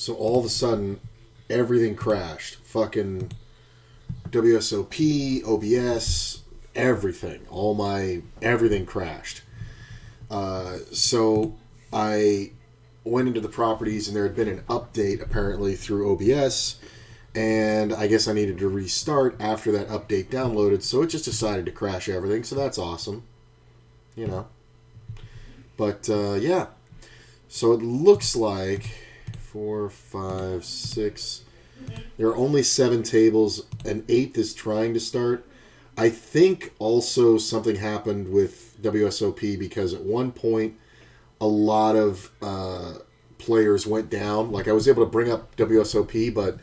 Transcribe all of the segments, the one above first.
So all of a sudden, everything crashed. Fucking WSOP, OBS, everything. Everything crashed. So I went into the properties and there had been an update apparently through OBS, and I guess I needed to restart after that update downloaded, so it just decided to crash everything, so that's awesome. You know. But, yeah. So it looks like 4, 5, 6. There are only 7 tables. An 8th is trying to start. I think also something happened with WSOP because at one point a lot of players went down. Like I was able to bring up WSOP, but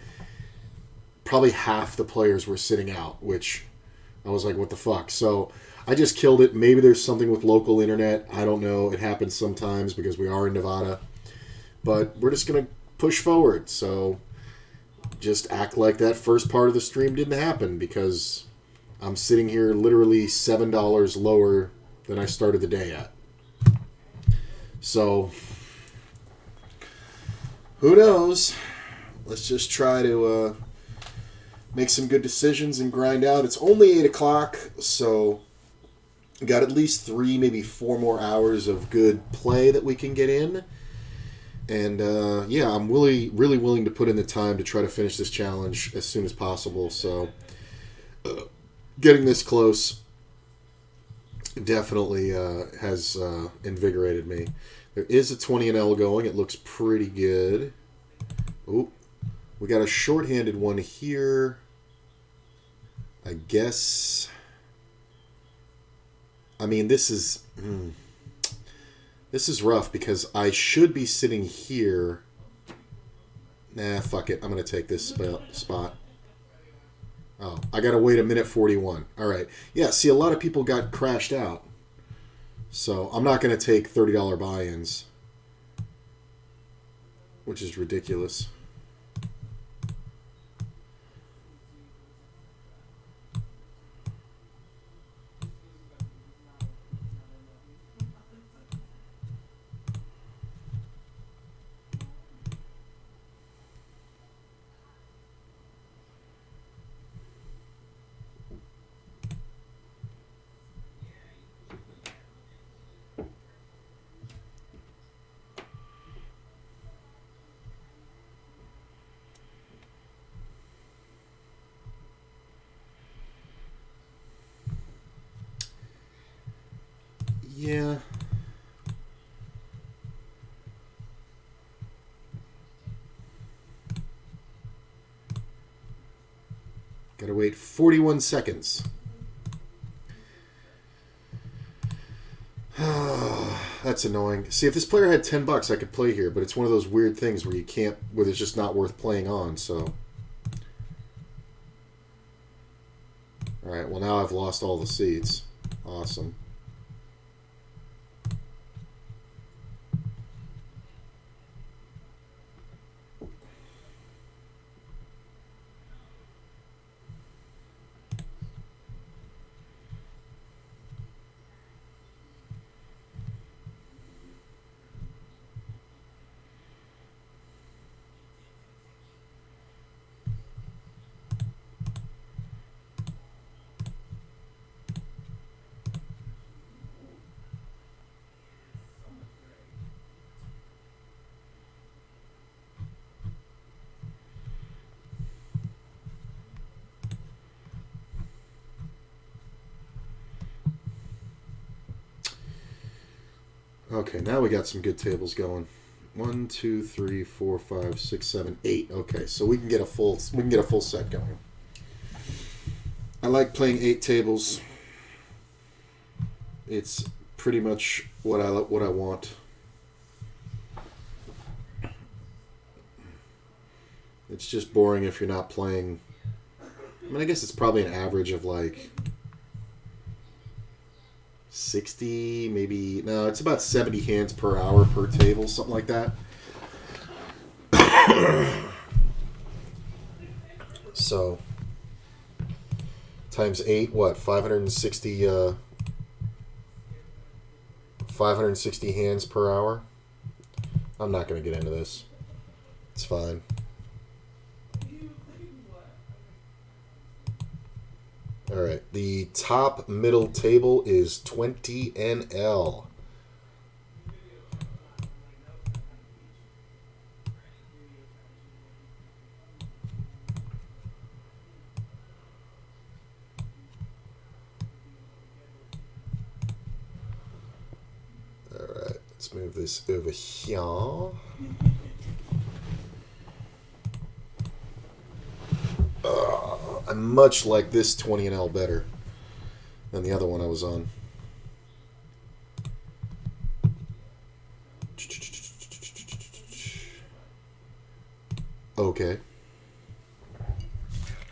probably half the players were sitting out, which I was like, what the fuck? So I just killed it. Maybe there's something with local internet. I don't know. It happens sometimes because we are in Nevada. But we're just going to push forward. So just act like that first part of the stream didn't happen because I'm sitting here literally $7 lower than I started the day at. So, who knows? Let's just try to make some good decisions and grind out. It's only 8 o'clock, so got at least 3, maybe 4 more hours of good play that we can get in. And, yeah, I'm really willing to put in the time to try to finish this challenge as soon as possible. So, getting this close definitely has invigorated me. There is a 20-L going. It looks pretty good. Oh, we got a shorthanded one here. I guess. I mean, this is rough because I should be sitting here. Nah, fuck it. I'm going to take this spot. Oh, I got to wait a minute 41. All right. Yeah, see, a lot of people got crashed out. So I'm not going to take $30 buy-ins, which is ridiculous. Yeah. Gotta wait 41 seconds. That's annoying. See, if this player had $10, I could play here, but it's one of those weird things where you can't, where it's just not worth playing on, so. Alright, well now I've lost all the seats. Awesome. Okay, now we got some good tables going. 1, 2, 3, 4, 5, 6, 7, 8. Okay, so we can get a full set going. I like playing 8 tables. It's pretty much what I want. It's just boring if you're not playing. I mean, I guess it's probably an average of like 60, maybe. No, it's about 70 hands per hour per table, something like that. So, times 8, what? 560 hands per hour? I'm not going to get into this. It's fine. All right. The top middle table is 20 NL. Let's move this over here. I much like this 20 NL better than the other one I was on. Okay.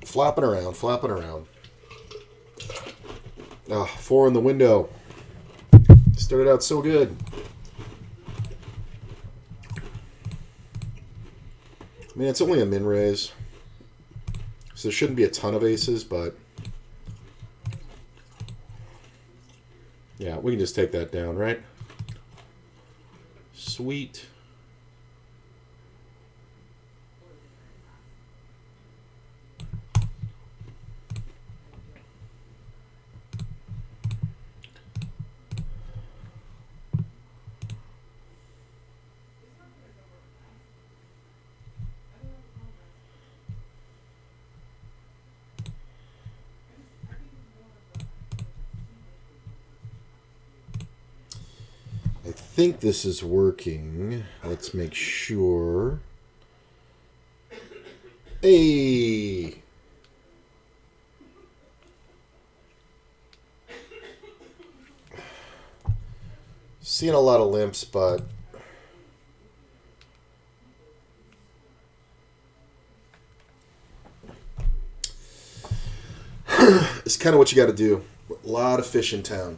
Flopping around, flopping around. 4 in the window. Started out so good. I mean, it's only a min raise, so there shouldn't be a ton of aces, but yeah, we can just take that down, right? Sweet. I think this is working. Let's make sure. Hey! Seeing a lot of limps, but it's kind of what you got to do. A lot of fish in town.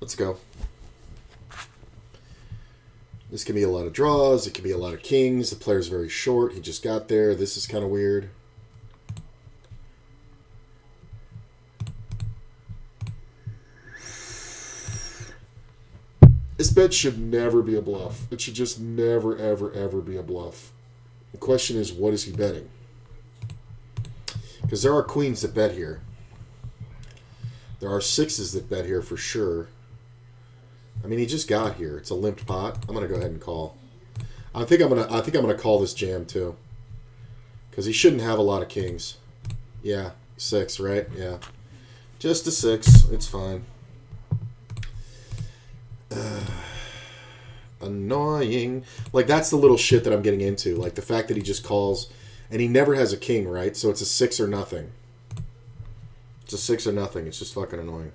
Let's go. This can be a lot of draws. It can be a lot of kings. The player's very short. He just got there. This is kind of weird. This bet should never be a bluff. It should just never, ever, ever be a bluff. The question is, what is he betting? Because there are queens that bet here. There are sixes that bet here for sure. I mean, he just got here. It's a limped pot. I'm gonna go ahead and call. I think I'm gonna call this jam too. Because he shouldn't have a lot of kings. Yeah, 6, right? Yeah, just a 6. It's fine. Annoying. Like, that's the little shit that I'm getting into. Like the fact that he just calls, and he never has a king, right? So it's a 6 or nothing. It's a 6 or nothing. It's just fucking annoying.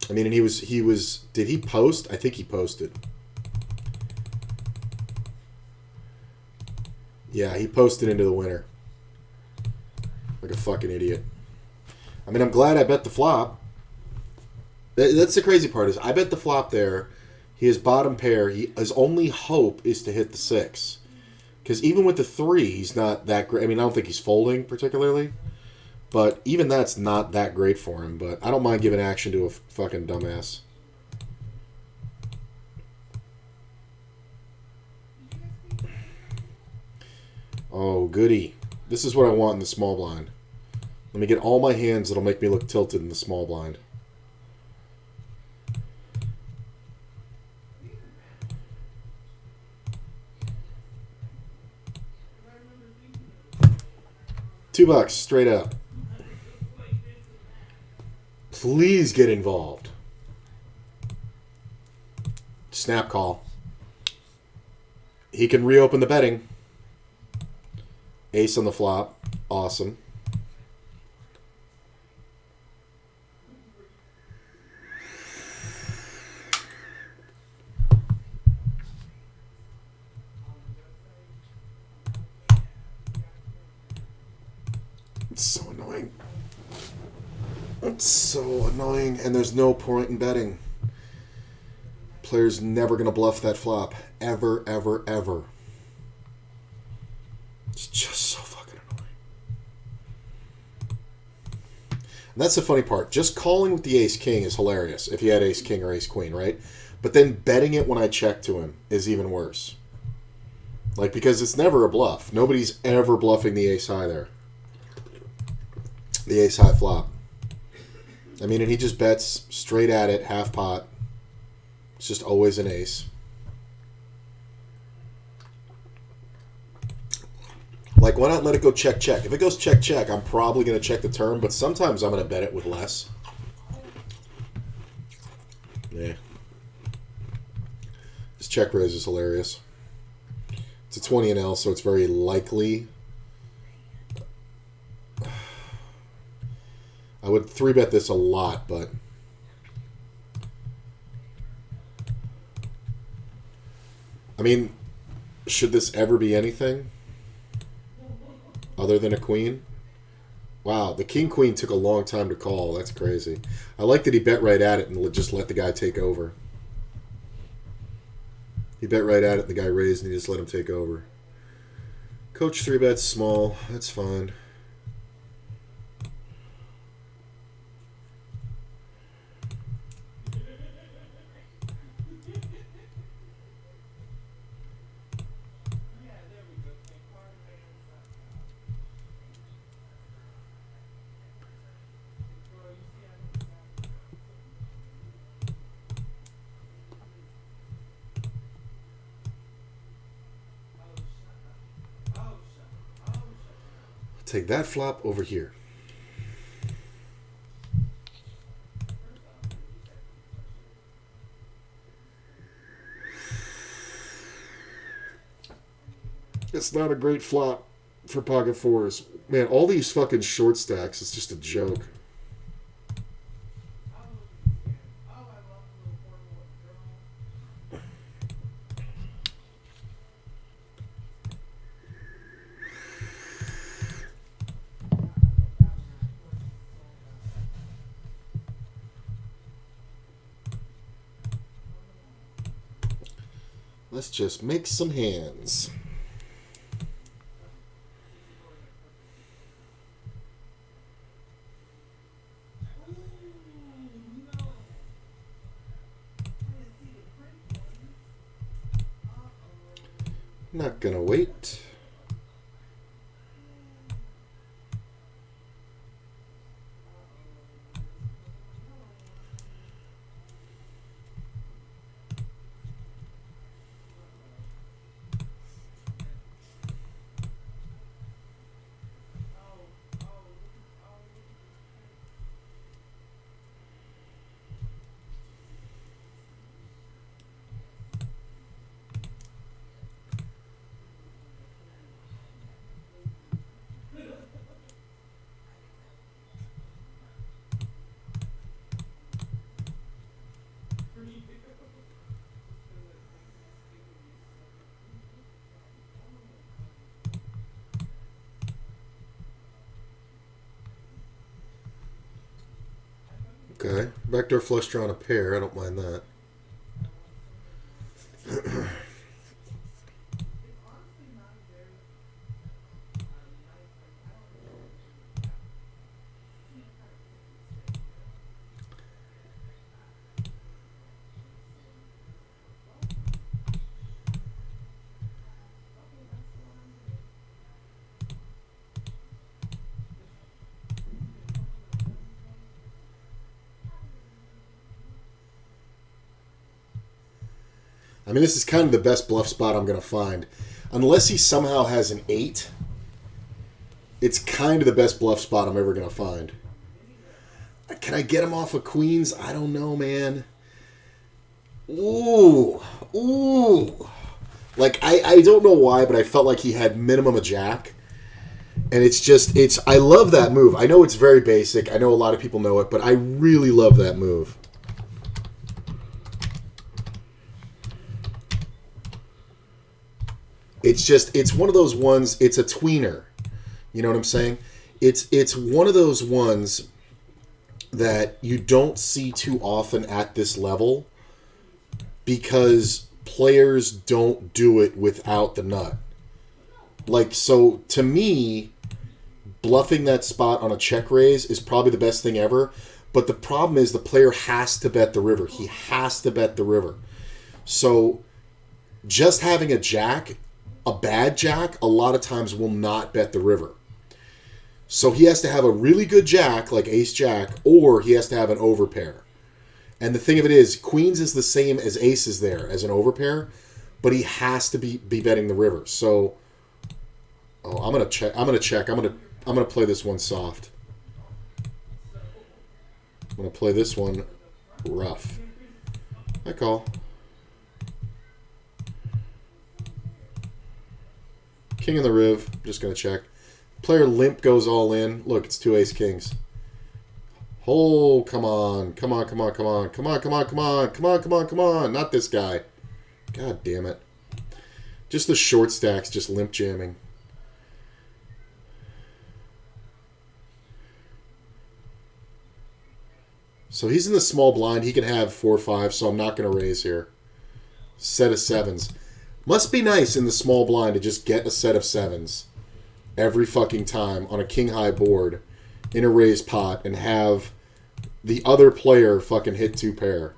I mean, and he was. Did he post? I think he posted. Yeah, he posted into the winner. Like a fucking idiot. I mean, I'm glad I bet the flop. That's the crazy part, is I bet the flop there. He has bottom pair. His only hope is to hit the 6. Because even with the 3, he's not that great. I mean, I don't think he's folding particularly. But even that's not that great for him. But I don't mind giving action to a fucking dumbass. Oh, goody. This is what I want in the small blind. Let me get all my hands that'll make me look tilted in the small blind. $2 straight up. Please get involved. Snap call. He can reopen the betting. Ace on the flop. Awesome. It's so annoying. It's so annoying, and there's no point in betting. Player's never going to bluff that flop. Ever, ever, ever. It's just so fucking And that's the funny part. Just calling with the ace-king is hilarious if he had ace-king or ace-queen, right? But then betting it when I check to him is even worse. Like, because it's never a bluff. Nobody's ever bluffing the ace-high there. The ace-high flop. I mean, and he just bets straight at it, half pot. It's just always an ace. Like, why not let it go check-check? If it goes check-check, I'm probably going to check the turn, but sometimes I'm going to bet it with less. Yeah. This check raise is hilarious. It's a 20 and L, so it's very likely. I would 3-bet this a lot, but... I mean, should this ever be anything other than a queen? Wow, the king-queen took a long time to call. That's crazy. I like that he bet right at it and just let the guy take over. He bet right at it, the guy raised, and he just let him take over. Coach 3-bets small. That's fine. Take that flop over here. It's not a great flop for pocket fours. Man, all these fucking short stacks is just a joke. Let's just make some hands. Not gonna wait. Okay, backdoor flush draw on a pair. I don't mind that. I mean, this is kind of the best bluff spot I'm going to find. Unless he somehow has an 8, it's kind of the best bluff spot I'm ever going to find. Can I get him off of queens? I don't know, man. Ooh. Ooh. Like, I don't know why, but I felt like he had minimum a jack. And I love that move. I know it's very basic. I know a lot of people know it, but I really love that move. It's one of those ones, it's a tweener. You know what I'm saying? It's one of those ones that you don't see too often at this level because players don't do it without the nut. Like, so to me, bluffing that spot on a check raise is probably the best thing ever. But the problem is the player has to bet the river. He has to bet the river. So just having a jack, a bad jack, a lot of times will not bet the river. So he has to have a really good jack, like ace jack, or he has to have an overpair. And the thing of it is, queens is the same as aces there, as an overpair, but he has to be betting the river. So, I'm gonna check. I'm gonna play this one soft. I'm going to play this one rough. I call. King in the riv. Just going to check. Player limp goes all in. Look, it's 2 ace kings. Oh, come on. Come on, come on, come on. Come on, come on, come on. Come on, come on, come on. Not this guy. God damn it. Just the short stacks just limp jamming. So he's in the small blind. He can have 4-5, so I'm not going to raise here. Set of sevens. Must be nice in the small blind to just get a set of sevens every fucking time on a king-high board in a raised pot and have the other player fucking hit 2 pair.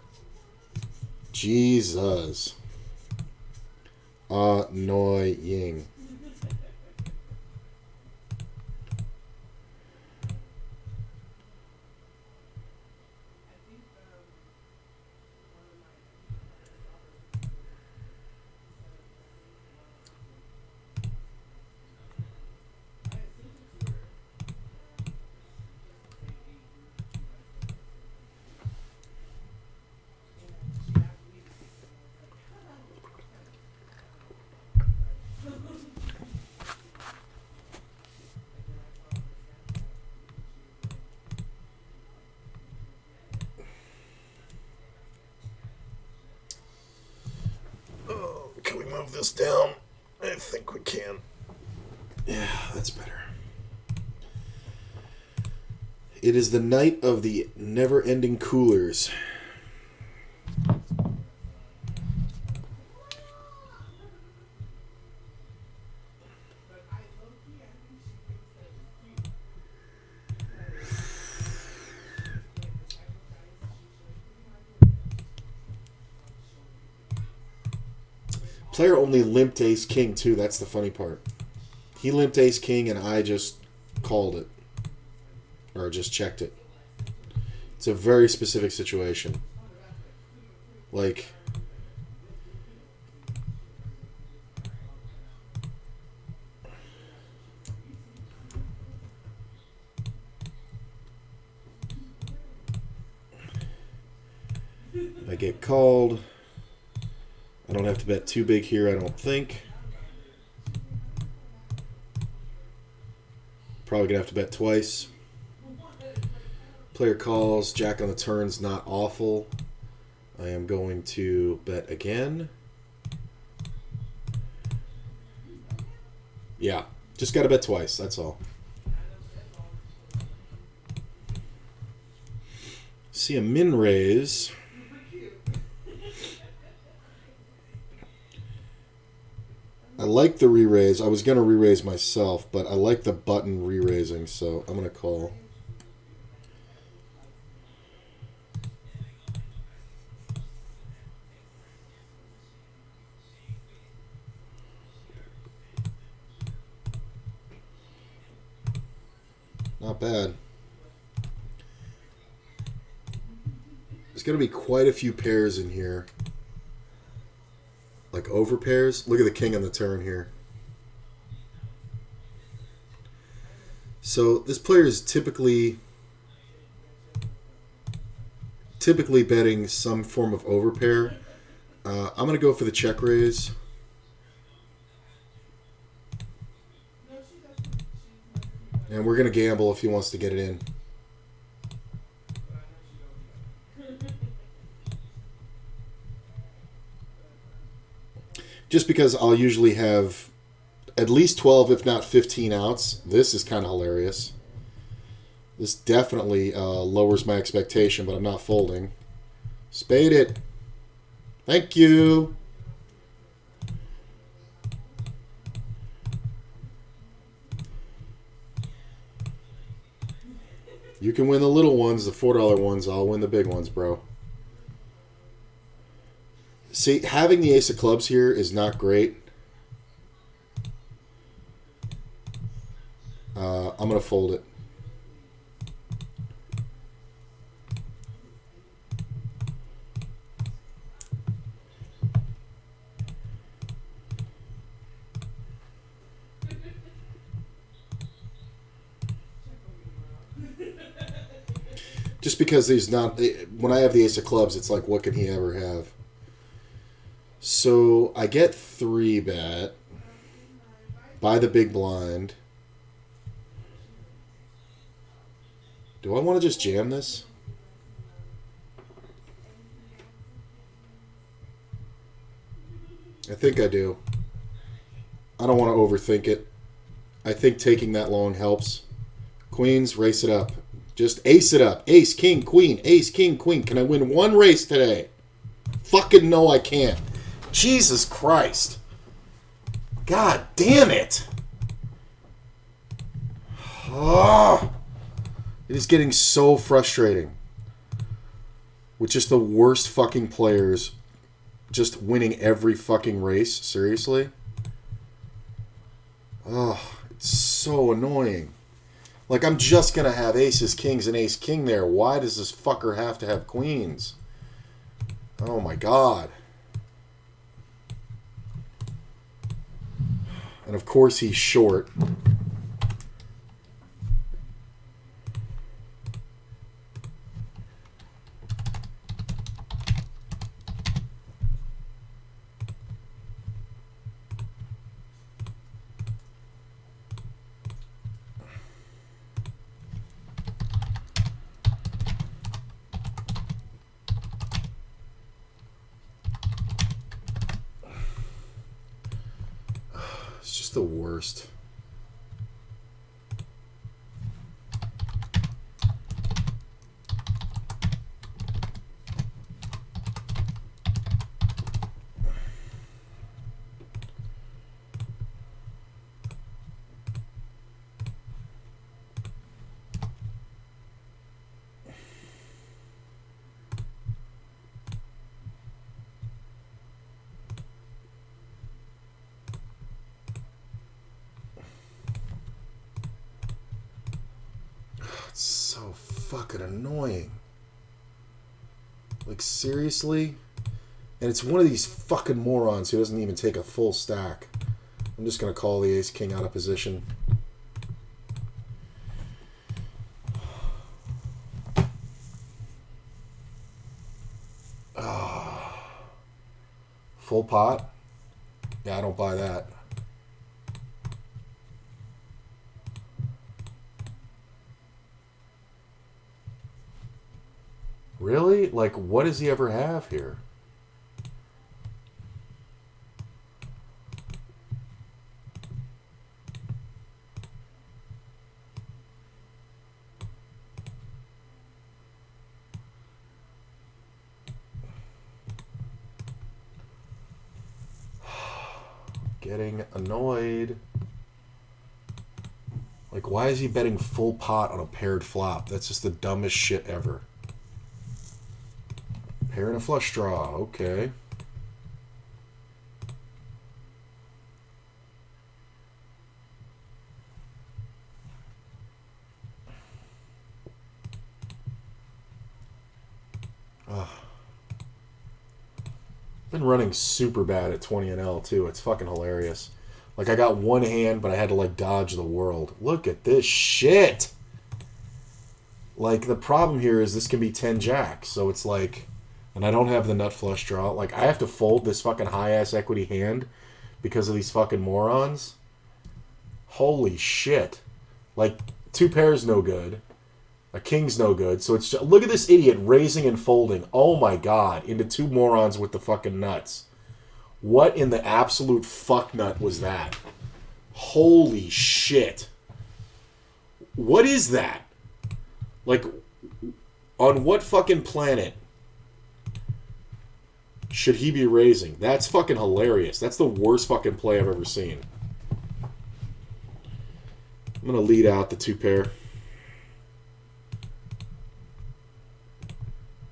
Jesus. Annoying. Can we move this down? I think we can. Yeah, that's better. It is the night of the never-ending coolers. Player only limped ace king too. That's the funny part. He limped ace king and I just called it. Or just checked it. It's a very specific situation. Like, I get called. I don't have to bet too big here, I don't think. Probably gonna have to bet twice. Player calls, jack on the turn's not awful. I am going to bet again. Yeah, just gotta bet twice, that's all. See a min raise. I like the re-raise. I was going to re-raise myself, but I like the button re-raising, so I'm going to call. Not bad. There's going to be quite a few pairs in here. Like over pairs. Look at the king on the turn here. So this player is typically betting some form of overpair. I'm going to go for the check raise. And we're going to gamble if he wants to get it in. Just because I'll usually have at least 12, if not 15 outs. This is kind of hilarious. This definitely lowers my expectation, but I'm not folding. Spade it. Thank you. You can win the little ones, the $4 ones. I'll win the big ones, bro. See, having the ace of clubs here is not great. I'm going to fold it. Just because he's not... When I have the ace of clubs, it's like, what can he ever have? So, I get 3-bet. Buy the big blind. Do I want to just jam this? I think I do. I don't want to overthink it. I think taking that long helps. Queens, race it up. Just ace it up. Ace, king, queen. Ace, king, queen. Can I win one race today? Fucking no, I can't. Jesus Christ. God damn it. Oh, it is getting so frustrating. With just the worst fucking players just winning every fucking race. Seriously? Oh, it's so annoying. Like, I'm just going to have aces, kings, and ace, king there. Why does this fucker have to have queens? Oh, my God. And, of course, he's short. It's just the worst. It's so fucking annoying. Like, seriously? And it's one of these fucking morons who doesn't even take a full stack. I'm just going to call the ace-king out of position. Full pot? Yeah, I don't buy that. Really? Like, what does he ever have here? Getting annoyed. Like, why is he betting full pot on a paired flop? That's just the dumbest shit ever. Pair and a flush draw. Okay. Been running super bad at 20 and L too. It's fucking hilarious. Like, I got one hand, but I had to, like, dodge the world. Look at this shit. Like, the problem here is this can be 10 jack. So it's like, and I don't have the nut flush draw. Like, I have to fold this fucking high-ass equity hand because of these fucking morons. Holy shit. Like, two pairs no good. A king's no good. So it's just, look at this idiot raising and folding. Oh my God. Into two morons with the fucking nuts. What in the absolute fuck nut was that? Holy shit. What is that? Like, on what fucking planet should he be raising? That's fucking hilarious. That's the worst fucking play I've ever seen. I'm going to lead out the two pair.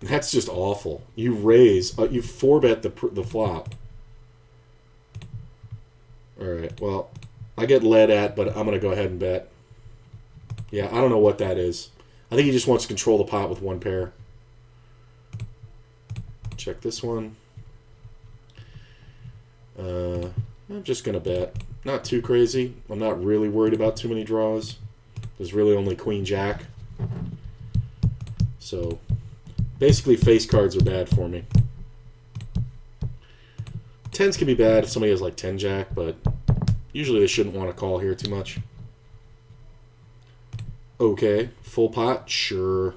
That's just awful. You raise, you 4-bet the flop. All right, well, I get led at, but I'm going to go ahead and bet. Yeah, I don't know what that is. I think he just wants to control the pot with one pair. Check this one. I'm just going to bet. Not too crazy. I'm not really worried about too many draws. There's really only Queen Jack. So, basically face cards are bad for me. 10s can be bad if somebody has like 10 Jack, but usually they shouldn't want to call here too much. Okay, full pot? Sure.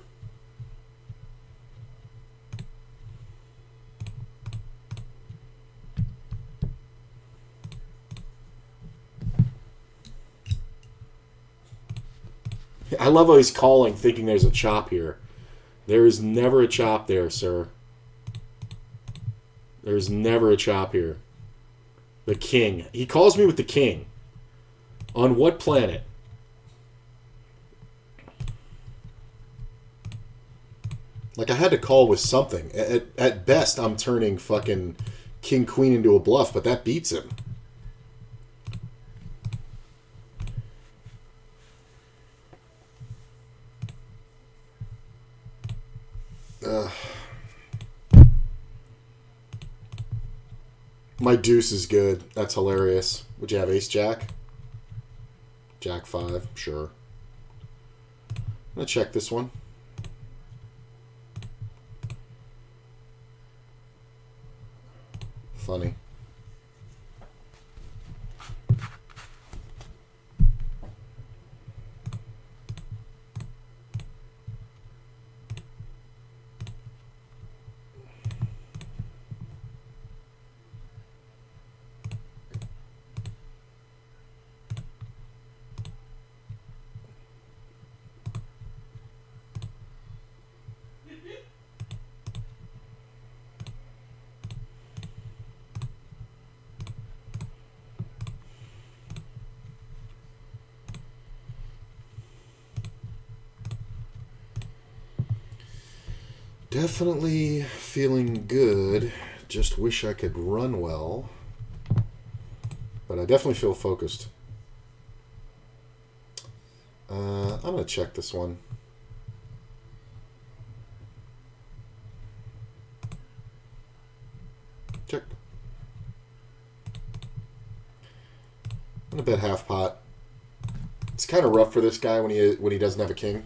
I love how he's calling thinking there's a chop here. There is never a chop there, sir. There's never a chop here. The king. He calls me with the king. On what planet? Like, I had to call with something. At best, I'm turning fucking king-queen into a bluff, but that beats him. My deuce is good. That's hilarious. Would you have ace-jack? Jack-5, sure. I'm going to check this one. Funny. Definitely feeling good. Just wish I could run well. But I definitely feel focused. I'm going to check this one. Check. I'm going to bet half pot. It's kind of rough for this guy when he doesn't have a king.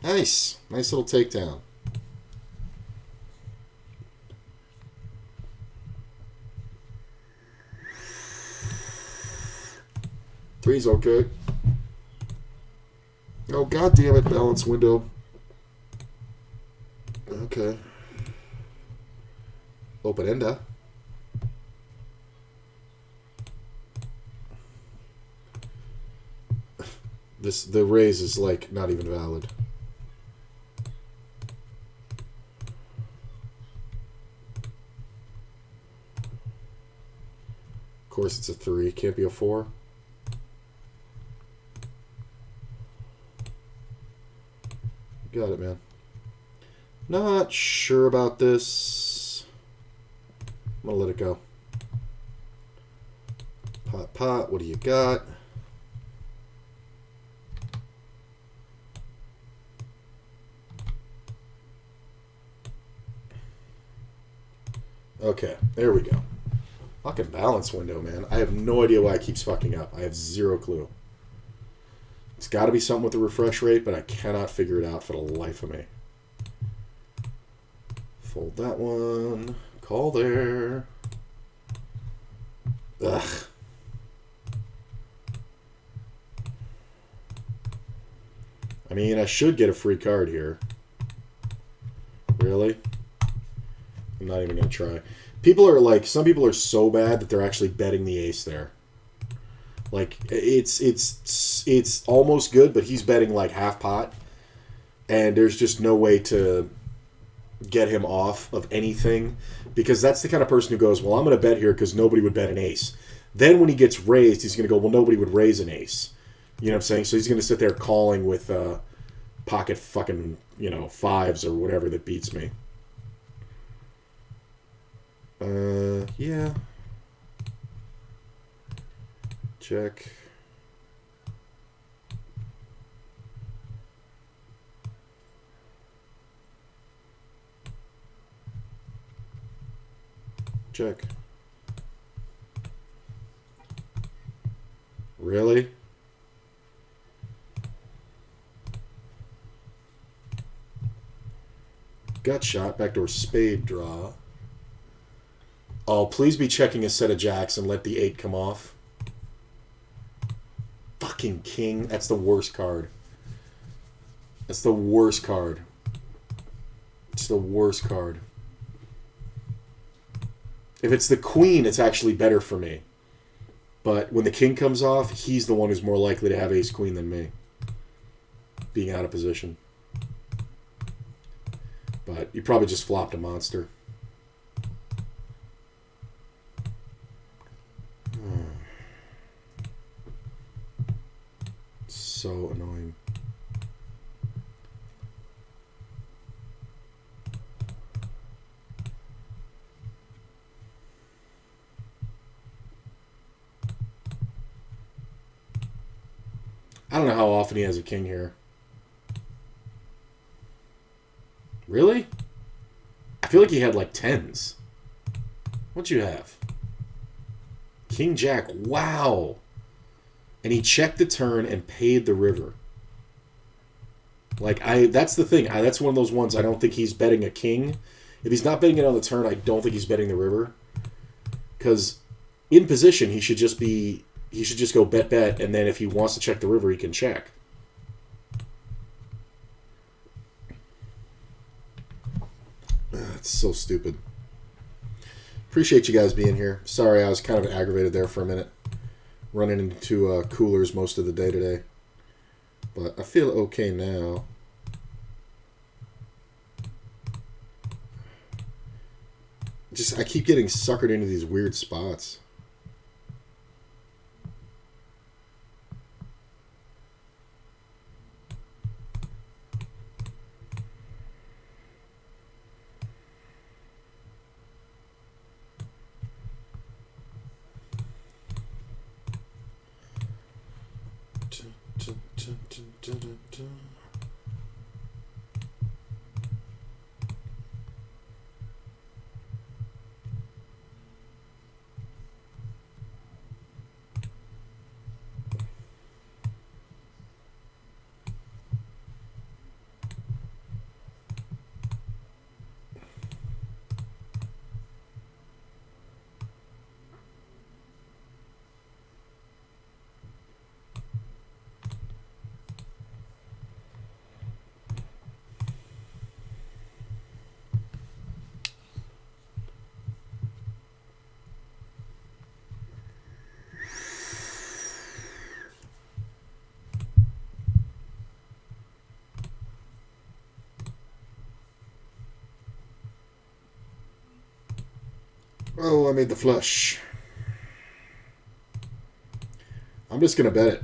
Nice. Nice little takedown. Three's okay. Oh, god damn it, balance window. Okay. Open ender. The raise is like not even valid. Of course it's a 3, can't be a 4. Got it, man. Not sure about this. I'm gonna let it go. Pot, pot, what do you got? Okay, there we go. Fucking balance window, man. I have no idea why it keeps fucking up. I have zero clue. It's got to be something with the refresh rate, but I cannot figure it out for the life of me. Fold that one. Call there. Ugh. I mean, I should get a free card here. Really? I'm not even going to try. People are like, some people are so bad that they're actually betting the ace there. Like, it's almost good, but he's betting like half pot. And there's just no way to get him off of anything. Because that's the kind of person who goes, well, I'm going to bet here because nobody would bet an ace. Then when he gets raised, he's going to go, well, nobody would raise an ace. You know what I'm saying? So he's going to sit there calling with pocket fucking, fives or whatever that beats me. Yeah. Check. Check. Really? Gut shot, backdoor spade draw. Oh, please be checking a set of jacks and let the 8 come off. Fucking king. That's the worst card. That's the worst card. It's the worst card. If it's the queen, it's actually better for me. But when the king comes off, he's the one who's more likely to have ace queen than me. Being out of position. But you probably just flopped a monster. So annoying. I don't know how often he has a king here. Really? I feel like he had like 10s. What'd you have? King Jack. Wow. And he checked the turn and paid the river. Like, that's the thing. That's one of those ones I don't think he's betting a king. If he's not betting it on the turn, I don't think he's betting the river. Because in position, he should just go bet, and then if he wants to check the river, he can check. It's so stupid. Appreciate you guys being here. Sorry, I was kind of aggravated there for a minute. Running into coolers most of the day today. But I feel okay now. I keep getting suckered into these weird spots. Oh, I made the flush. I'm just going to bet it.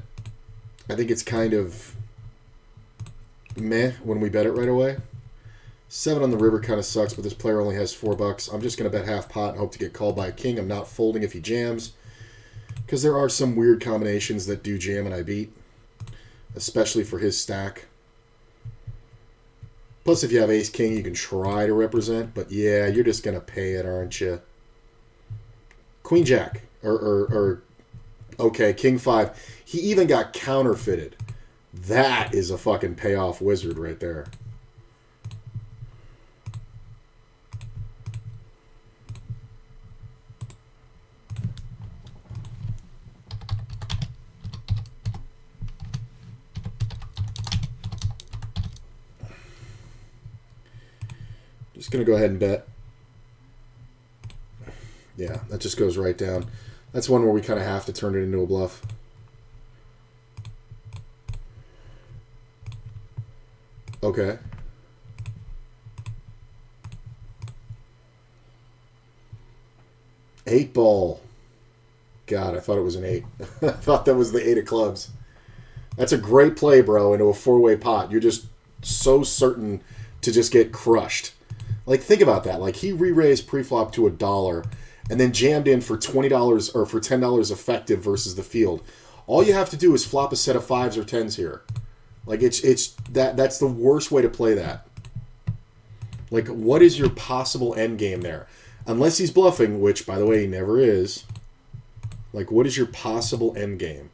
I think it's kind of meh when we bet it right away. 7 on the river kind of sucks, but this player only has $4. I'm just going to bet half pot and hope to get called by a king. I'm not folding if he jams, because there are some weird combinations that do jam and I beat, especially for his stack. Plus, if you have ace-king, you can try to represent, but yeah, you're just going to pay it, aren't you? Queen Jack, okay, King 5. He even got counterfeited. That is a fucking payoff wizard right there. Just going to go ahead and bet. Yeah, that just goes right down. That's one where we kind of have to turn it into a bluff. Okay. Eight ball. God, I thought it was an 8. I thought that was the 8 of clubs. That's a great play, bro, into a 4-way pot. You're just so certain to just get crushed. Like, think about that. Like, he re-raised pre-flop to $1 and then jammed in for $20 or for $10 effective versus the field. All you have to do is flop a set of 5s or 10s here. Like, that's the worst way to play that. Like, what is your possible end game there? Unless he's bluffing, which, by the way, he never is. Like, what is your possible end game?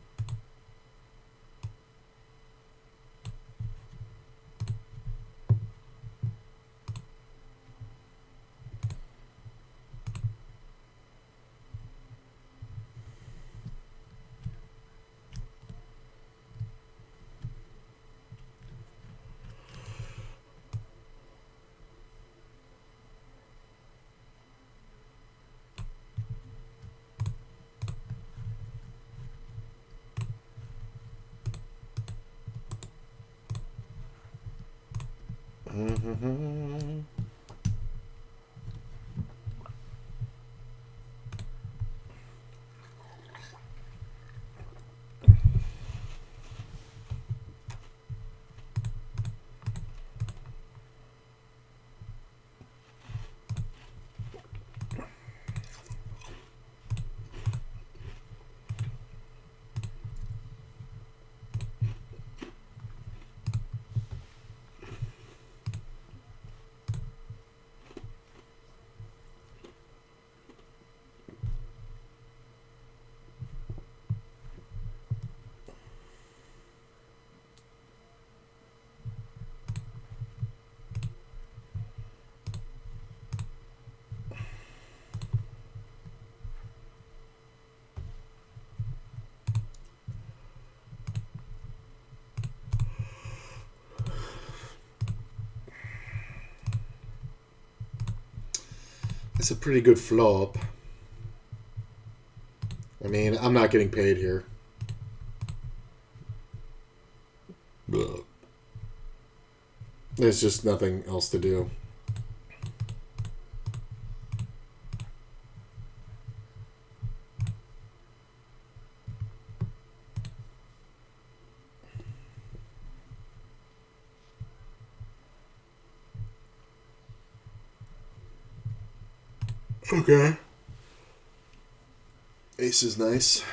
Mm-hmm. It's a pretty good flop. I mean, I'm not getting paid here. There's just nothing else to do. Okay. Ace is nice.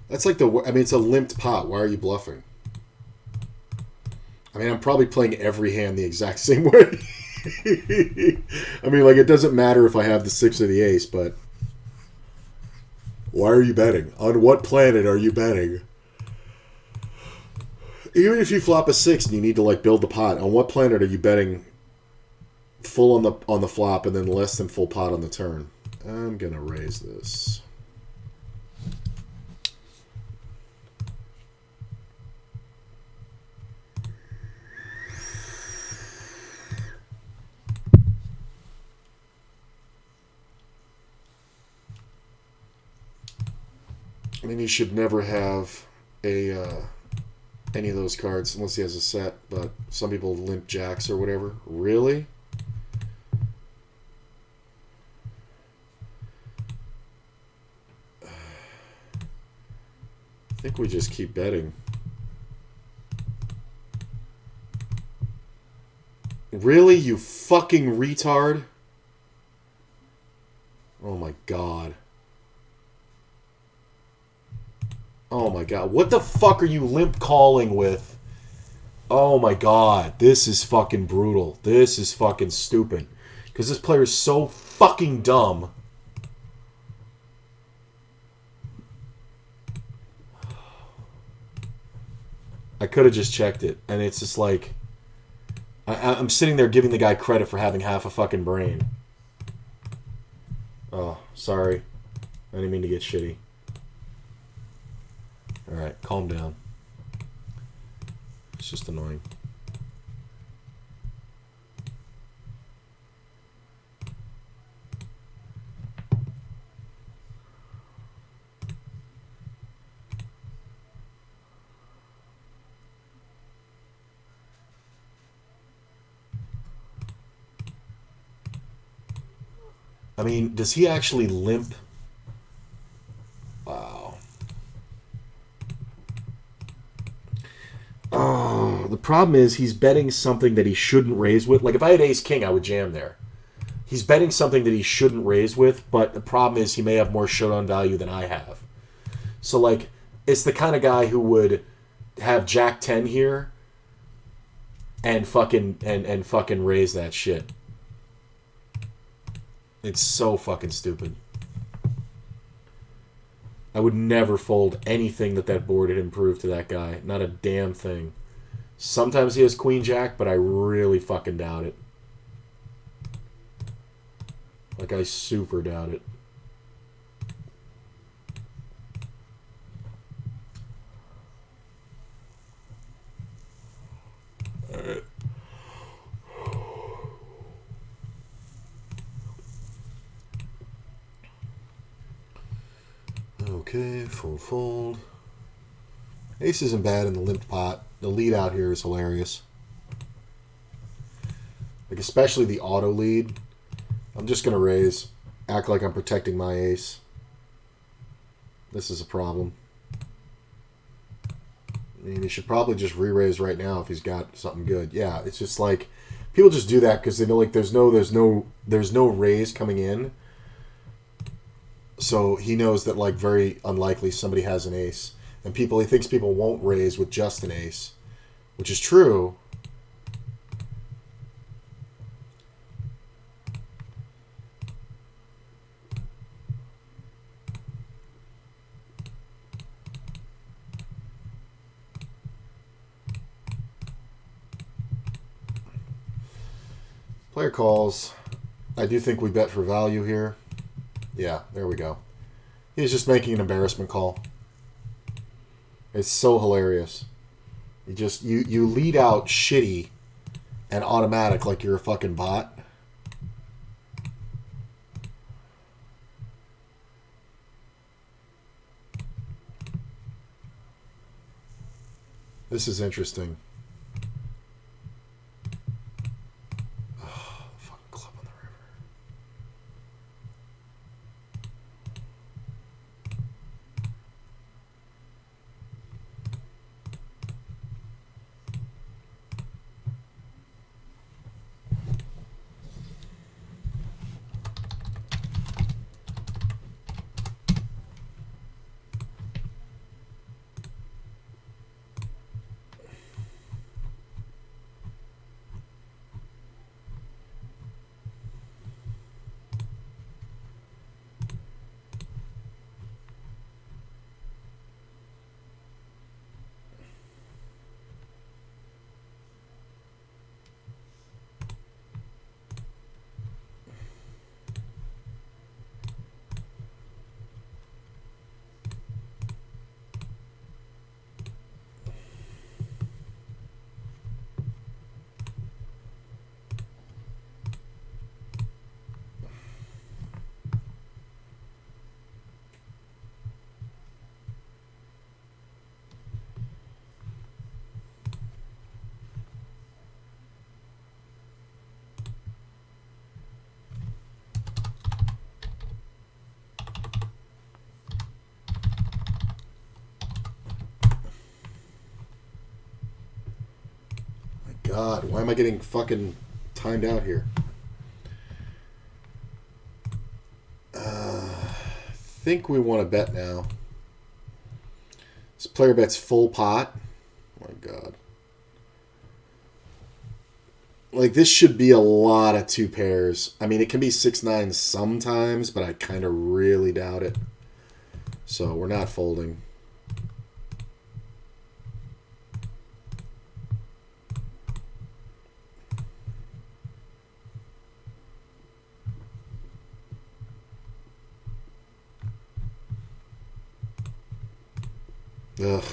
That's like I mean, it's a limped pot. Why are you bluffing? I mean, I'm probably playing every hand the exact same way. I mean, like, it doesn't matter if I have the 6 or the ace, but why are you betting? On what planet are you betting? Even if you flop a 6 and you need to, like, build the pot, on what planet are you betting full on the flop and then less than full pot on the turn? I'm going to raise this. I mean, he should never have any of those cards unless he has a set, but some people limp jacks or whatever. Really? I think we just keep betting. Really? You fucking retard? Oh my god. Oh my god. What the fuck are you limp calling with? Oh my god. This is fucking brutal. This is fucking stupid. Because this player is so fucking dumb. I could have just checked it. And it's just like... I'm sitting there giving the guy credit for having half a fucking brain. Oh, sorry. I didn't mean to get shitty. Alright, calm down. It's just annoying. I mean, does he actually limp? Wow. Oh, the problem is he's betting something that he shouldn't raise with. Like, if I had ace king, I would jam there. He's betting something that he shouldn't raise with, but the problem is he may have more showdown value than I have. So, like, it's the kind of guy who would have Jack 10 here and fucking raise that shit. It's so fucking stupid. I would never fold anything that board had improved to that guy. Not a damn thing. Sometimes he has Queen Jack, but I really fucking doubt it. Like, I super doubt it. Alright. Okay, fold. Ace isn't bad in the limped pot. The lead out here is hilarious. Like, especially the auto lead. I'm just going to raise. Act like I'm protecting my ace. This is a problem. I mean, he should probably just re-raise right now if he's got something good. Yeah, it's just like people just do that because they know like there's no raise coming in. So he knows that like very unlikely somebody has an ace, and he thinks people won't raise with just an ace, which is true. Player calls. I do think we bet for value here. Yeah, there we go. He's just making an embarrassment call. It's so hilarious. You lead out shitty and automatic like you're a fucking bot. This is interesting. Oh, fucking club on the river. God, why am I getting fucking timed out here? I think we want to bet now. This player bets full pot. Oh my God. Like, this should be a lot of two pairs. I mean, it can be 6-9 sometimes, but I kind of really doubt it. So, we're not folding. Ugh.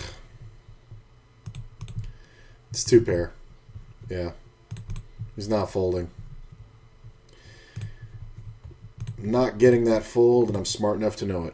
It's two pair. Yeah. He's not folding. I'm not getting that fold, and I'm smart enough to know it.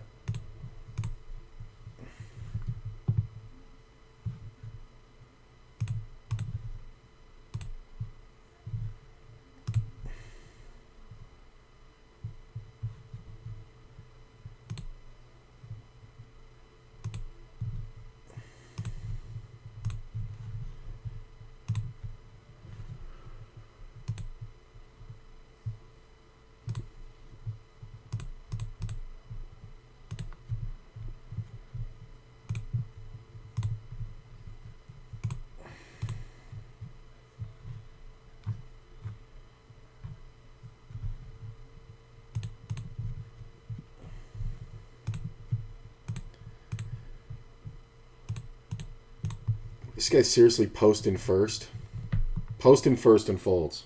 This guy's seriously posting first. Posting first and folds.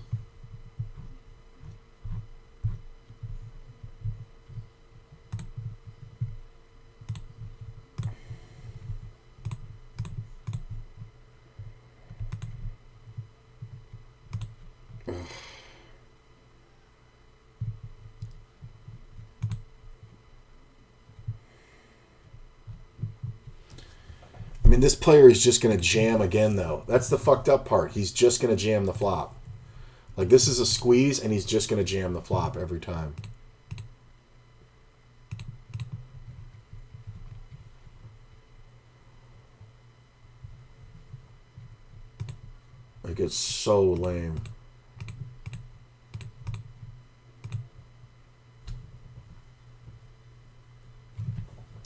I mean, this player is just going to jam again, though. That's the fucked up part. He's just going to jam the flop. Like, this is a squeeze, and he's just going to jam the flop every time. Like, it's so lame.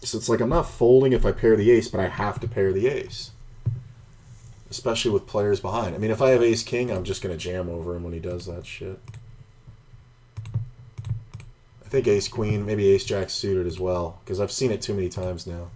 So it's like I'm not folding if I pair the ace, but I have to pair the ace. Especially with players behind. I mean, if I have ace-king, I'm just going to jam over him when he does that shit. I think ace-queen, maybe ace-jack suited as well, because I've seen it too many times now.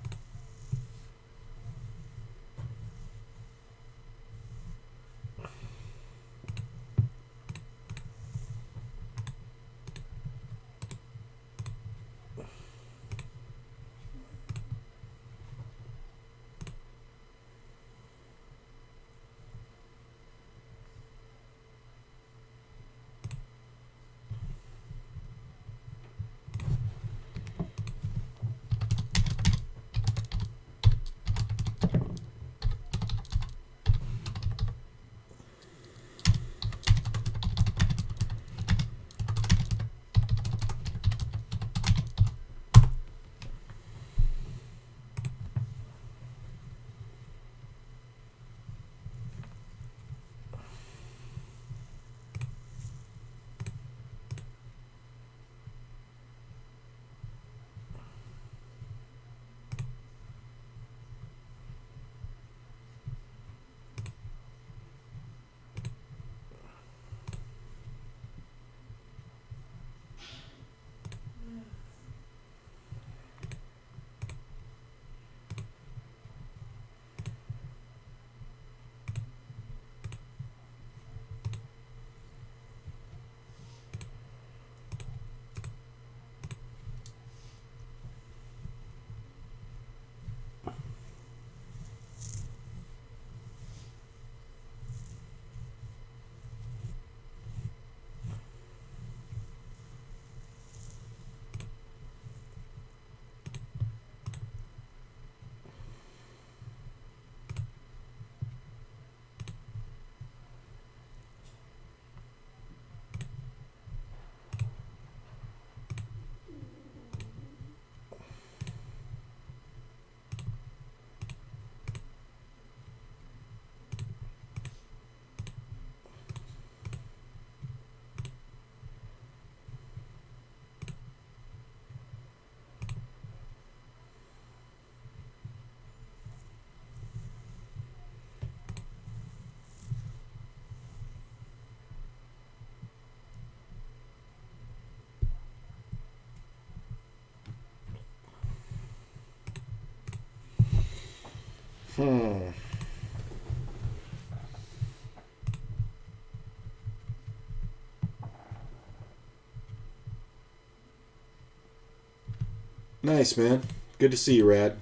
Nice, man. Good to see you, Rad.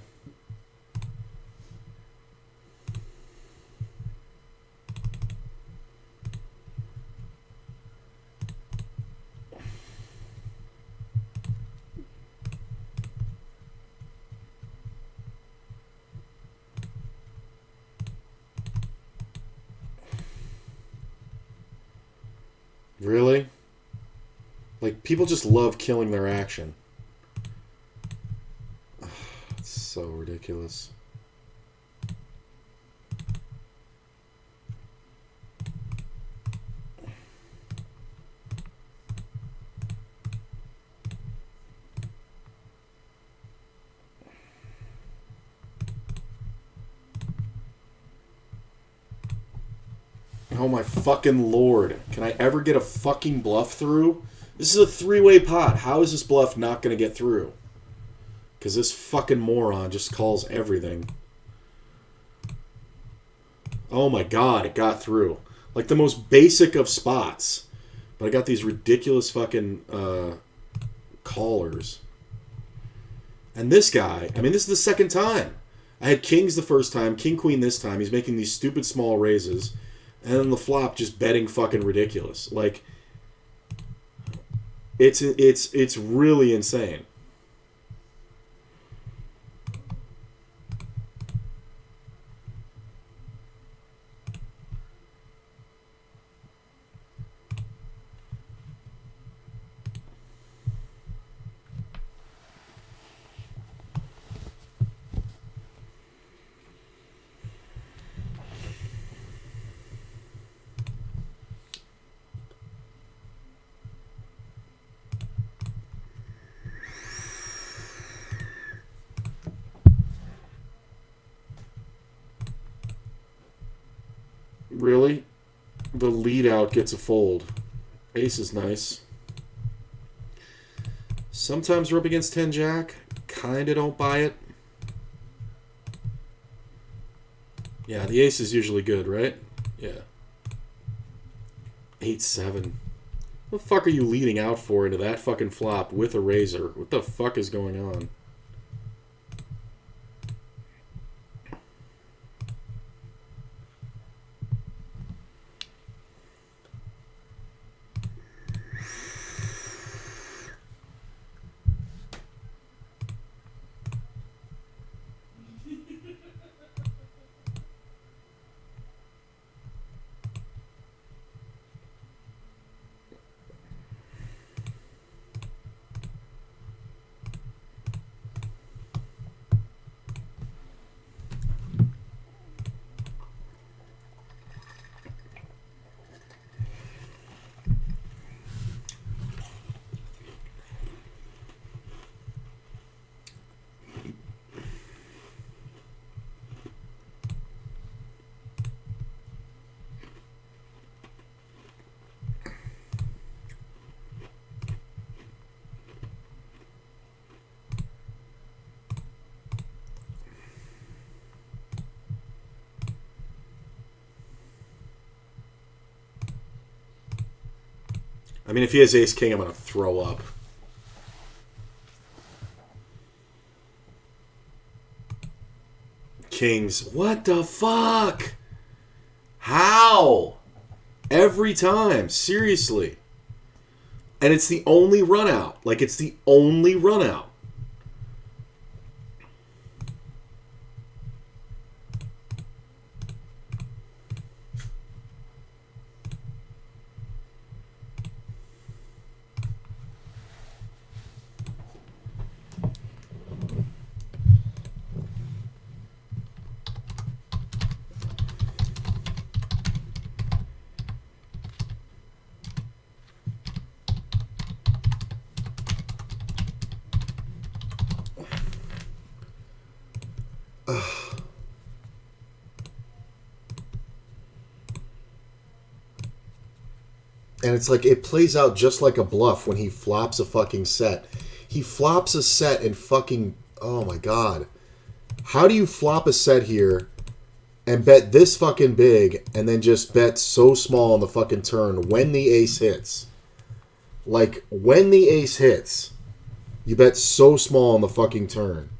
Really? Like, people just love killing their action. It's so ridiculous. Oh my fucking lord. Can I ever get a fucking bluff through? This is a three-way pot. How is this bluff not going to get through? Because this fucking moron just calls everything. Oh my god, it got through. Like the most basic of spots. But I got these ridiculous fucking callers. And this guy, I mean, this is the second time. I had kings the first time, king queen this time. He's making these stupid small raises. And then the flop just betting fucking ridiculous. Like, it's really insane. Really? The lead out gets a fold. Ace is nice. Sometimes we're up against 10 jack. Kinda don't buy it. Yeah, the ace is usually good, right? Yeah. 8-7. What the fuck are you leading out for into that fucking flop with a razor? What the fuck is going on? I mean, if he has ace king, I'm going to throw up. Kings. What the fuck? How? Every time. Seriously. And it's the only run out. Like, it's the only run out. And it's like, it plays out just like a bluff when he flops a fucking set. He flops a set and fucking, oh my god. How do you flop a set here and bet this fucking big and then just bet so small on the fucking turn when the ace hits? Like, when the ace hits, you bet so small on the fucking turn.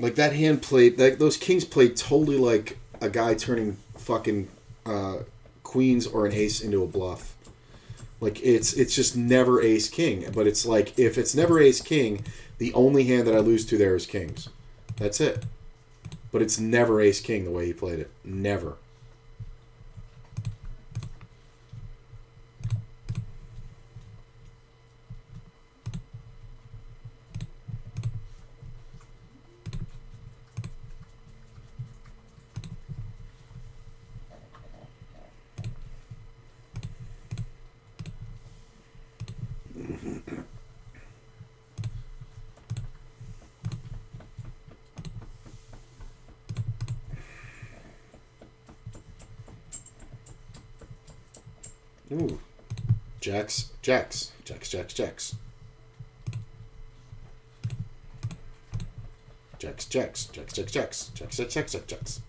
Like that hand played, those kings played totally like a guy turning fucking queens or an ace into a bluff. Like it's just never ace king. But it's like if it's never ace king, the only hand that I lose to there is kings. That's it. But it's never ace king the way he played it. Never. Ooh. Jacks, jacks, jacks, jacks, jacks. Jacks, jacks, jacks, jacks, jacks, jacks, jacks, jacks, jacks, jacks.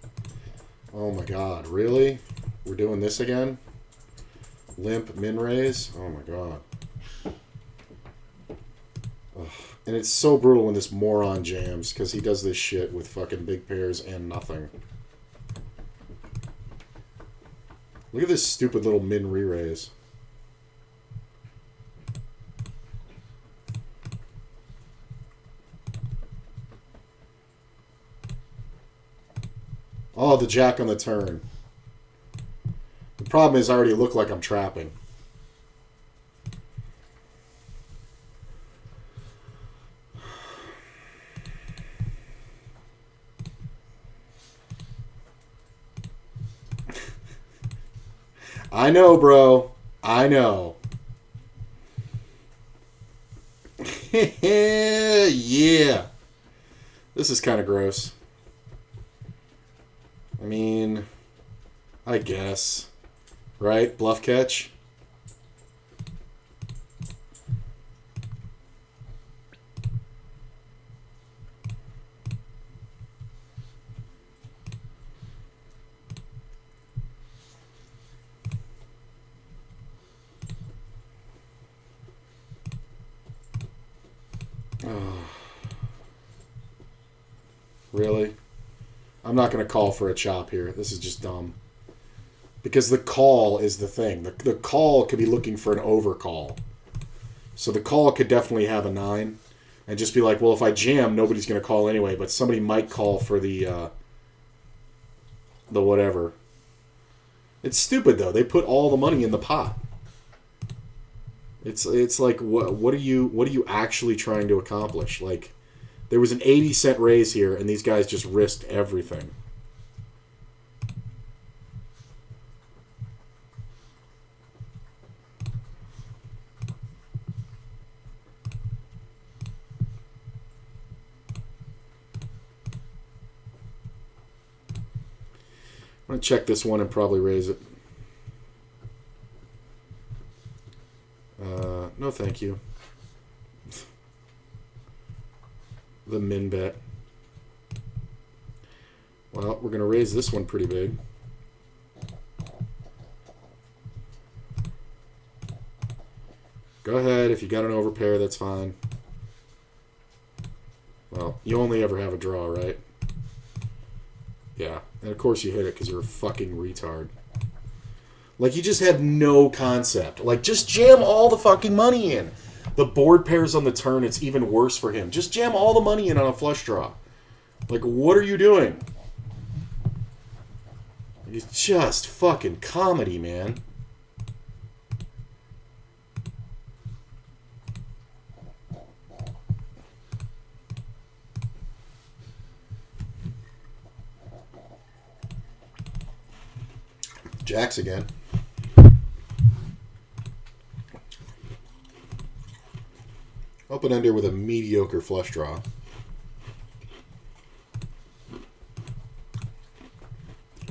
Oh my god, really? We're doing this again? Limp min raise? Oh my god. Ugh. And it's so brutal when this moron jams, because he does this shit with fucking big pairs and nothing. Look at this stupid little min re-raise. Oh, the jack on the turn. The problem is I already look like I'm trapping. I know, bro. I know. Yeah. This is kind of gross. I mean, I guess. Right? Bluff catch? Oh. Really? I'm not going to call for a chop here. This is just dumb. Because the call is the thing. The call could be looking for an overcall. So the call could definitely have a 9. And just be like, well, if I jam, nobody's going to call anyway. But somebody might call for the whatever. It's stupid, though. They put all the money in the pot. It's like, what are you actually trying to accomplish? Like, there was an 80-cent raise here, and these guys just risked everything. I'm going to check this one and probably raise it. No, thank you. the min bet. Well, we're going to raise this one pretty big. Go ahead. If you got an overpair, that's fine. Well, you only ever have a draw, right? Yeah. And of course you hit it because you're a fucking retard. Like, you just had no concept. Like, just jam all the fucking money in. The board pairs on the turn, it's even worse for him. Just jam all the money in on a flush draw. Like, what are you doing? It's just fucking comedy, man. Jacks again. Open ender with a mediocre flush draw.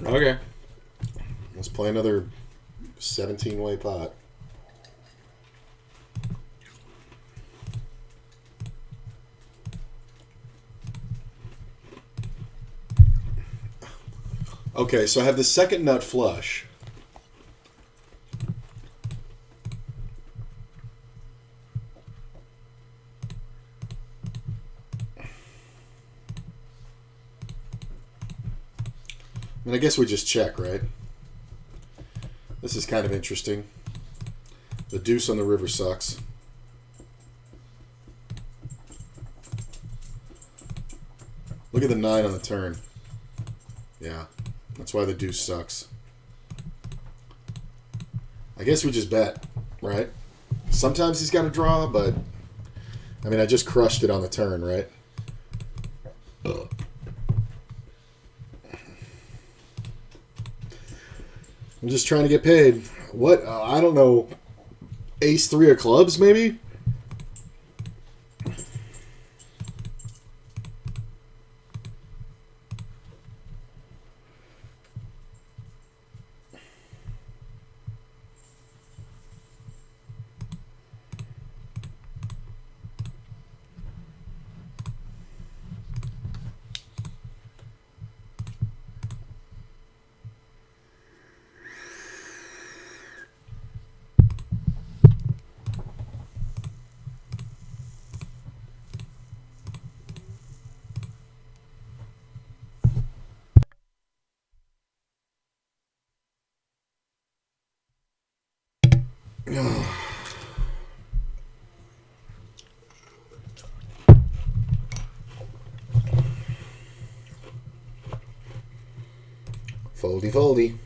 Okay. Let's play another 17-way pot. Okay, so I have the second nut flush. And I guess we just check, right? This is kind of interesting. The deuce on the river sucks. Look at the 9 on the turn. Yeah, that's why the deuce sucks. I guess we just bet, right? Sometimes he's got a draw, but... I mean, I just crushed it on the turn, right? Ugh. I'm just trying to get paid. What? I don't know. Ace 3 of clubs, maybe? Foldy, foldy.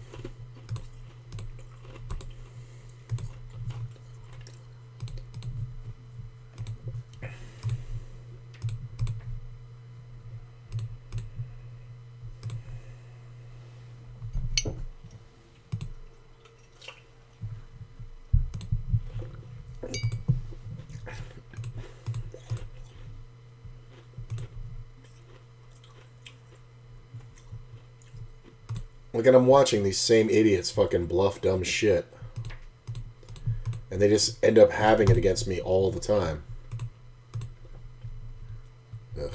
Look at, I'm watching these same idiots fucking bluff dumb shit. And they just end up having it against me all the time. Ugh.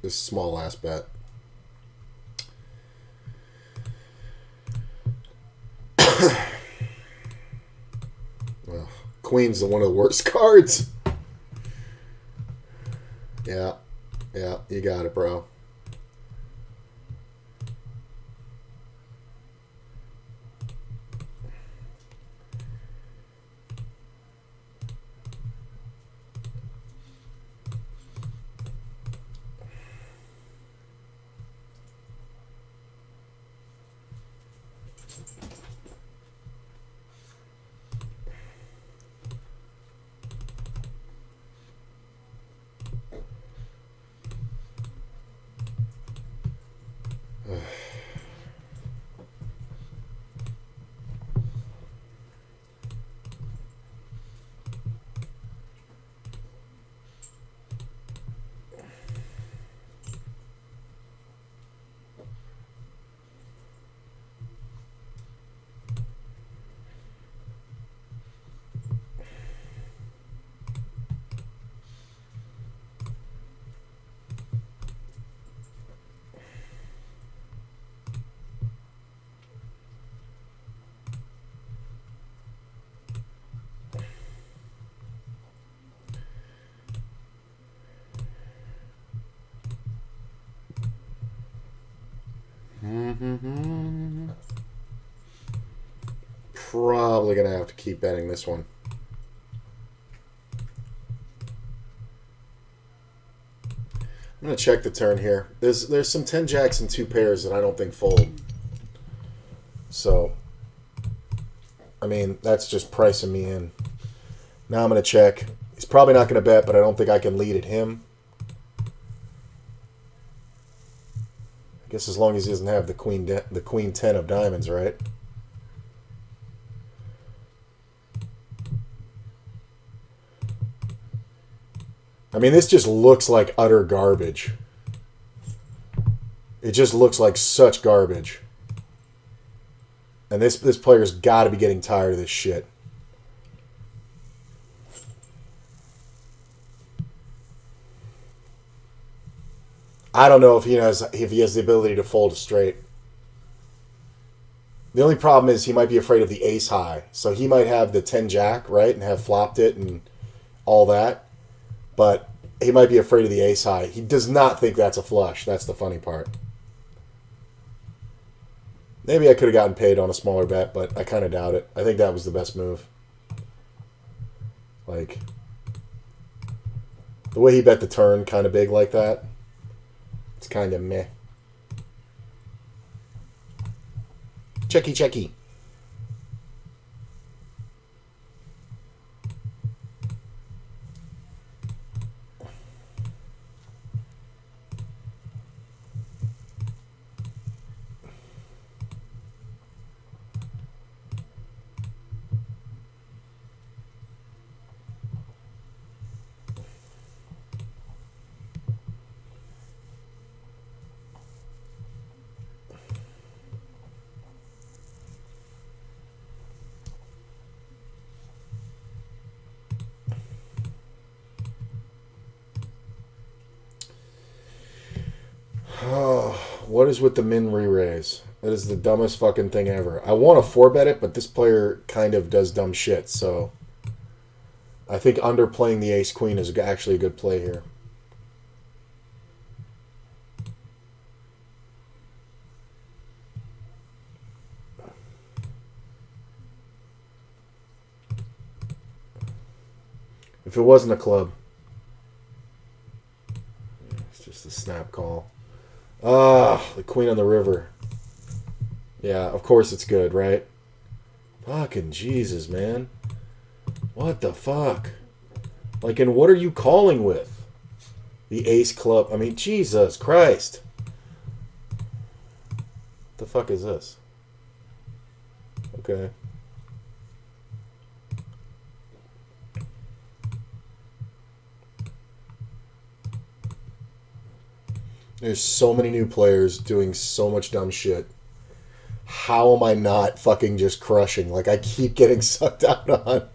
This small ass bet. Well, Queen's one of the worst cards. Yeah. Yeah, you got it, bro. probably going to have to keep betting this one. I'm going to check the turn here. There's some 10 jacks and 2 pairs that I don't think fold. So, I mean, that's just pricing me in. Now I'm going to check. He's probably not going to bet, but I don't think I can lead at him. I guess as long as he doesn't have the queen 10 of diamonds, right? I mean, this just looks like utter garbage. It just looks like such garbage. And this player's got to be getting tired of this shit. I don't know if he has the ability to fold straight. The only problem is he might be afraid of the ace high. So he might have the 10 jack, right, and have flopped it and all that. But he might be afraid of the ace high. He does not think that's a flush. That's the funny part. Maybe I could have gotten paid on a smaller bet, but I kind of doubt it. I think that was the best move. Like, the way he bet the turn kind of big like that, it's kind of meh. Checky, checky. Oh, what is with the min re-raise? That is the dumbest fucking thing ever. I want to 4-bet it, but this player kind of does dumb shit, so I think underplaying the ace-queen is actually a good play here. If it wasn't a club. It's just a snap call. Ah, the queen on the river. Yeah, of course it's good, right? Fucking Jesus, man. What the fuck? Like, and what are you calling with? The ace club. I mean, Jesus Christ. What the fuck is this? Okay. There's so many new players doing so much dumb shit. How am I not fucking just crushing? Like, I keep getting sucked out on.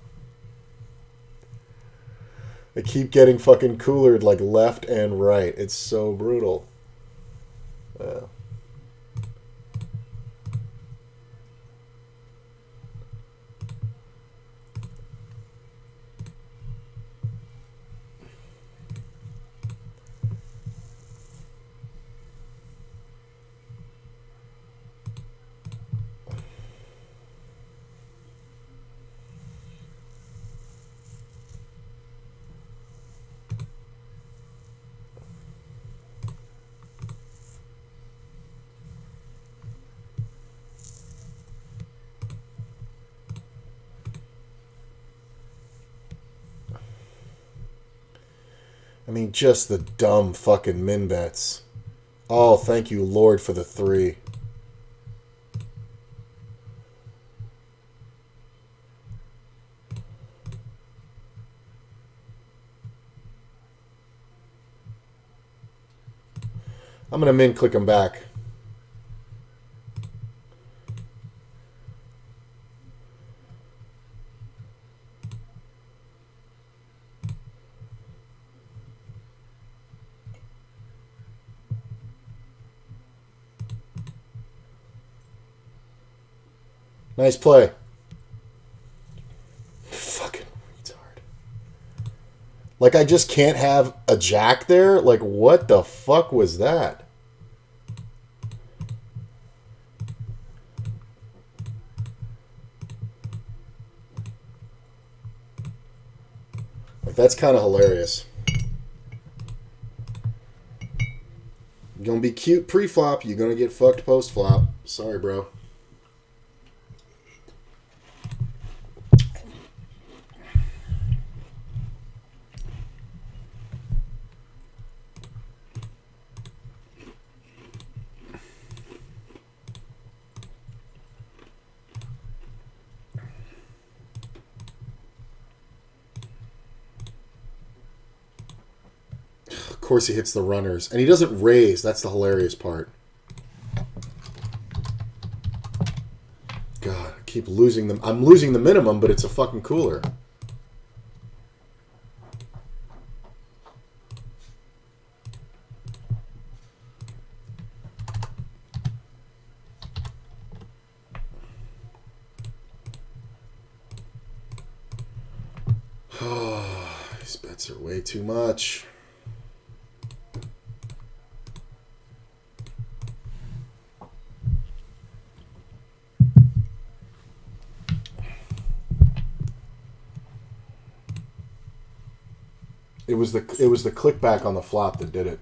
I keep getting fucking coolered like left and right. It's so brutal. Yeah. I mean, just the dumb fucking min bets. Oh, thank you, Lord, for the 3. I'm going to min click him back. Nice play. Fucking retard. Like, I just can't have a jack there? Like, what the fuck was that? That's kind of hilarious. You're gonna be cute pre-flop. You're gonna get fucked post-flop. Sorry, bro. Of course he hits the runners. And he doesn't raise. That's the hilarious part. God, I keep losing them. I'm losing the minimum, but it's a fucking cooler. These bets are way too much. It was the click back on the flop that did it.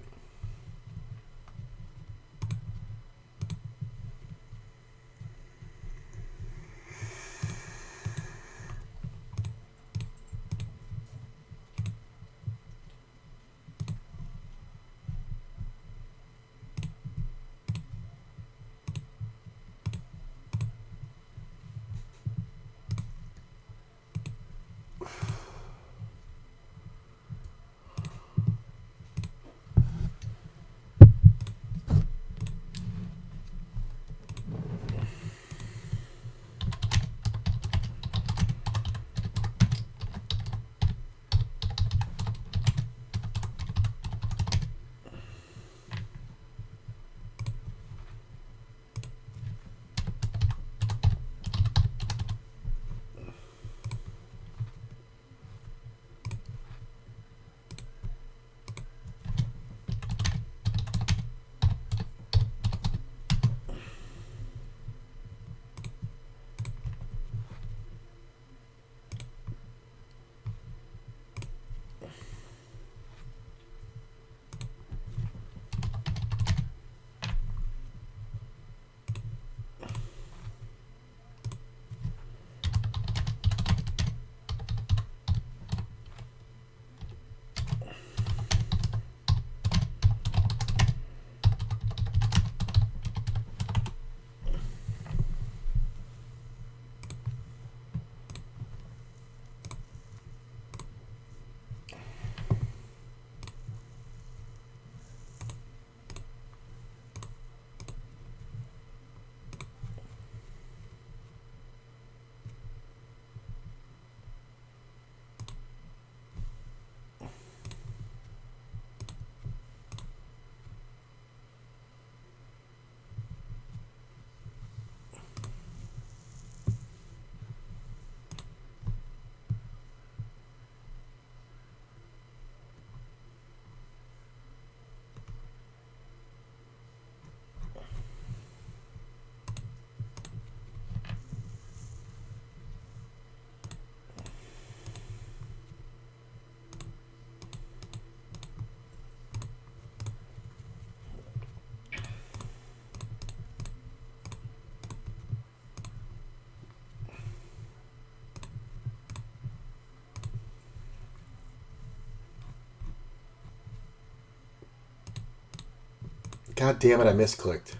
God damn it, I misclicked.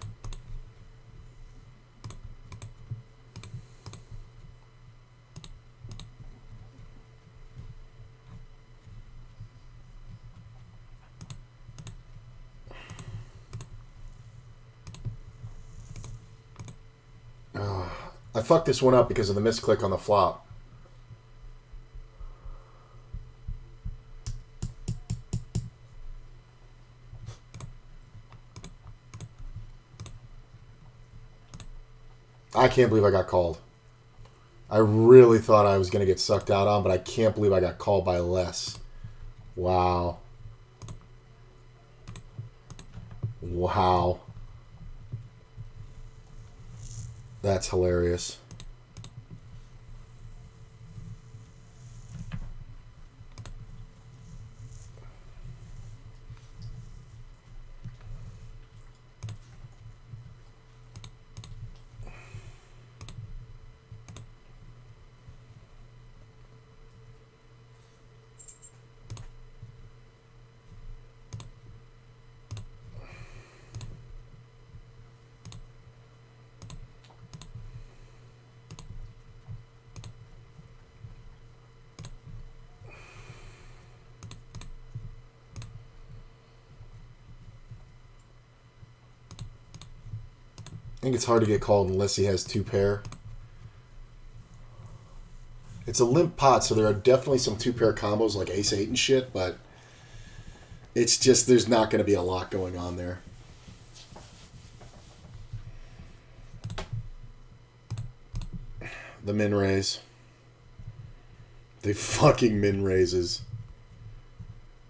I fucked this one up because of the misclick on the flop. I can't believe I got called. I really thought I was going to get sucked out on, but I can't believe I got called by less. Wow. Wow. That's hilarious. think it's hard to get called unless he has 2 pair. It's a limp pot, so there are definitely some 2 pair combos like ace-8 and shit, but it's just there's not going to be a lot going on there. The min raise. They fucking min raises.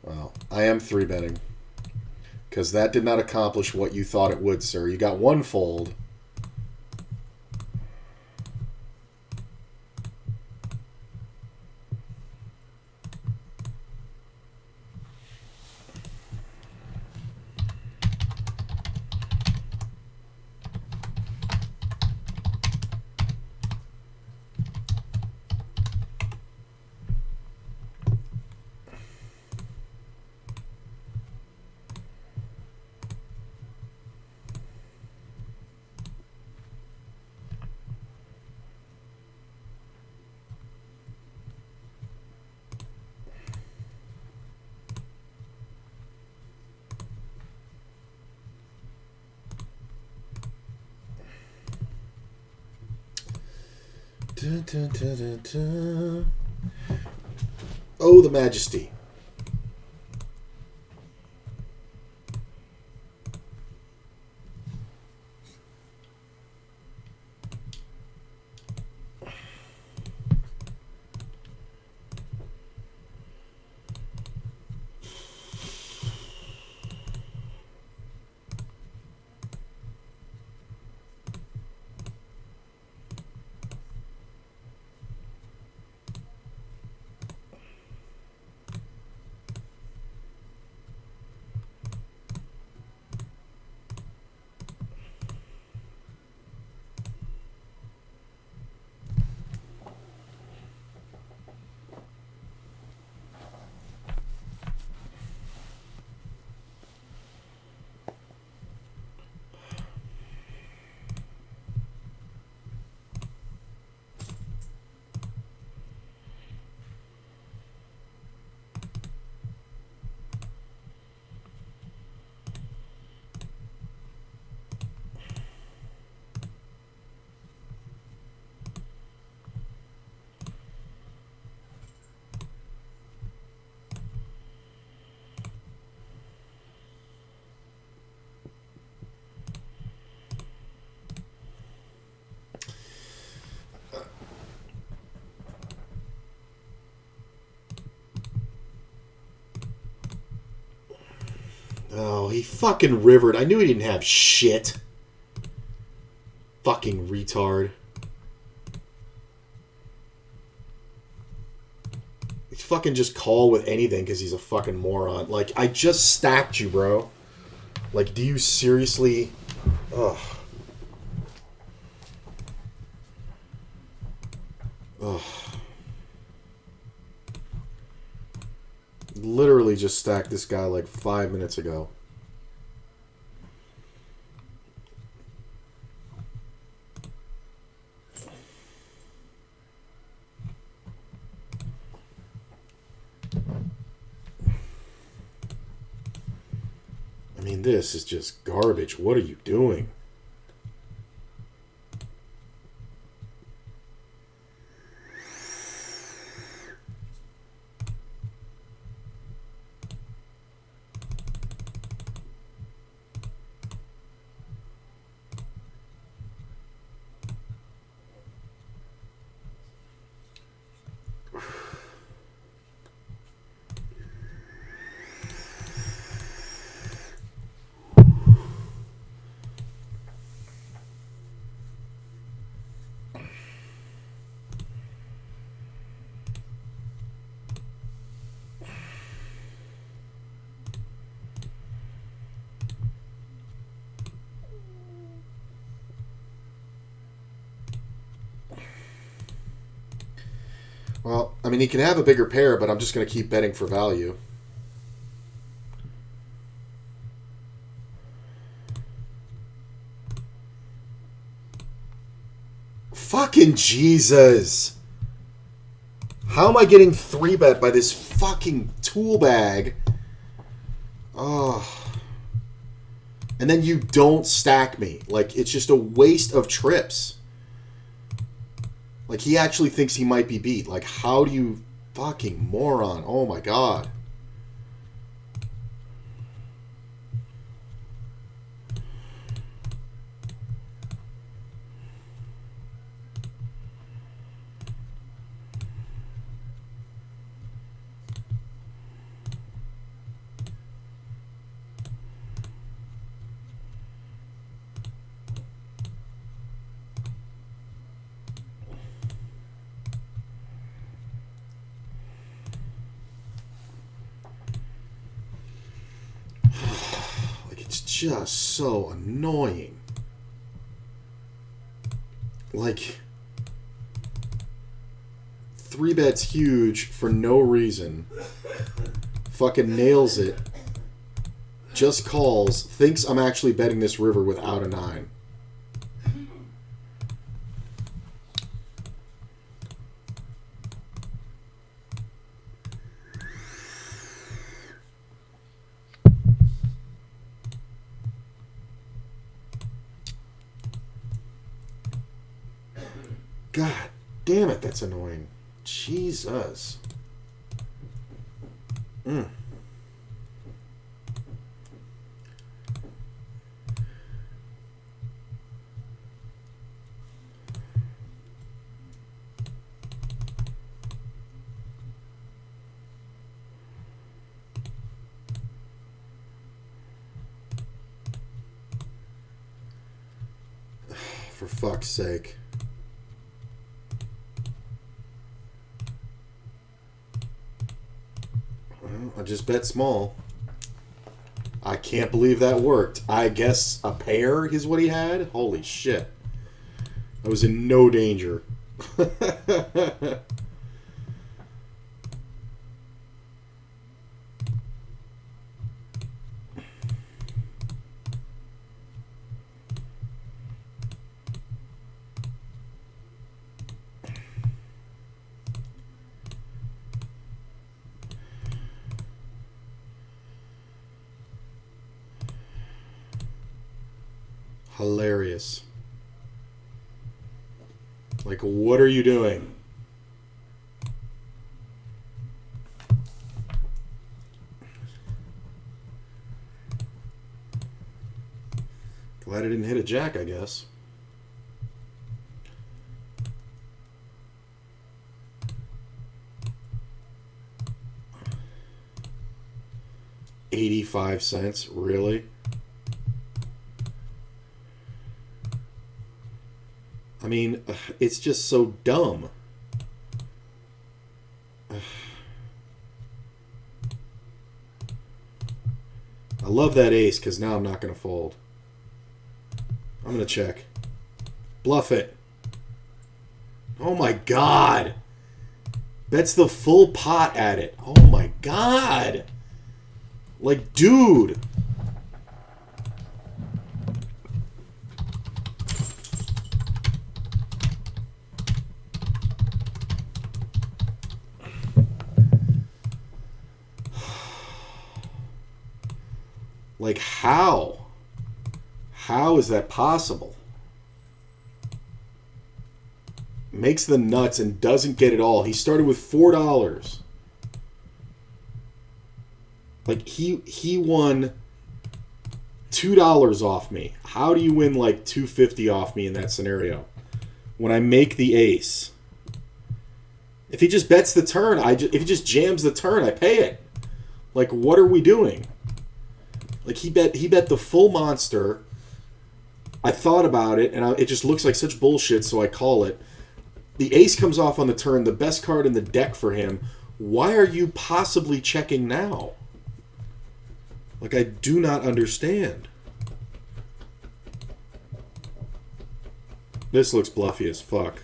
Well, I am 3-betting. Because that did not accomplish what you thought it would, sir. You got 1 fold. Oh, the Majesty. Oh, he fucking rivered. I knew he didn't have shit. Fucking retard. He's fucking just call with anything because he's a fucking moron. Like, I just stacked you, bro. Like, do you seriously... Ugh. Ugh. Literally just stacked this guy like 5 minutes ago. I mean, this is just garbage. What are you doing? Well, I mean, he can have a bigger pair, but I'm just going to keep betting for value. Fucking Jesus. How am I getting 3-bet by this fucking tool bag? Oh. And then you don't stack me. Like, it's just a waste of trips. Like, he actually thinks he might be beat. Like, how do you... Fucking moron. Oh, my God. Just so annoying. Like, 3-bet's huge for no reason. Fucking nails it. Just calls. Thinks I'm actually betting this river without a 9. God damn it, that's annoying. Jesus. For fuck's sake. I just bet small. I can't believe that worked. I guess a pair is what he had? Holy shit. I was in no danger. Hilarious. Like, what are you doing? Glad I didn't hit a jack, I guess. $0.85, really? I mean, it's just so dumb. I love that ace because now I'm not going to fold. I'm going to check. Bluff it. Oh my God. That's the full pot at it. Oh my God. Like, dude. Like, how? How is that possible? Makes the nuts and doesn't get it all. He started with $4. Like, he won $2 off me. How do you win like $2.50 off me in that scenario? When I make the ace. If he just bets the turn, if he just jams the turn, I pay it. Like, what are we doing? Like, he bet the full monster. I thought about it, and it just looks like such bullshit, so I call it. The ace comes off on the turn, the best card in the deck for him. Why are you possibly checking now? Like, I do not understand. This looks bluffy as fuck.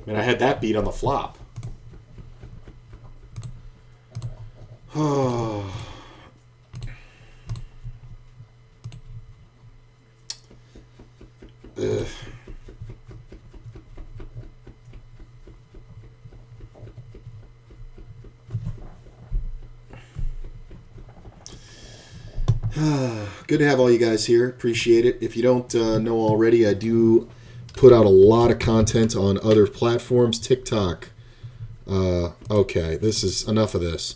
Man, I had that beat on the flop. Oh. Good to have all you guys here. Appreciate it. If you don't know already, I do put out a lot of content on other platforms. TikTok. Okay, this is enough of this.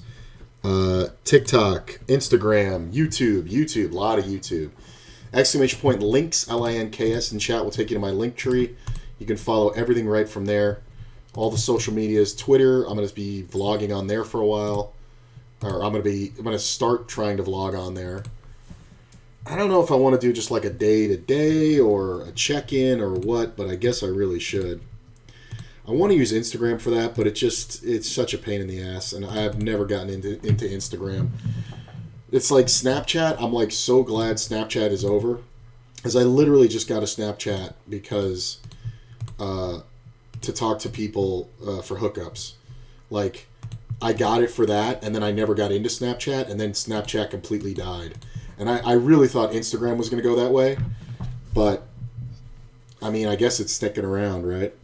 TikTok, Instagram, YouTube, a lot of YouTube. Exclamation point links, LINKS in chat will take you to my link tree. You can follow everything right from there. All the social medias, Twitter, I'm going to be vlogging on there for a while. Or I'm going to start trying to vlog on there. I don't know if I want to do just like a day-to-day or a check-in or what, but I guess I really should. I want to use Instagram for that, but it's such a pain in the ass, and I've never gotten into Instagram. It's like Snapchat. I'm like so glad Snapchat is over, because I literally just got a Snapchat because to talk to people for hookups. Like, I got it for that, and then I never got into Snapchat, and then Snapchat completely died. And I really thought Instagram was going to go that way, but I mean, I guess it's sticking around, right?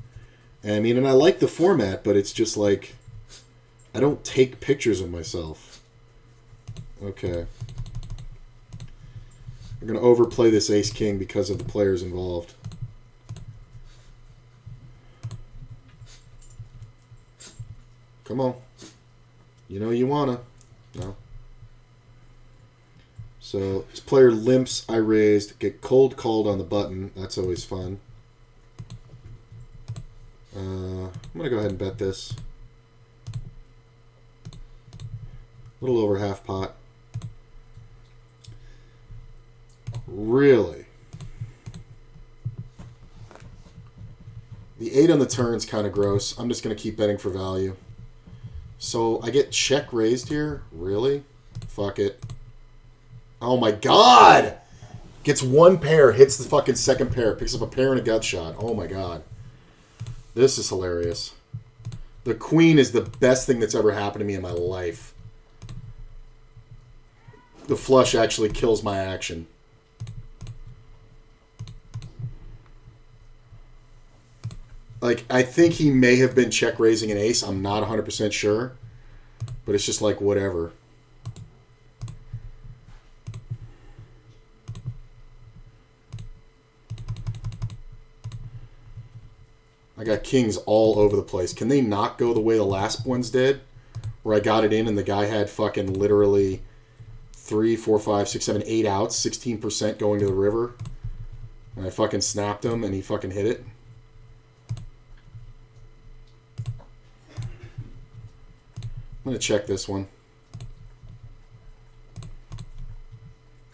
I mean, and I like the format, but it's just like, I don't take pictures of myself. Okay. I'm going to overplay this ace-king because of the players involved. Come on. You know you wanna. No. So, this player limps, I raised, get cold called on the button. That's always fun. I'm going to go ahead and bet this. A little over half pot. Really? The 8 on the turn's kind of gross. I'm just going to keep betting for value. So I get check raised here? Really? Fuck it. Oh my god! Gets one pair, hits the fucking second pair, picks up a pair and a gut shot. Oh my god. This is hilarious. The queen is the best thing that's ever happened to me in my life. The flush actually kills my action. Like, I think he may have been check raising an ace. I'm not 100% sure. But it's just like, whatever. I got kings all over the place. Can they not go the way the last ones did? Where I got it in and the guy had fucking literally 3, 4, 5, 6, 7, 8 outs, 16% going to the river. And I fucking snapped him and he fucking hit it. I'm going to check this one.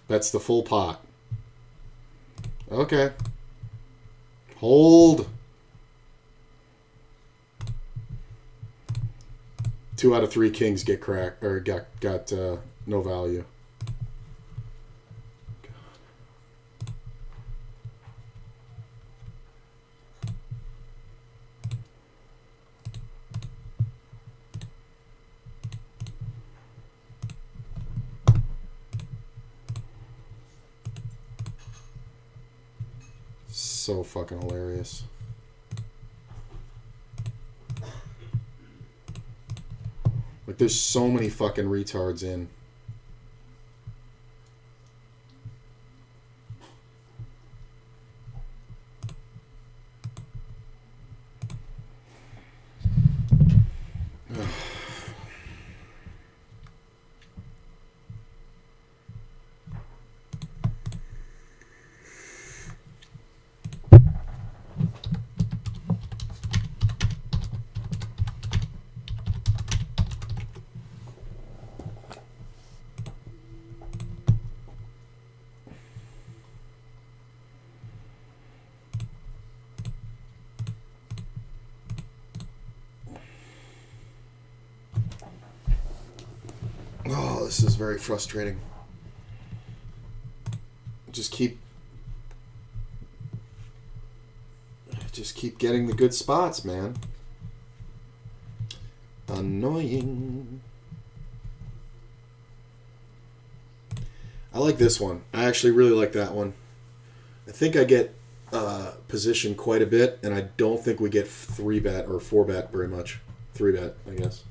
That's the full pot. Okay. Hold. 2 out of 3 kings get cracked or got no value. So fucking hilarious. Like, there's so many fucking retards in. Oh, this is very frustrating. Just keep getting the good spots, man. Annoying. I like this one. I actually really like that one. I think I get positioned quite a bit, and I don't think we get 3-bet or 4-bet very much. 3-bet, I guess.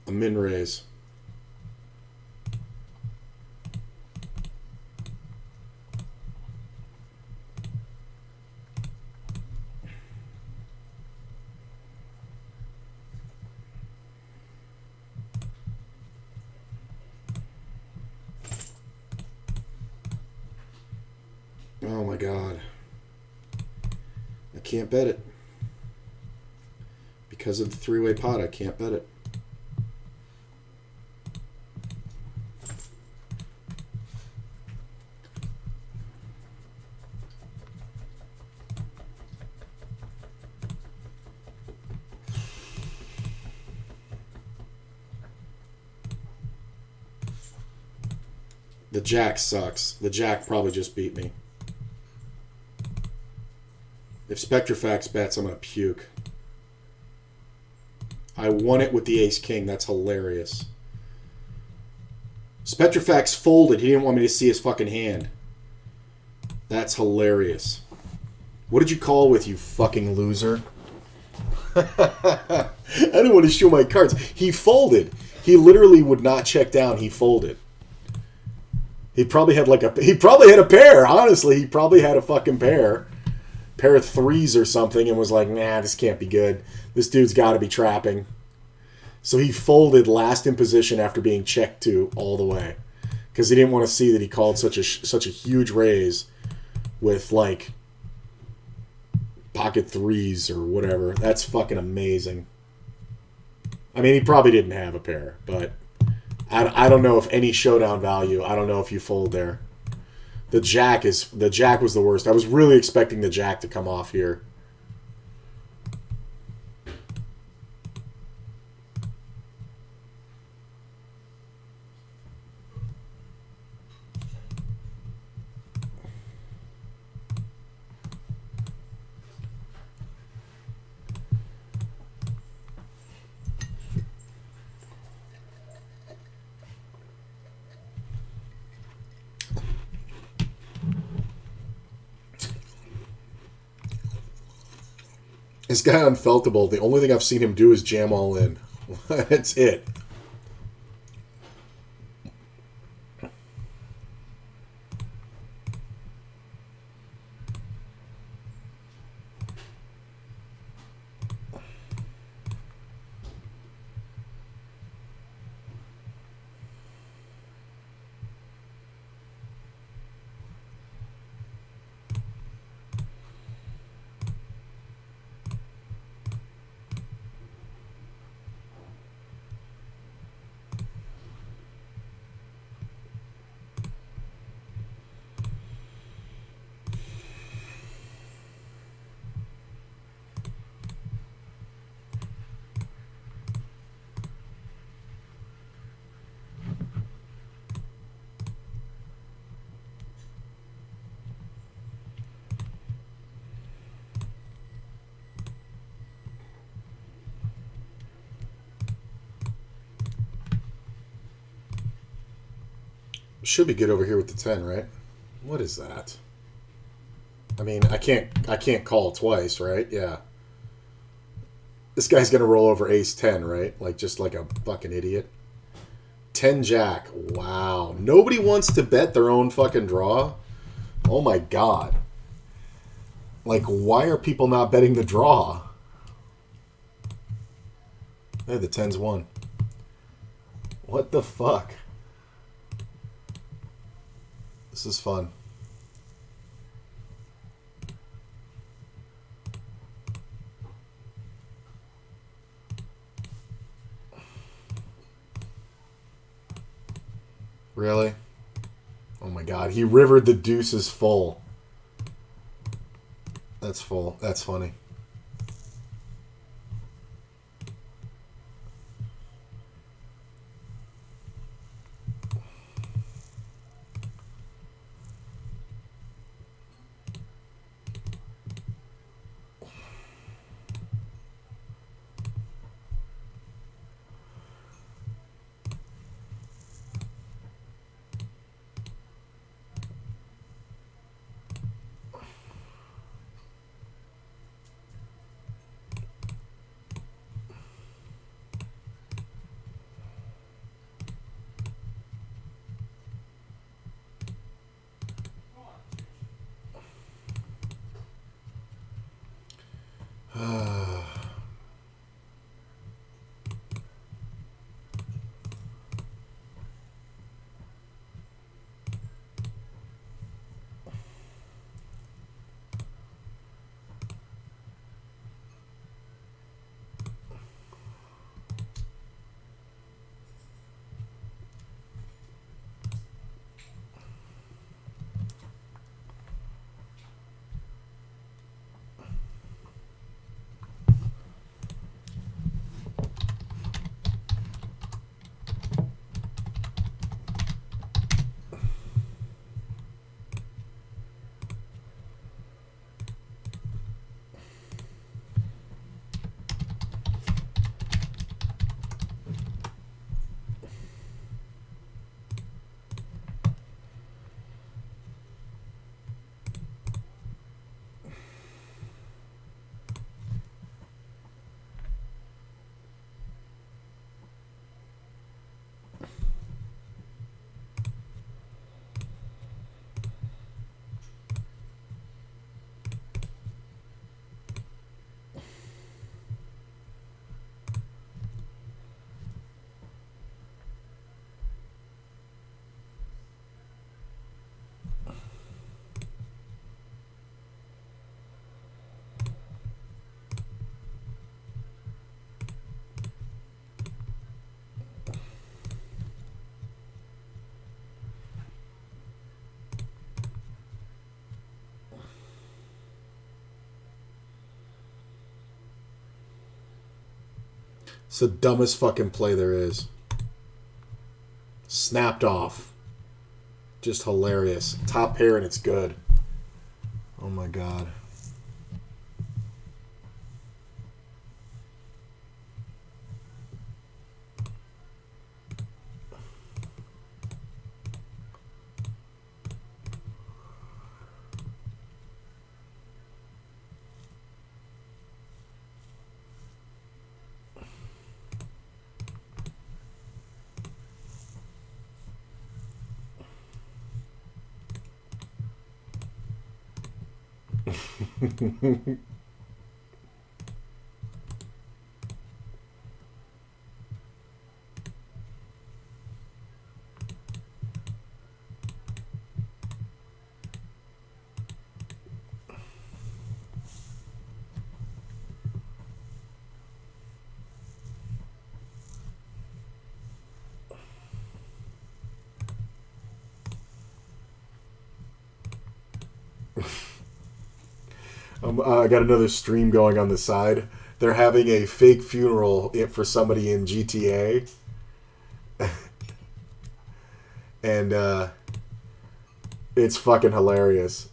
A min raise. God. I can't bet it. Because of the three-way pot, I can't bet it. The jack sucks. The jack probably just beat me. If Spectrafax bets, I'm going to puke. I won it with the ace-king. That's hilarious. Spectrafax folded. He didn't want me to see his fucking hand. That's hilarious. What did you call with, you fucking loser? I didn't want to show my cards. He folded. He literally would not check down. He folded. He probably had a pair. Honestly, he probably had a fucking pair of threes or something and was like, nah, this can't be good. This dude's got to be trapping. So he folded last in position after being checked to all the way because he didn't want to see that he called such a huge raise with like pocket threes or whatever. That's fucking amazing. I mean, he probably didn't have a pair, but I don't know if any showdown value. I don't know if you fold there. The jack was the worst. I was really expecting the jack to come off here. This guy Unfeltable, the only thing I've seen him do is jam all in. That's it. Should be good over here with the 10, right? What is that? I mean, I can't call twice, right? Yeah. This guy's gonna roll over ace 10, right? Like just like a fucking idiot. 10 jack. Wow. Nobody wants to bet their own fucking draw. Oh my god. Like, why are people not betting the draw? Hey, the 10's won. What the fuck? This is fun. Really? Oh my god. He rivered the deuces full. That's full. That's funny. It's the dumbest fucking play there is. Snapped off. Just hilarious. Top pair and it's good. Oh my god. I got another stream going on the side. They're having a fake funeral for somebody in GTA. And it's fucking hilarious.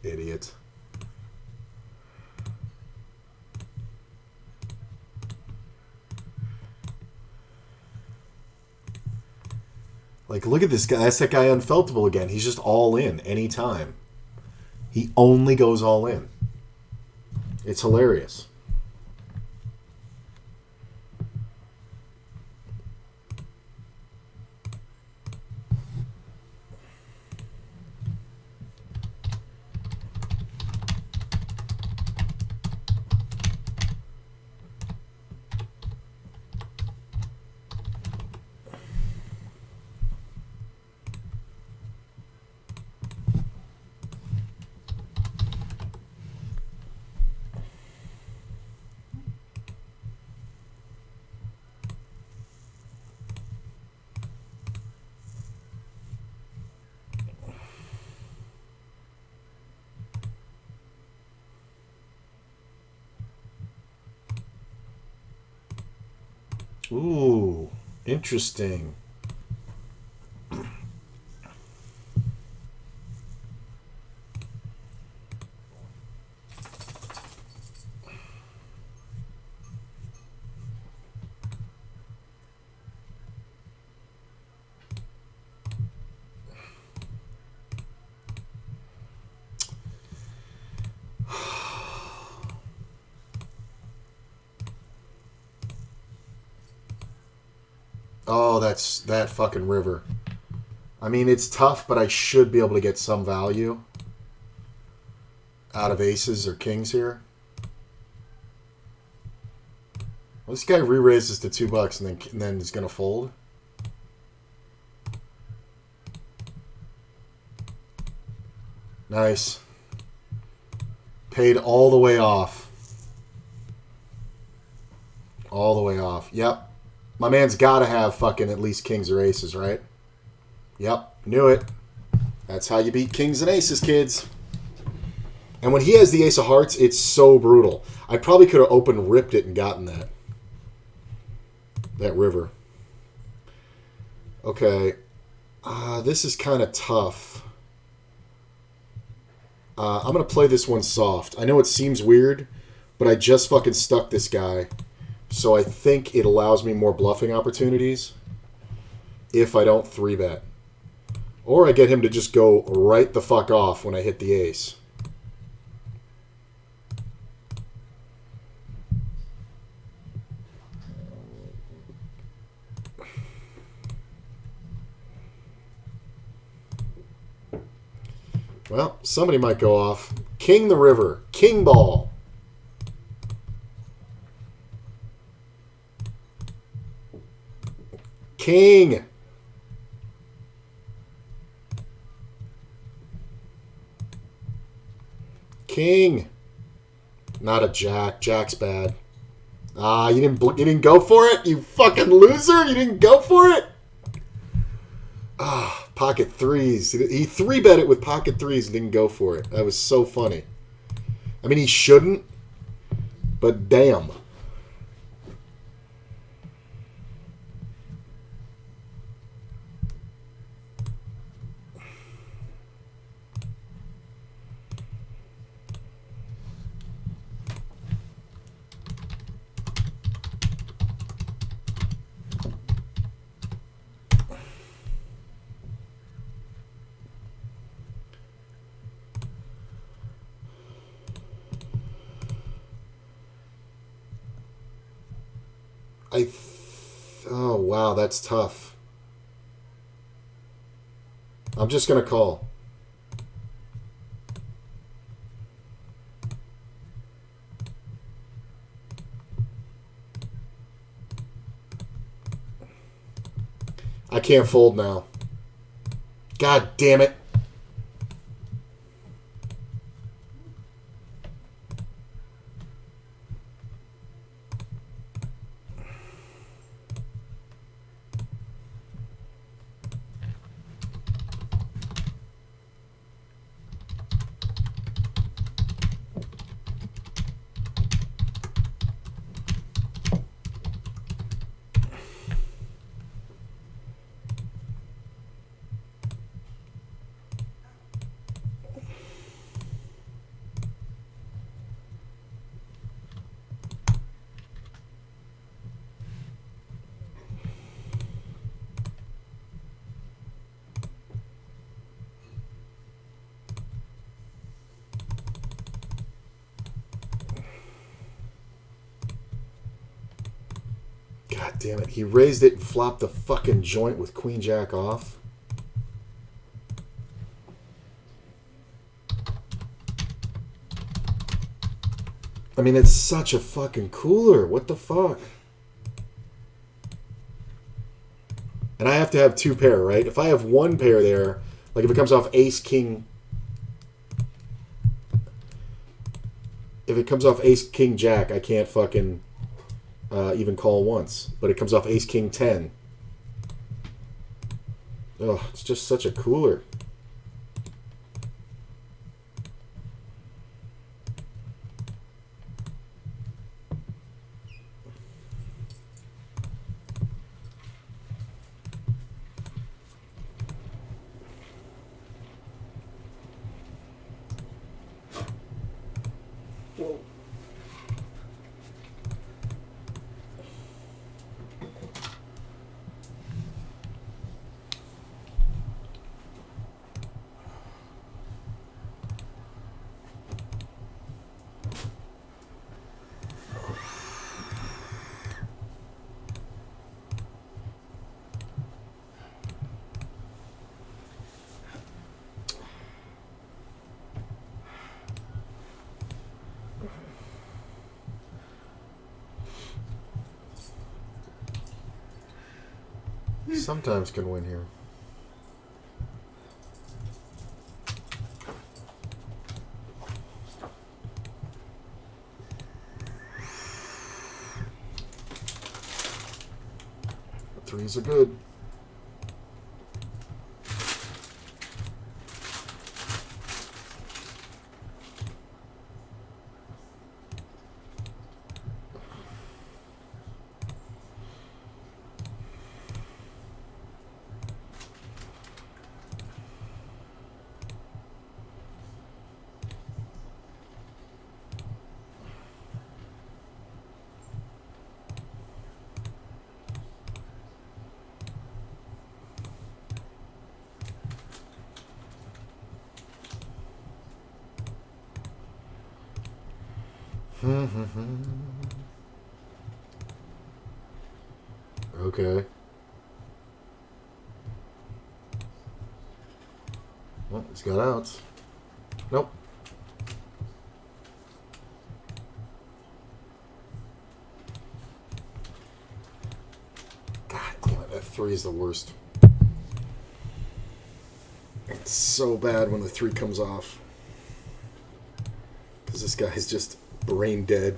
Idiot. Like, look at this guy. That's that guy Unfeltable again. He's just all in anytime. He only goes all in. It's hilarious. Ooh, interesting. Oh, that's that fucking river. I mean, it's tough, but I should be able to get some value out of aces or kings here. Well, this guy re-raises to $2 and then he's gonna fold. Nice. Paid all the way off. All the way off. Yep. My man's got to have fucking at least kings or aces, right? Yep, knew it. That's how you beat kings and aces, kids. And when he has the ace of hearts, it's so brutal. I probably could have open ripped it and gotten that. That river. Okay. This is kind of tough. I'm going to play this one soft. I know it seems weird, but I just fucking stuck this guy. So I think it allows me more bluffing opportunities if I don't 3-bet. Or I get him to just go right the fuck off when I hit the ace. Well, somebody might go off. King the river. King ball. King. King. Not a jack. Jack's bad. Ah, you didn't go for it? You fucking loser! You didn't go for it? Ah, pocket threes. He 3-bet it with pocket threes and didn't go for it. That was so funny. I mean, he shouldn't, but damn. Oh, wow, that's tough. I'm just going to call. I can't fold now. God damn it. God damn it. He raised it and flopped the fucking joint with Queen Jack off. I mean, it's such a fucking cooler. What the fuck? And I have to have 2 pair, right? If I have 1 pair there, like if it comes off ace, king... If it comes off ace, king, jack, I can't fucking even call once. But it comes off ace, king, 10. Oh, it's just such a cooler. Whoa. Sometimes can win here. Threes are good. Okay. Well, he's got outs. Nope. God damn it, that 3 is the worst. It's so bad when the 3 comes off. Because this guy's just brain dead.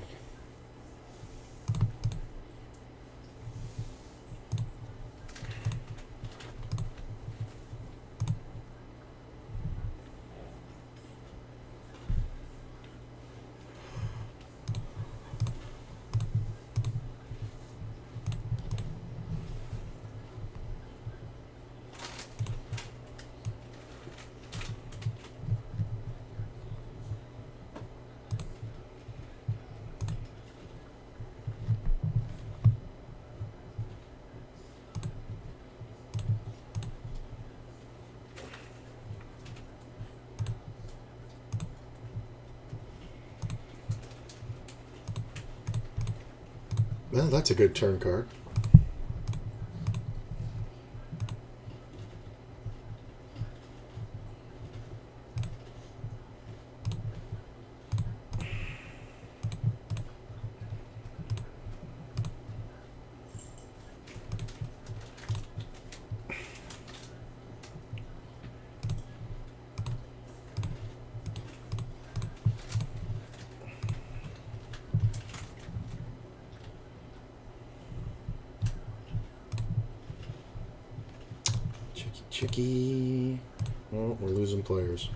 Well, that's a good turn card. Chicky. Oh, we're losing players.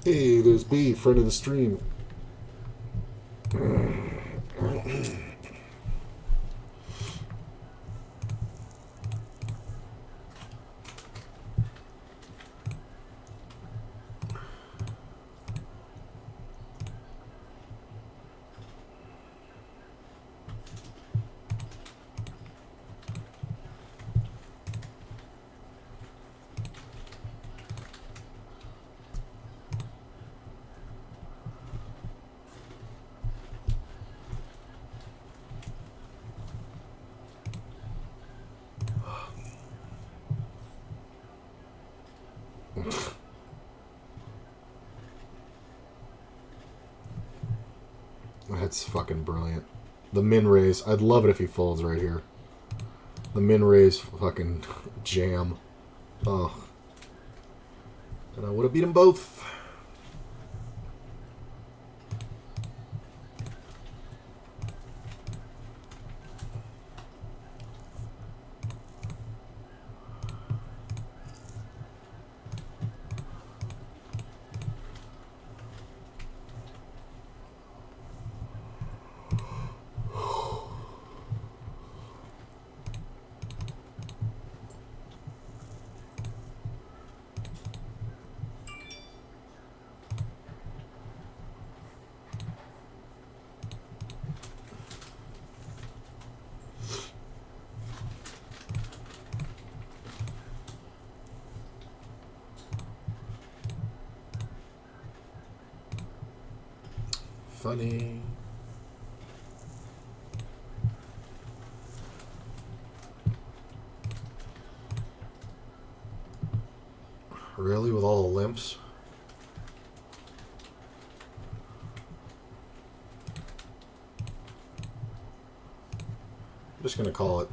Hey, there's B, friend of the stream. That's fucking brilliant. The min raise. I'd love it if he folds right here. The min raise fucking jam. Oh. And I would have beat them both. Funny. Really, with all the limps? I'm just gonna call it.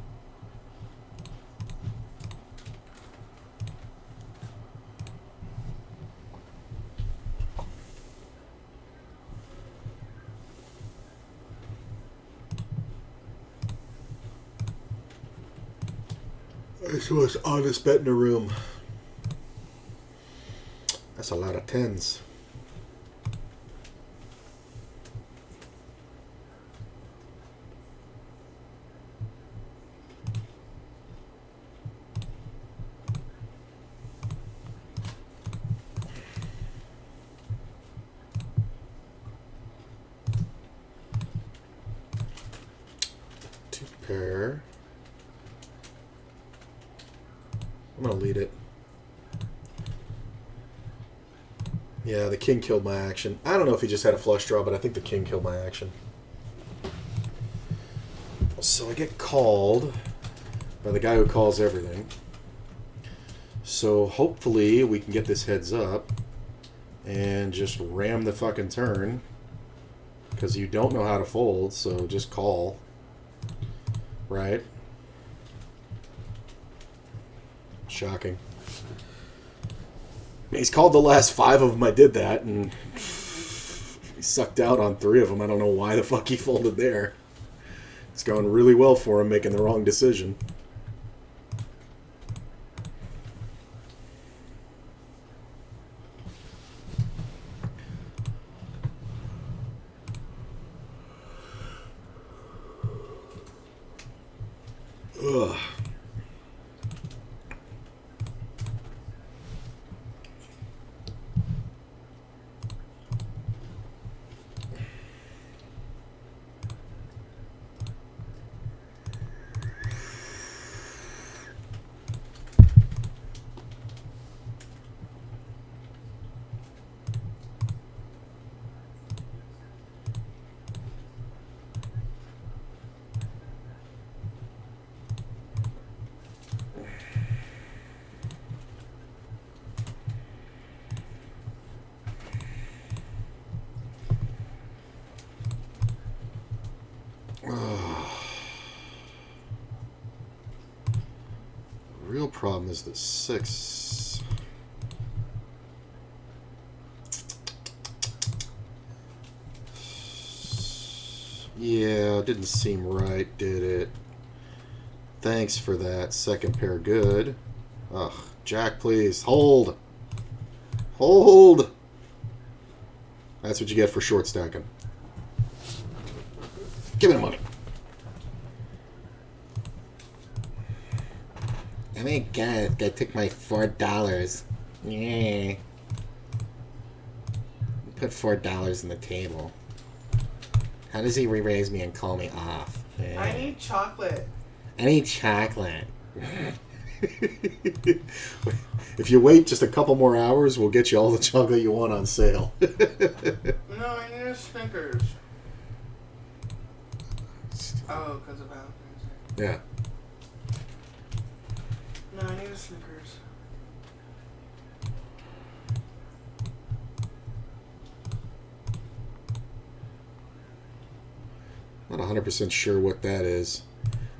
This was honest bet in the room. That's a lot of tens. Two pair. I'm gonna lead it. Yeah, the king killed my action. I don't know if he just had a flush draw, but I think the king killed my action. So I get called by the guy who calls everything. So hopefully we can get this heads up and just ram the fucking turn. Because you don't know how to fold, so just call. Right? Shocking. He's called the last 5 of them. I did that, and he sucked out on 3 of them. I don't know why the fuck he folded there. It's going really well for him, making the wrong decision. Ugh. problem is the 6. Yeah, didn't seem right, did it? Thanks for that. Second pair good. Ugh. Jack, please. Hold. Hold. That's what you get for short stacking. Give me the money. Oh my god, I took my $4. Yeah. Put $4 on the table. How does he re-raise me and call me off? Yeah. I need chocolate. I need chocolate. If you wait just a couple more hours, we'll get you all the chocolate you want on sale. No, I need a Snickers. Oh, because of Valentine's Day. Yeah. No, I need a Snickers. Not 100% sure what that is.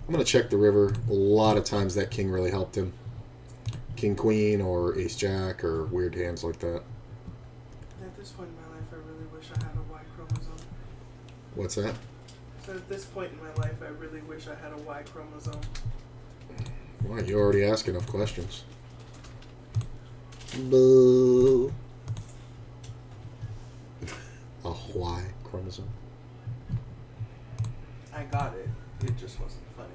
I'm going to check the river. A lot of times that king really helped him. King, queen, or ace, jack, or weird hands like that. At this point in my life, I really wish I had a Y chromosome. What's that? So at this point in my life, I really wish I had a Y chromosome. Well, you already asked enough questions. Boo. A Y chromosome. I got it. It just wasn't funny.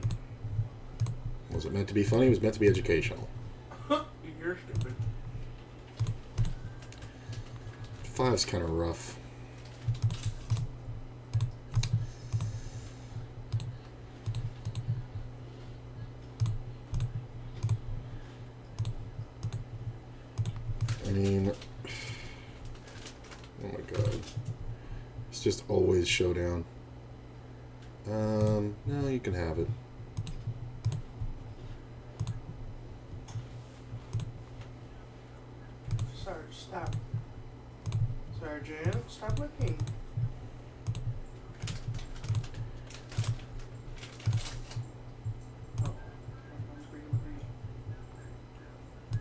Was it meant to be funny? It was meant to be educational. You're stupid. 5's kind of rough. I mean, oh my god. It's just always showdown. No, you can have it. Sarge, stop. Sergeant, stop looking.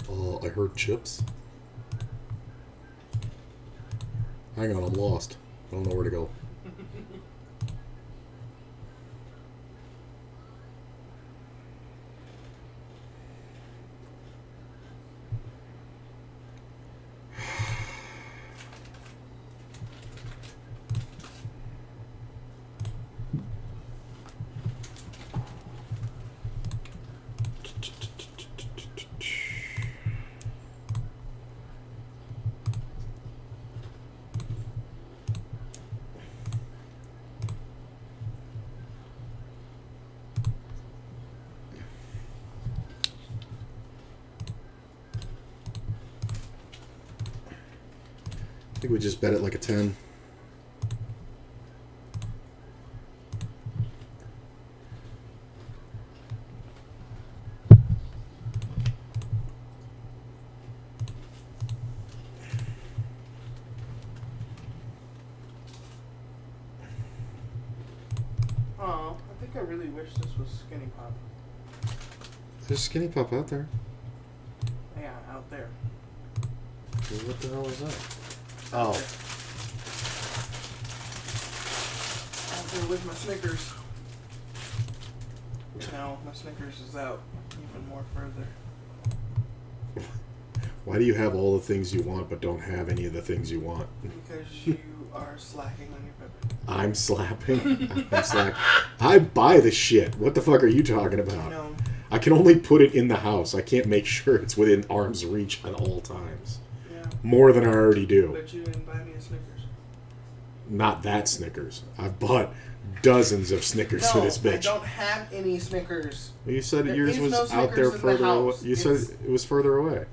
Oh, I heard chips. Hang on, I'm lost. I don't know where to go. I think we just bet it like a 10. Oh, I think I really wish this was Skinny Pop. There's Skinny Pop out there. Yeah, out there. What the hell is that? Out Oh. there. Out there with my Snickers. No, my Snickers is out even more further. Why do you have all the things you want but don't have any of the things you want? Because you are slacking on your pepper. I'm slapping. I'm slack. I buy the shit. What the fuck are you talking about? No. I can only put it in the house. I can't make sure it's within arm's reach at all times. Yeah. More than I already do. But you didn't buy me a Snickers. Not that Snickers. I've bought dozens of Snickers for this bitch. I don't have any Snickers. You said There yours is was no out there Snickers in the further away. house. You said It's- it was further away.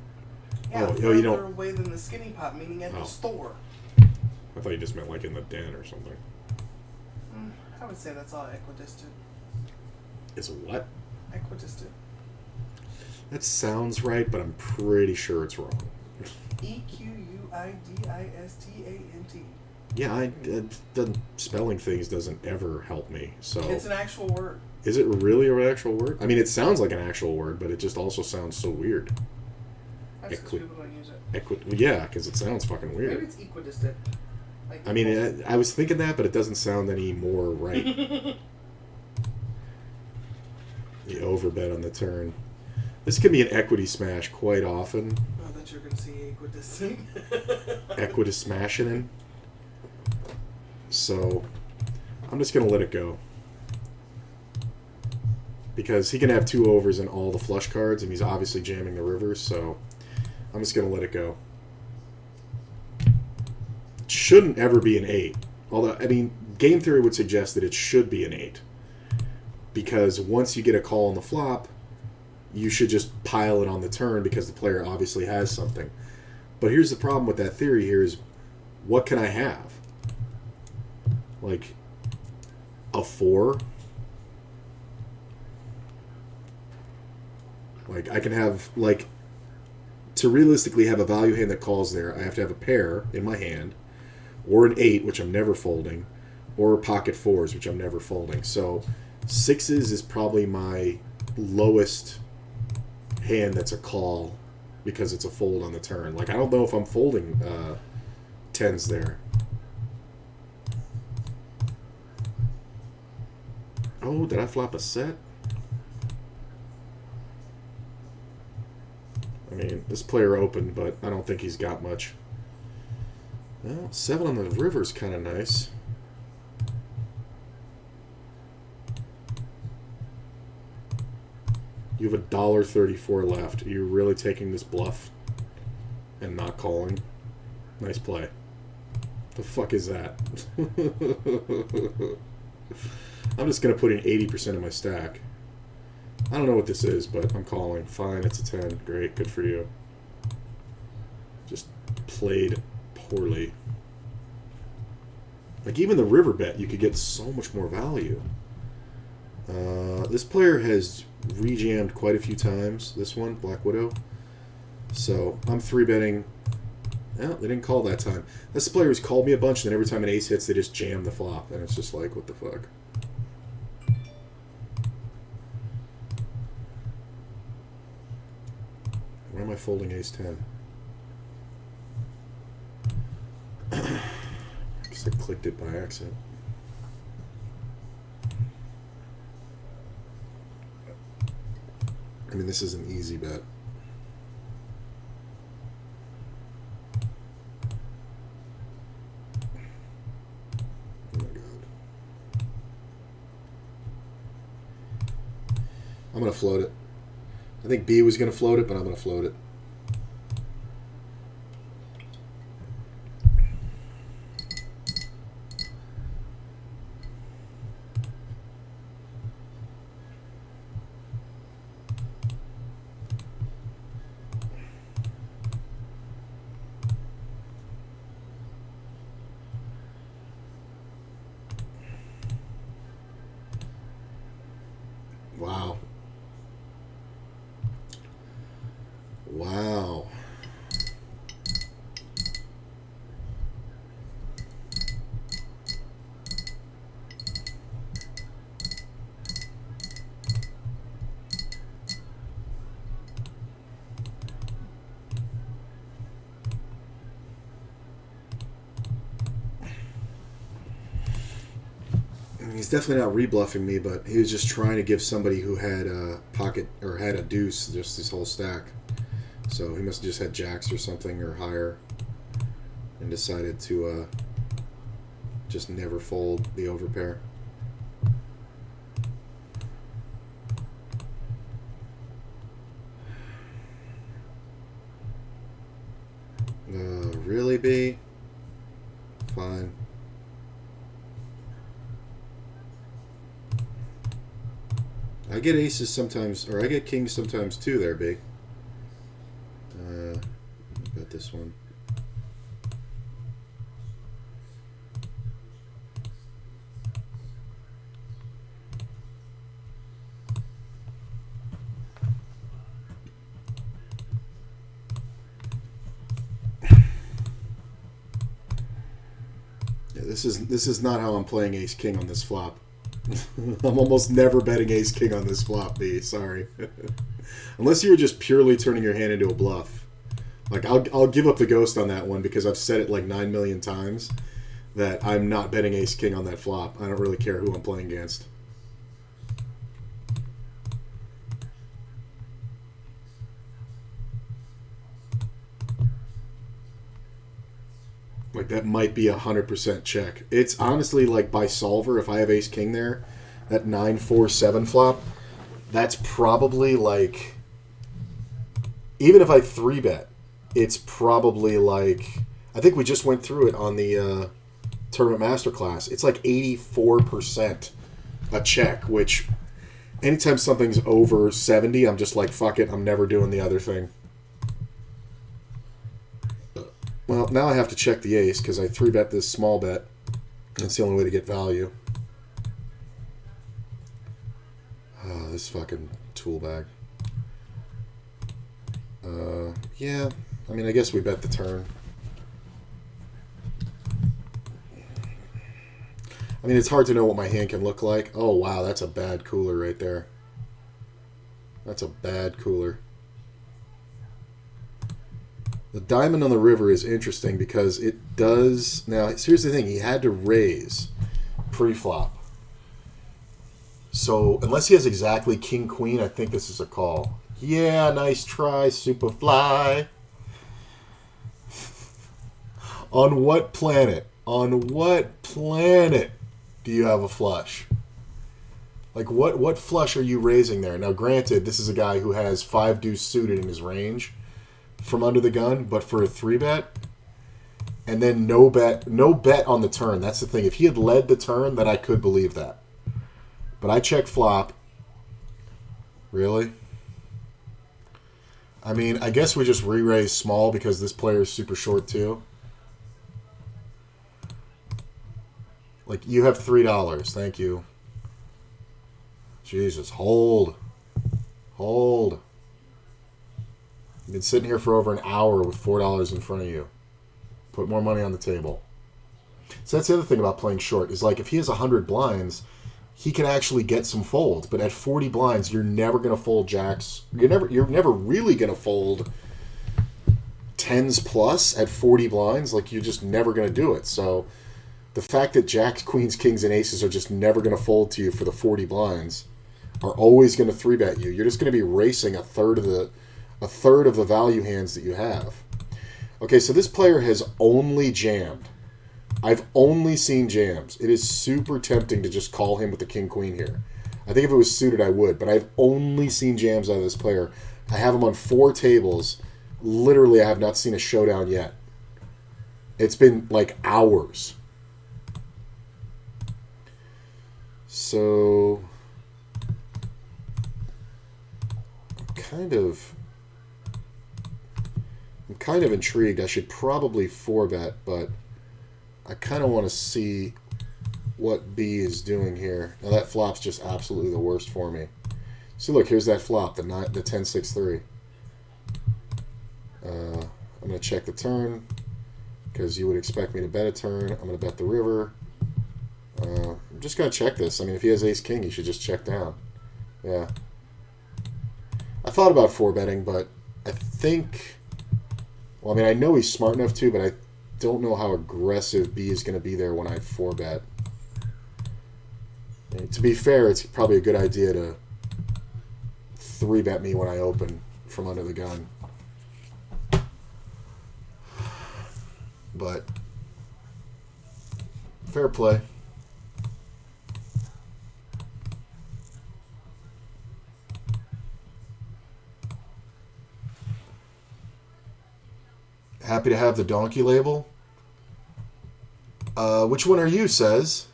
Yeah, Oh, further you don't- away than the Skinny Pop, meaning at Oh. the store. I thought you just meant like in the den or something. I would say that's all equidistant. Is what? Equidistant. That sounds right, but I'm pretty sure it's wrong. EQUIDISTANT. Yeah, the spelling things doesn't ever help me. So It's an actual word. Is it really an actual word? I mean, it sounds like an actual word, but it just also sounds so weird. That's because people don't use it. Yeah, because it sounds fucking weird. Maybe it's equidistant. Like I mean, I was thinking that, but it doesn't sound any more right. The overbet on the turn. This can be an equity smash quite often. Oh, that you're going to see equidistant. Equity smashing in. So, I'm just going to let it go. Because he can have 2 overs and all the flush cards, and he's obviously jamming the rivers, so I'm just going to let it go. It shouldn't ever be an 8. Although, I mean, game theory would suggest that it should be an 8. Because once you get a call on the flop, you should just pile it on the turn because the player obviously has something. But here's the problem with that theory here is, what can I have? Like, a 4? Like, I can have, like, to realistically have a value hand that calls there, I have to have a pair in my hand, or an 8, which I'm never folding, or pocket 4s, which I'm never folding. So 6s is probably my lowest hand that's a call because it's a fold on the turn. Like, I don't know if I'm folding 10s there. Oh, did I flop a set? I mean, this player opened, but I don't think he's got much. Well, 7 on the river's kind of nice. You have $1.34 left. Are you really taking this bluff and not calling? Nice play. The fuck is that? I'm just going to put in 80% of my stack. I don't know what this is, but I'm calling. Fine, it's a 10. Great, good for you. Just played poorly. Like, even the river bet, you could get so much more value. This player has rejammed quite a few times, this one, Black Widow. So, I'm 3-betting. Well, they didn't call that time. This player has called me a bunch, and then every time an ace hits, they just jam the flop. And it's just like, what the fuck? Why am I folding ace 10? I guess I clicked it by accident. I mean, this is an easy bet. Oh my god. I'm going to float it. I think B was going to float it, but I'm going to float it. Wow. Wow. He's definitely not rebluffing me, but he was just trying to give somebody who had a pocket or had a deuce just this whole stack. So he must have just had jacks or something or higher and decided to just never fold the overpair. Really, B? Fine. I get aces sometimes, or I get kings sometimes too there, B. Bet this one. Yeah, this is not how I'm playing ace king on this flop. I'm almost never betting ace king on this flop, B. Sorry. Unless you were just purely turning your hand into a bluff. Like, I'll give up the ghost on that one because I've said it like 9 million times that I'm not betting ace king on that flop. I don't really care who I'm playing against. Like, that might be 100% check. It's honestly like by solver, if I have ace king there, that 9-4-7 flop, that's probably like, even if I 3-bet, it's probably like, I think we just went through it on the Tournament Masterclass. It's like 84% a check, which anytime something's over 70, I'm just like, fuck it, I'm never doing the other thing. Well, now I have to check the ace because I 3-bet this small bet. That's the only way to get value. Oh, this fucking tool bag. Yeah. I mean, I guess we bet the turn. I mean, it's hard to know what my hand can look like. Oh, wow, that's a bad cooler right there. That's a bad cooler. The diamond on the river is interesting because it does... Now, here's the thing. He had to raise pre-flop. So, unless he has exactly king-queen, I think this is a call. Yeah, nice try, Superfly. On what planet? On what planet do you have a flush? Like, what flush are you raising there? Now, granted, this is a guy who has 5 deuce suited in his range from under the gun, but for a 3-bet, and then no bet on the turn. That's the thing. If he had led the turn, then I could believe that. But I check flop. Really? I mean, I guess we just re-raise small because this player is super short too. Like, you have $3. Thank you. Jesus, hold. Hold. You've been sitting here for over an hour with $4 in front of you. Put more money on the table. So that's the other thing about playing short, is like if he has 100 blinds, he can actually get some folds. But at 40 blinds, you're never going to fold jacks. You're never really going to fold 10s plus at 40 blinds. Like, you're just never going to do it. So the fact that jacks, queens, kings, and aces are just never going to fold to you for the 40 blinds, are always going to 3-bet you. You're just going to be racing a third of the value hands that you have. Okay, so this player has only jammed. I've only seen jams. It is super tempting to just call him with the king-queen here. I think if it was suited, I would, but I've only seen jams out of this player. I have him on 4 tables. Literally, I have not seen a showdown yet. It's been like hours. So, I'm kind of intrigued. I should probably 4-bet, but I kind of want to see what B is doing here. Now that flop's just absolutely the worst for me. See, look, here's that flop, the 10-6-3. I'm going to check the turn because you would expect me to bet a turn. I'm going to bet the river. I'm just going to check this. I mean, if he has ace-king, he should just check down. Yeah. I thought about 4-betting, but I think... Well, I mean, I know he's smart enough to, but I don't know how aggressive B is going to be there when I 4-bet. And to be fair, it's probably a good idea to 3-bet me when I open from under the gun. But fair play. Happy to have the donkey label. Which one are you, says?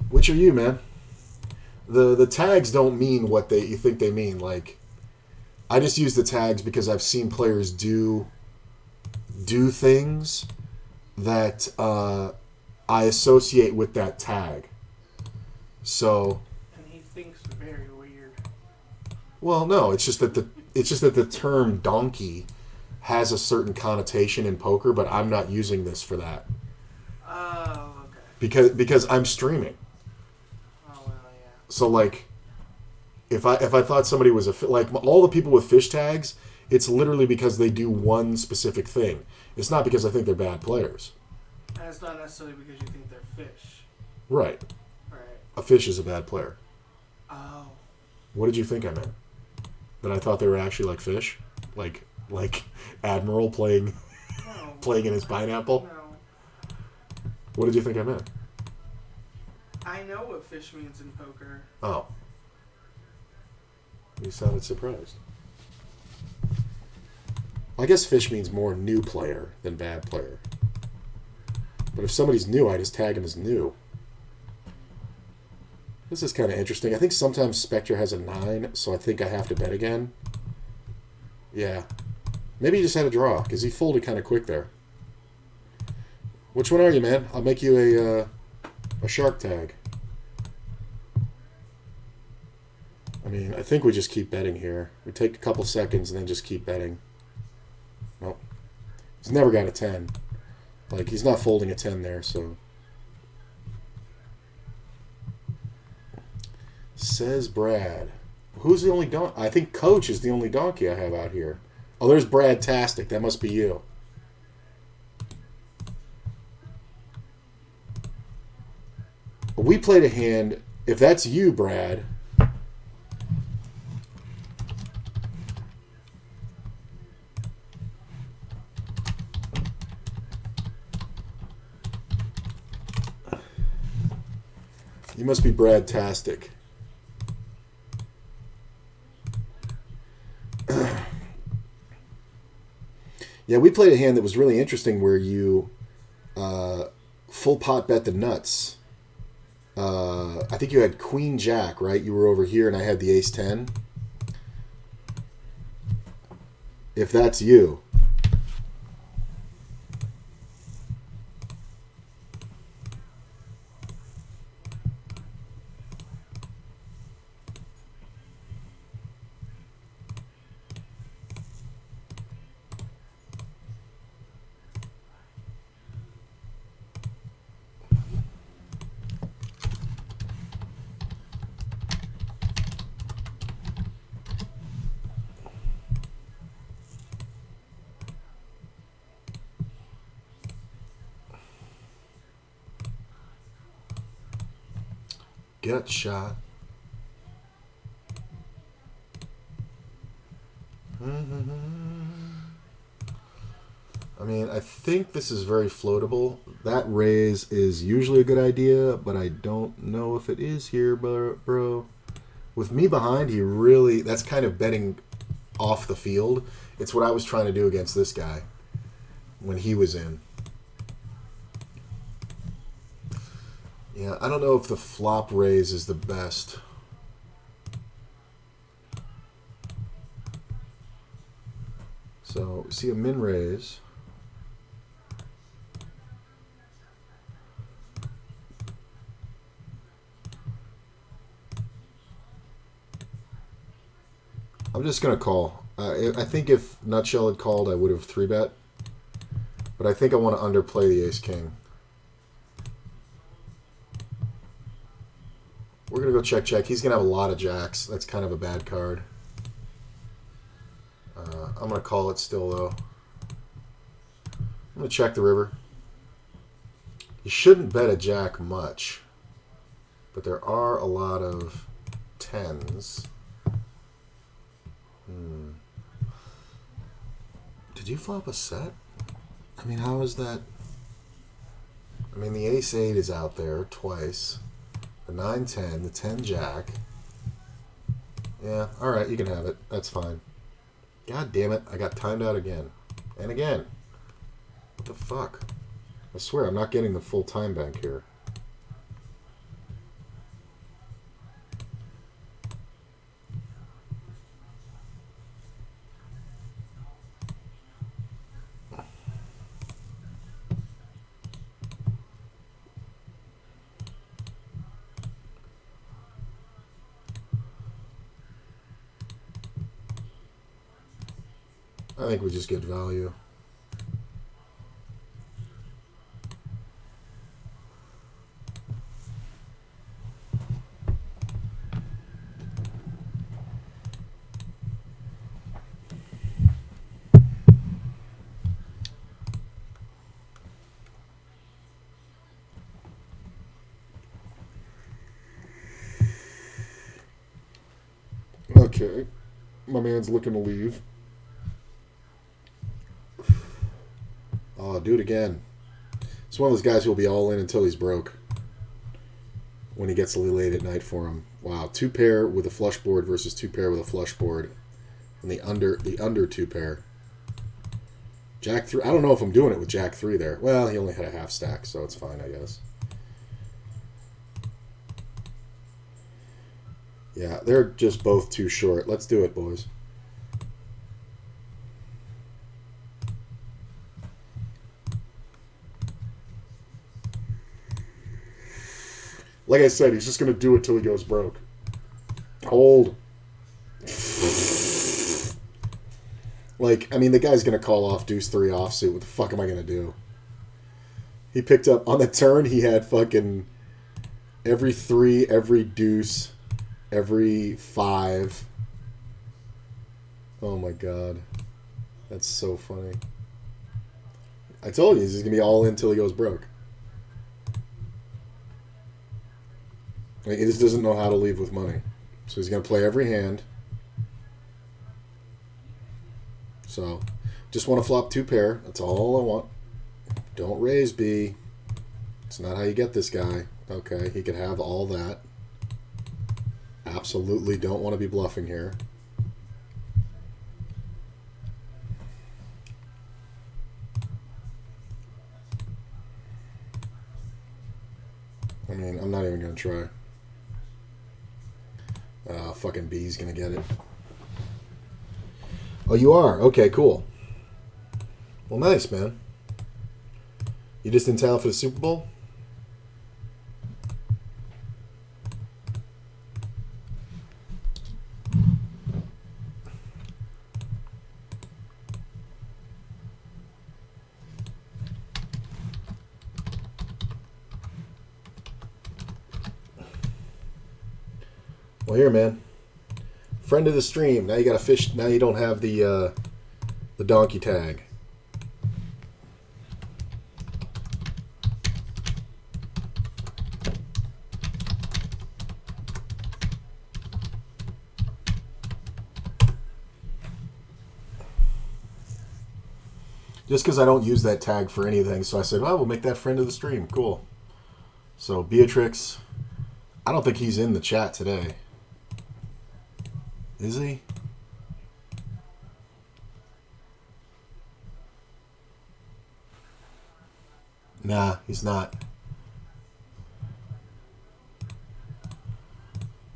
Which are you, man? The tags don't mean what you think they mean. Like, I just use the tags because I've seen players do things that I associate with that tag. So. And he thinks very weird. Well, no, it's just that It's just that the term donkey has a certain connotation in poker, but I'm not using this for that. Oh, okay. Because I'm streaming. Oh, well, yeah. So, like, if I thought somebody was like all the people with fish tags, it's literally because they do one specific thing. It's not because I think they're bad players. And it's not necessarily because you think they're fish. Right. Right. A fish is a bad player. Oh. What did you think I meant? That I thought they were actually like fish? Like Admiral playing No. playing in his pineapple? No. What did you think I meant? I know what fish means in poker. Oh. You sounded surprised. I guess fish means more new player than bad player. But if somebody's new, I just tag him as new. This is kind of interesting. I think sometimes Spectre has a 9, so I think I have to bet again. Yeah. Maybe he just had a draw, because he folded kind of quick there. Which one are you, man? I'll make you a shark tag. I mean, I think we just keep betting here. We take a couple seconds and then just keep betting. Nope. He's never got a 10. Like, he's not folding a 10 there, so... Says Brad. Who's the only donkey? I think Coach is the only donkey I have out here. Oh, there's Brad Tastic. That must be you. We played a hand. If that's you, Brad... You must be Brad Tastic. Yeah, we played a hand that was really interesting where you full pot bet the nuts. I think you had Queen Jack, right? You were over here and I had the Ace 10. If that's you. Gut shot. I mean, I think this is very floatable. That raise is usually a good idea, but I don't know if it is here, bro. With me behind, he really... That's kind of betting off the field. It's what I was trying to do against this guy when he was in. Yeah, I don't know if the flop raise is the best. So, see a min raise. I'm just going to call. I think if Nutshell had called, I would have 3-bet. But I think I want to underplay the Ace-King. We're going to go check. He's going to have a lot of jacks. That's kind of a bad card. I'm going to call it still, though. I'm going to check the river. You shouldn't bet a jack much. But there are a lot of 10s. Did you flop a set? I mean, how is that? I mean, the Ace-8 is out there twice. The 9-10, the 10-Jack. Yeah, alright, you can have it. That's fine. God damn it, I got timed out again. And again. What the fuck? I swear, I'm not getting the full time bank here. I think we just get value. Okay. My man's looking to leave. Oh, do it again. It's one of those guys who'll be all in until he's broke. When he gets a little late at night for him. Wow, 2 pair with a flush board versus 2 pair with a flush board. And the under 2 pair. Jack 3. I don't know if I'm doing it with Jack 3 there. Well, he only had a half stack, so it's fine, I guess. Yeah, they're just both too short. Let's do it, boys. Like I said, he's just going to do it till he goes broke. Hold. Like, I mean, the guy's going to call off deuce 3 offsuit. What the fuck am I going to do? He picked up, on the turn, he had fucking every 3, every deuce, every 5. Oh my god. That's so funny. I told you, he's going to be all in till he goes broke. Like, he just doesn't know how to leave with money. So he's going to play every hand. So, just want to flop 2 pair. That's all I want. Don't raise, B. It's not how you get this guy. Okay, he could have all that. Absolutely don't want to be bluffing here. I mean, I'm not even going to try. Fucking B's going to get it. Oh, you are? Okay, cool. Well, nice, man. You just in town for the Super Bowl? Well, here, man. Friend of the stream. Now you got to fish. Now you don't have the donkey tag. Just because I don't use that tag for anything, so I said, well, we'll make that friend of the stream. Cool. So, Beatrix, I don't think he's in the chat today. Is he? Nah, he's not.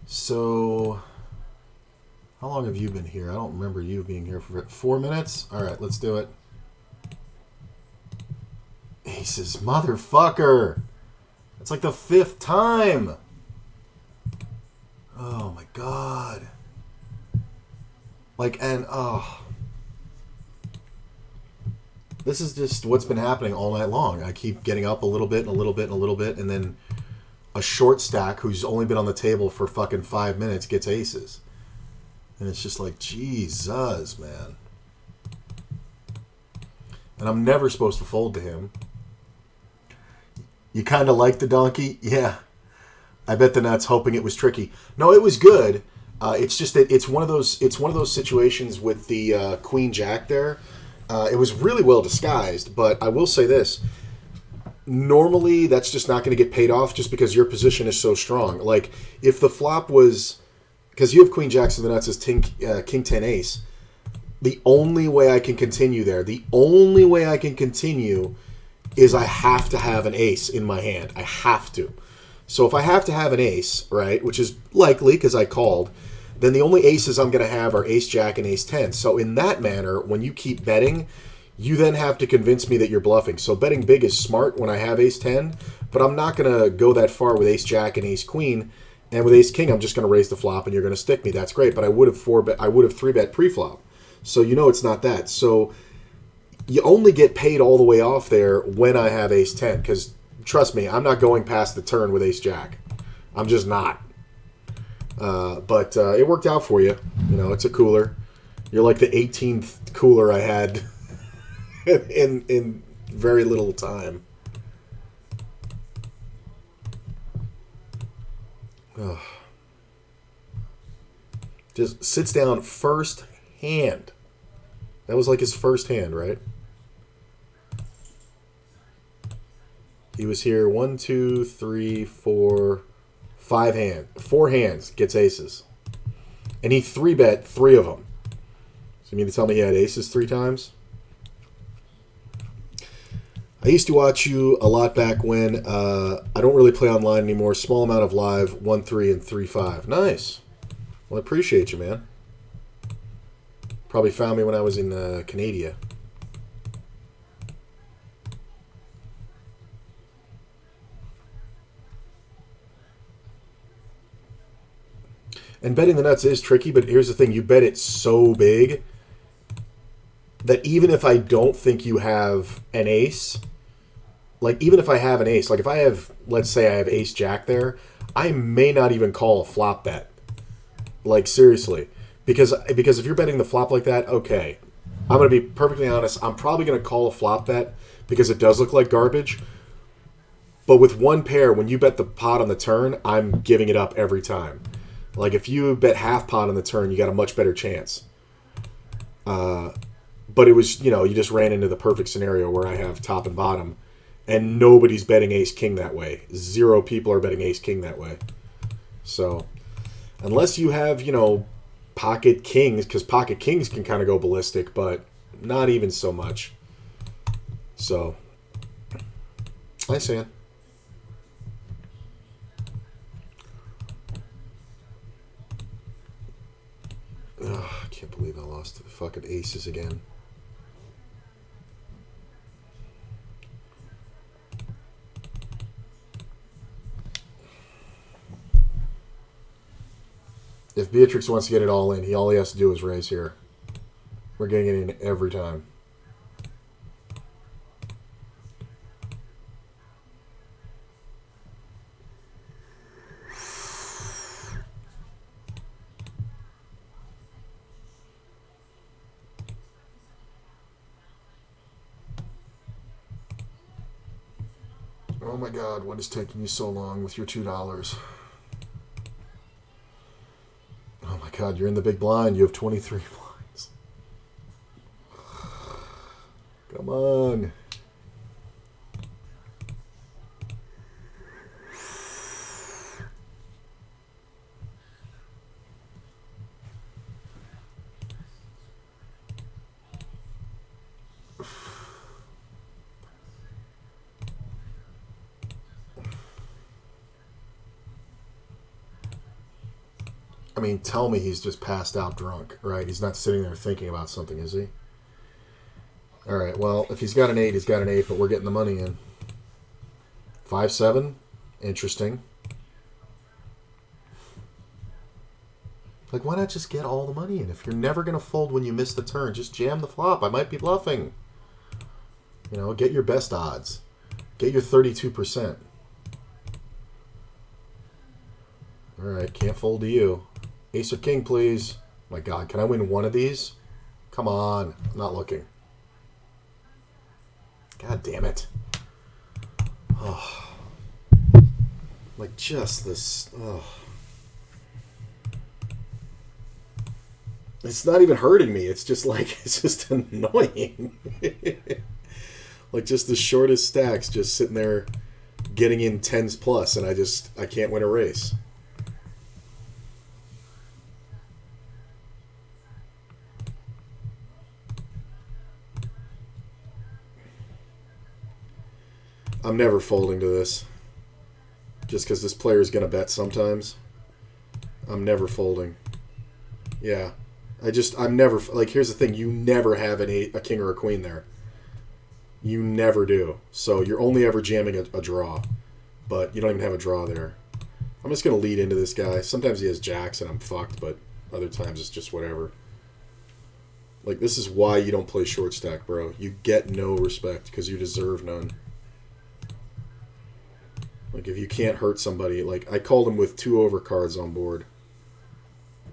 So, how long have you been here? I don't remember you being here for 4 minutes. All right, let's do it. Aces, motherfucker. That's like the 5th time. Oh my god. Like, and, oh. This is just what's been happening all night long. I keep getting up a little bit and a little bit and a little bit, and then a short stack who's only been on the table for fucking 5 minutes gets aces. And it's just like, Jesus, man. And I'm never supposed to fold to him. You kind of like the donkey? Yeah. I bet the nuts hoping it was tricky. No, it was good. It's just that it's one of those situations with the Queen Jack there. It was really well disguised, but I will say this. Normally, that's just not going to get paid off just because your position is so strong. Like, if the flop was... Because you have Queen Jack, so the nuts is King 10 Ace. The only way I can continue there, is I have to have an ace in my hand. I have to. So if I have to have an ace, right, which is likely because I called, then the only aces I'm going to have are Ace Jack and Ace 10. So in that manner, when you keep betting, you then have to convince me that you're bluffing. So betting big is smart when I have Ace 10, but I'm not going to go that far with Ace Jack and Ace Queen. And with Ace King, I'm just going to raise the flop and you're going to stick me. That's great, but I would have 3-bet pre-flop. So you know it's not that. So you only get paid all the way off there when I have ace 10. Because trust me, I'm not going past the turn with ace jack. I'm just not. But it worked out for you. You know, it's a cooler. You're like the 18th cooler I had in very little time. Ugh. Just sits down first hand. That was like his first hand, right? He was here 1, 2, 3, 4, 5 hands. 4 hands, gets aces. And he 3-bet 3 of them. So you mean to tell me he had aces 3 times? I used to watch you a lot back when I don't really play online anymore. Small amount of live, 1-3 and 3-5. Nice. Well, I appreciate you, man. Probably found me when I was in Canada. And betting the nuts is tricky, but here's the thing. You bet it so big that even if I don't think you have an ace, like even if I have an ace, like if I have, let's say I have ace jack there, I may not even call a flop bet. Like seriously. Because if you're betting the flop like that, okay. I'm going to be perfectly honest. I'm probably going to call a flop bet because it does look like garbage. But with one pair, when you bet the pot on the turn, I'm giving it up every time. Like, if you bet half pot on the turn, you got a much better chance. But it was, you know, you just ran into the perfect scenario where I have top and bottom, and nobody's betting ace-king that way. 0 people are betting ace-king that way. So, unless you have, you know, pocket kings, because pocket kings can kind of go ballistic, but not even so much. So, hi, Sam. Oh, I can't believe I lost to the fucking aces again. If Beatrix wants to get it all in, all he has to do is raise here. We're getting it in every time. Oh my God, what is taking you so long with your $2? Oh my God, you're in the big blind. You have 23 blinds. Come on. I mean, tell me he's just passed out drunk, right? He's not sitting there thinking about something, is he? All right, well, if he's got an 8, he's got an 8, but we're getting the money in. 5-7? Interesting. Like, why not just get all the money in? If you're never going to fold when you miss the turn, just jam the flop. I might be bluffing. You know, get your best odds. Get your 32%. All right, can't fold to you. Ace or king, please. My God, can I win one of these? Come on. I'm not looking. God damn it. Oh. Like, just this. Oh. It's not even hurting me. It's just like, it's just annoying. Like, just the shortest stacks just sitting there getting in 10s plus, and I can't win a race. I'm never folding to this. Just because this player is going to bet sometimes. I'm never folding. Yeah. I'm never, like, here's the thing. You never have a king or a queen there. You never do. So you're only ever jamming a draw. But you don't even have a draw there. I'm just going to lead into this guy. Sometimes he has jacks and I'm fucked, but other times it's just whatever. Like, this is why you don't play short stack, bro. You get no respect because you deserve none. Like, if you can't hurt somebody, like, I called him with 2 overcards on board.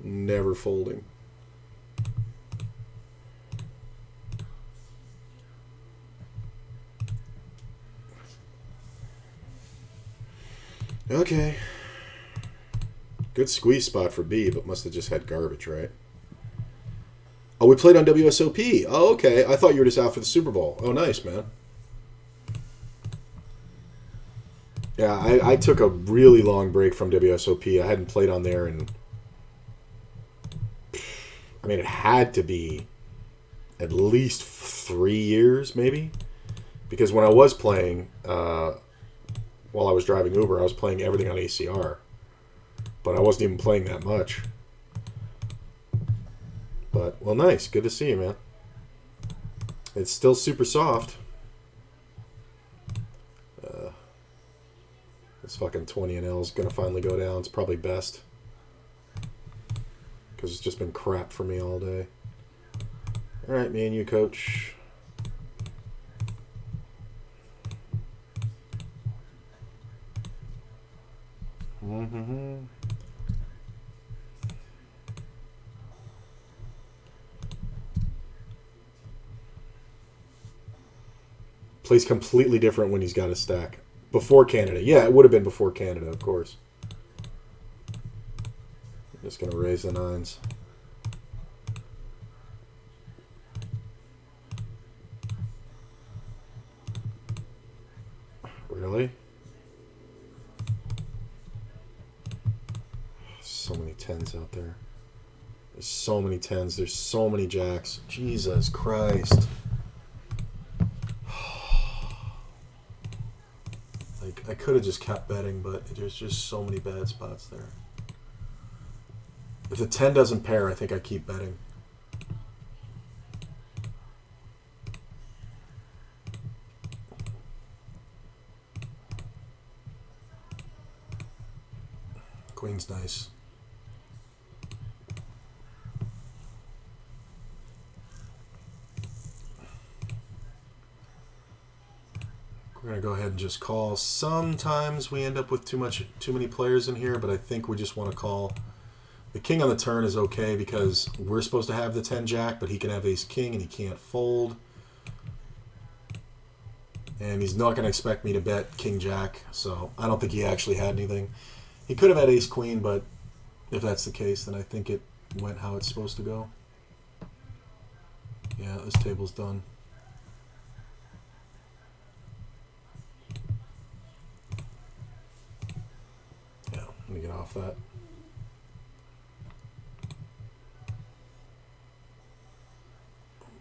Never folding. Okay. Good squeeze spot for B, but must have just had garbage, right? Oh, we played on WSOP. Oh, okay. I thought you were just out for the Super Bowl. Oh, nice, man. Yeah, I took a really long break from WSOP. I hadn't played on there in... I mean, it had to be at least 3 years, maybe. Because when I was playing, while I was driving Uber, I was playing everything on ACR. But I wasn't even playing that much. But, well, nice. Good to see you, man. It's still super soft. This fucking 20 NL is going to finally go down. It's probably best. Because it's just been crap for me all day. Alright, me and you, coach. Mm-hmm. Plays completely different when he's got a stack. Before Canada. Yeah, it would have been before Canada, of course. Just going to raise the 9s. Really? So many 10s out there. There's so many 10s. There's so many jacks. Jesus Christ. Like, I could have just kept betting, but there's just so many bad spots there. If the 10 doesn't pair, I think I keep betting. Queen's nice. We're going to go ahead and just call. Sometimes we end up with too many players in here, but I think we just want to call. The king on the turn is okay because we're supposed to have the 10 jack, but he can have ace king and he can't fold. And he's not going to expect me to bet king jack, so I don't think he actually had anything. He could have had ace queen, but if that's the case, then I think it went how it's supposed to go. Yeah, this table's done. Yeah, let me get off that.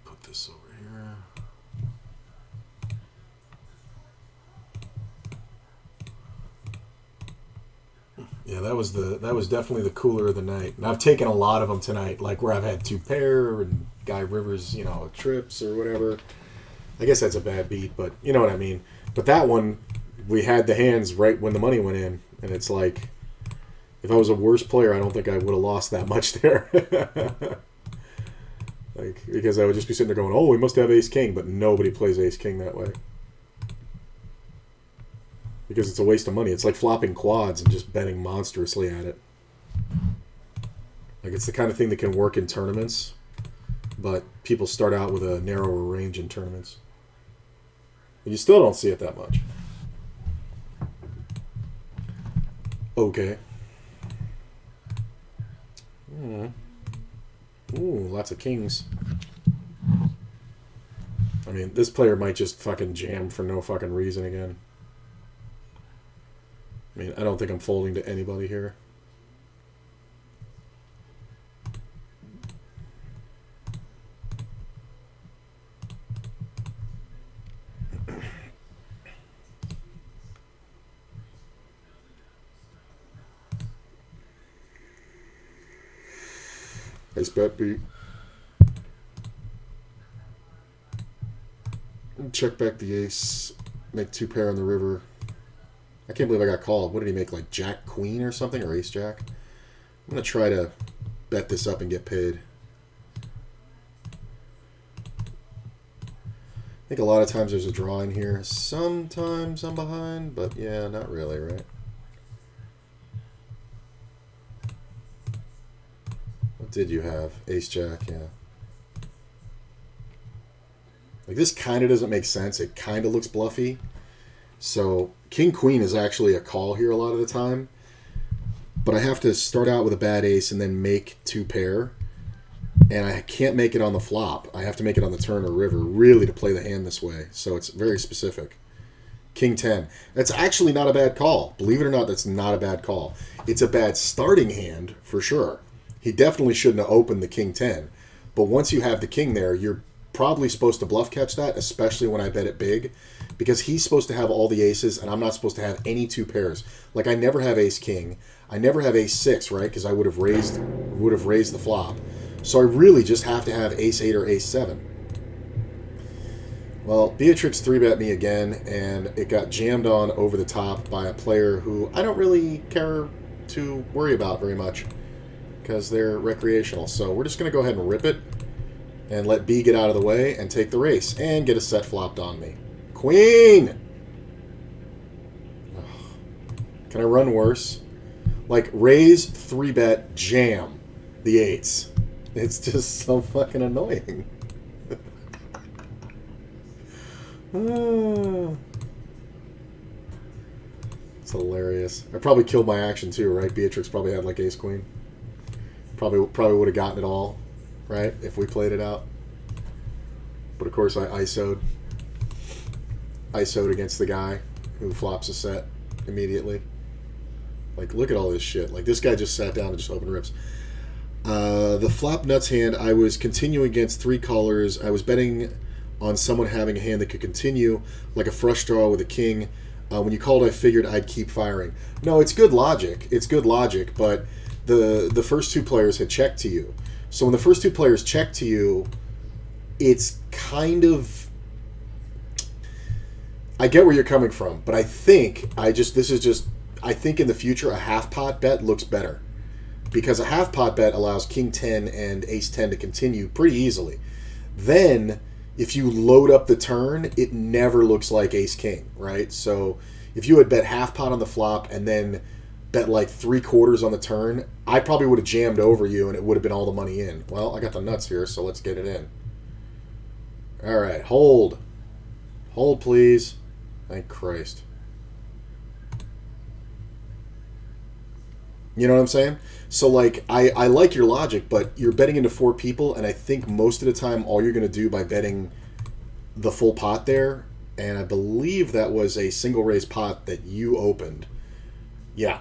Put this over here. Yeah, that was definitely the cooler of the night. And I've taken a lot of them tonight, like where I've had 2 pair and Guy Rivers, you know, trips or whatever. I guess that's a bad beat, but you know what I mean. But that one, we had the hands right when the money went in, and it's like, if I was a worse player, I don't think I would have lost that much there. Like, because I would just be sitting there going, oh, we must have ace king, but nobody plays ace king that way. Because it's a waste of money. It's like flopping quads and just betting monstrously at it. Like, it's the kind of thing that can work in tournaments, but people start out with a narrower range in tournaments. And you still don't see it that much. Okay. Ooh, lots of kings. I mean, this player might just fucking jam for no fucking reason again. I mean, I don't think I'm folding to anybody here. Nice bet beat. Check back the ace. Make 2 pair on the river. I can't believe I got called. What did he make, like jack queen or something, or ace jack? I'm going to try to bet this up and get paid. think a lot of times there's a draw in here. Sometimes I'm behind, but yeah, not really, right? What did you have? Ace Jack, yeah. Like, this kind of doesn't make sense. It kind of looks bluffy. So King Queen is actually a call here a lot of the time. But I have to start out with a bad ace and then make 2 pair. And I can't make it on the flop. I have to make it on the turn or river, really, to play the hand this way. So it's very specific. King 10. That's actually not a bad call. Believe it or not, that's not a bad call. It's a bad starting hand, for sure. He definitely shouldn't have opened the King 10. But once you have the king there, you're probably supposed to bluff catch that, especially when I bet it big, because he's supposed to have all the aces, and I'm not supposed to have any 2 pairs. Like, I never have ace king. I never have ace 6, right? Because I would have raised the flop. So I really just have to have ace 8 or ace 7. Well, Beatrix 3-bet me again, and it got jammed on over the top by a player who I don't really care to worry about very much because they're recreational. So we're just going to go ahead and rip it and let B get out of the way and take the race and get a set flopped on me. Queen! Ugh. Can I run worse? Like, raise, 3-bet, jam the 8s. It's just so fucking annoying. It's hilarious. I probably killed my action too, right? Beatrix probably had like ace queen. Probably would have gotten it all, right? If we played it out. But of course I ISO'd against the guy who flops a set immediately. Like, look at all this shit. Like, this guy just sat down and just opened rips. The flop nuts hand, I was continuing against 3 callers. I was betting on someone having a hand that could continue, like a flush draw with a king. When you called, I figured I'd keep firing. No, it's good logic. It's good logic, but the first 2 players had checked to you. So when the first 2 players check to you, it's kind of... I get where you're coming from, but I think I think in the future a half pot bet looks better. Because a half pot bet allows king 10 and ace 10 to continue pretty easily. Then, if you load up the turn, it never looks like ace king, right? So, if you had bet half pot on the flop and then bet like 3/4 on the turn, I probably would have jammed over you and it would have been all the money in. Well, I got the nuts here, so let's get it in. All right, hold. Hold, please. Thank Christ. You know what I'm saying? So, like, I like your logic, but you're betting into 4 people, and I think most of the time all you're going to do by betting the full pot there, and I believe that was a single raise pot that you opened. Yeah.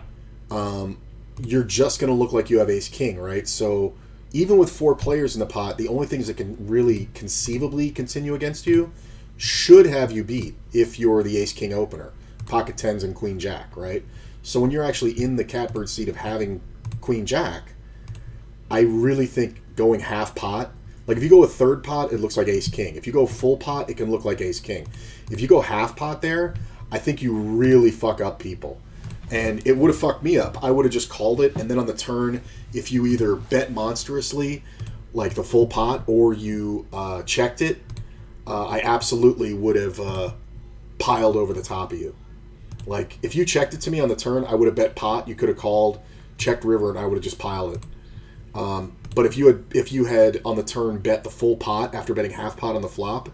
You're just going to look like you have ace-king, right? So, even with 4 players in the pot, the only things that can really conceivably continue against you should have you beat if you're the ace-king opener. Pocket 10s and queen-jack, right? So when you're actually in the catbird seat of having queen-jack, I really think going half pot, like if you go a third pot, it looks like ace-king. If you go full pot, it can look like ace-king. If you go half pot there, I think you really fuck up people. And it would have fucked me up. I would have just called it, and then on the turn, if you either bet monstrously, like the full pot, or you checked it, I absolutely would have piled over the top of you. Like, if you checked it to me on the turn, I would have bet pot. You could have called, checked river, and I would have just piled it. But if you had on the turn bet the full pot after betting half pot on the flop,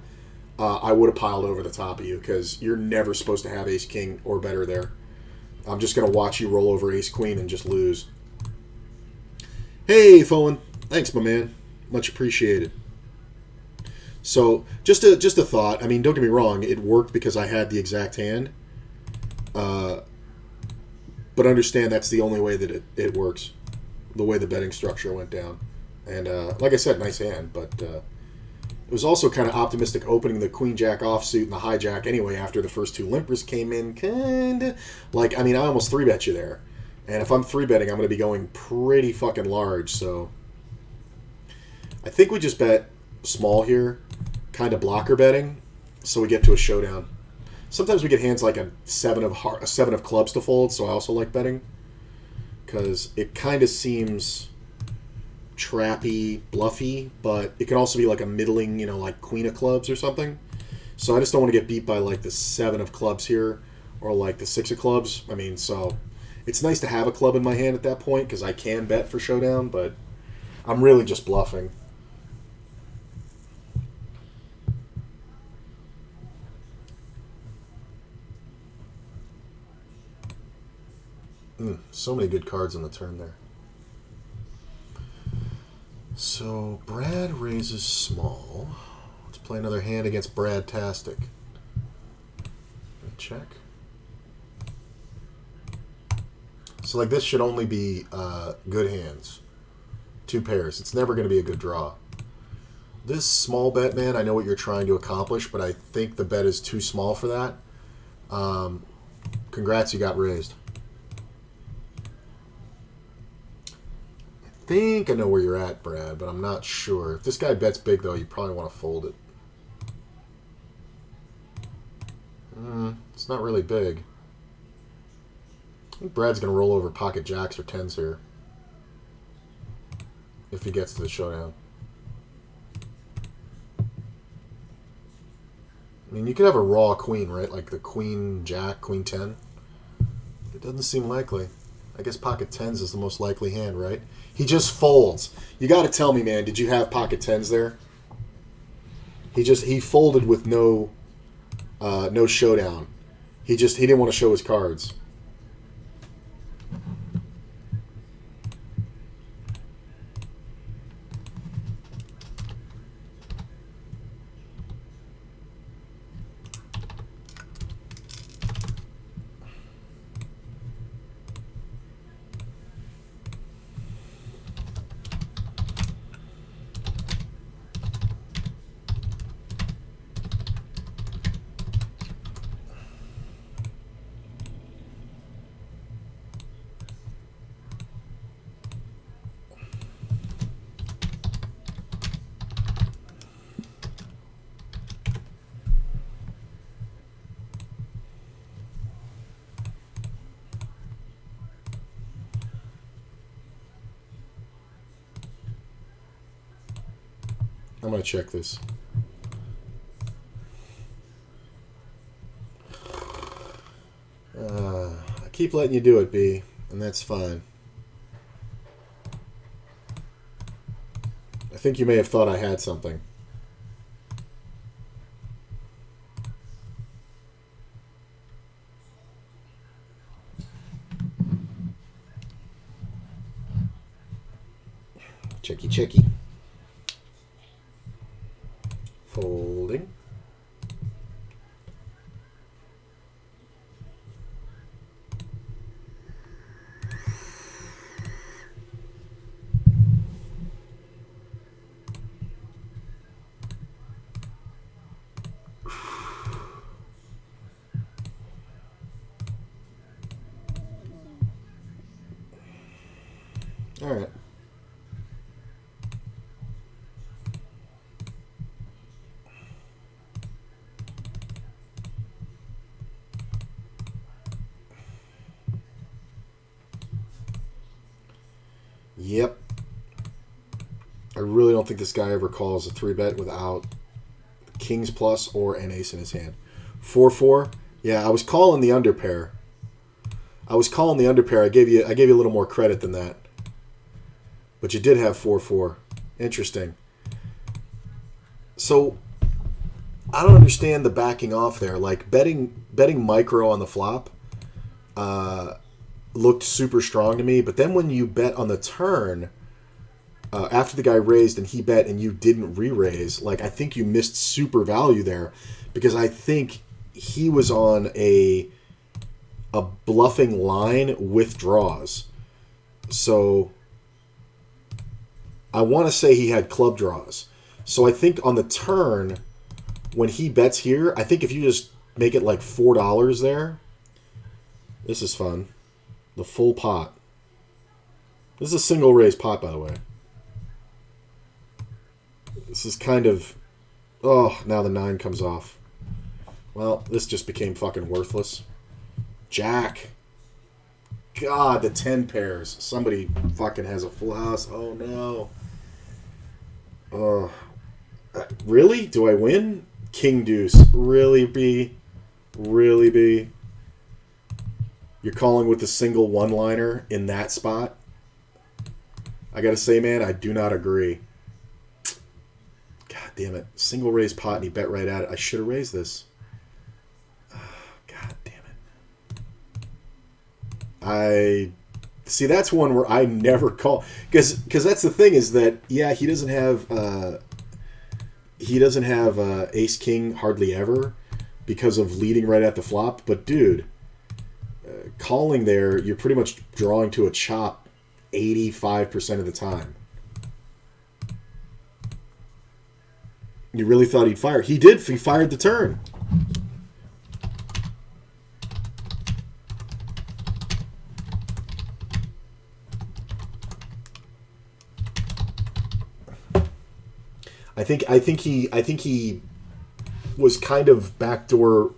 I would have piled over the top of you because you're never supposed to have ace king or better there. I'm just gonna watch you roll over ace queen and just lose. Hey, Fowen, thanks, my man, much appreciated. So just a thought. I mean, don't get me wrong, it worked because I had the exact hand. But understand that's the only way that it works, the way the betting structure went down. And like I said, nice hand, but it was also kind of optimistic opening the queen-jack offsuit and the hijack anyway after the first 2 limpers came in. Kinda. Like, I mean, I almost 3-bet you there. And if I'm 3-betting, I'm going to be going pretty fucking large, so... I think we just bet small here, kind of blocker betting, so we get to a showdown. Sometimes we get hands like a 7 of clubs to fold, so I also like betting. Because it kind of seems trappy, bluffy, but it can also be like a middling, like queen of clubs or something. So I just don't want to get beat by like the 7 of clubs here or like the 6 of clubs. I mean, so it's nice to have a club in my hand at that point because I can bet for showdown, but I'm really just bluffing. So many good cards on the turn there. So Brad raises small. Let's play another hand against Brad-tastic. Check. So like this should only be good hands. 2 pairs. It's never going to be a good draw. This small bet, man, I know what you're trying to accomplish, but I think the bet is too small for that. Congrats, you got raised. I think I know where you're at, Brad, but I'm not sure. If this guy bets big, though, you probably want to fold it. It's not really big. I think Brad's going to roll over pocket jacks or 10s here. If he gets to the showdown. I mean, you could have a raw queen, right? Like the queen jack, queen 10. It doesn't seem likely. I guess pocket 10s is the most likely hand, right? He just folds. You got to tell me, man, did you have pocket 10s there? He folded with no showdown. He didn't want to show his cards. I'm going to check this. I keep letting you do it, B, and that's fine. I think you may have thought I had something. Checky, checky. Folding. All right. Yep. I really don't think this guy ever calls a 3-bet without kings plus or an ace in his hand. 4-4. Yeah, I was calling the underpair. I gave you a little more credit than that. But you did have 4-4. Interesting. So I don't understand the backing off there. Like betting micro on the flop looked super strong to me, but then when you bet on the turn after the guy raised and he bet and you didn't re-raise, like I think you missed super value there because I think he was on a bluffing line with draws. So I want to say he had club draws. So I think on the turn, when he bets here, I think if you just make it like $4 there, this is fun. The full pot. This is a single raise pot, by the way. This is kind of... Oh, now the 9 comes off. Well, this just became fucking worthless. Jack. God, the 10 pairs. Somebody fucking has a full house. Oh, no. Really? Do I win? King deuce. Really, B? Really, B? You're calling with the single one-liner in that spot? I gotta say, man, I do not agree. God damn it. Single raise pot and he bet right at it. I should have raised this. God damn it. I... See, that's one where I never call... Because that's the thing is that, yeah, he doesn't have ace-king hardly ever because of leading right at the flop. But, dude, calling there, you're pretty much drawing to a chop 85% of the time. You really thought he'd fire? He did. He fired the turn. I think he was kind of backdoor.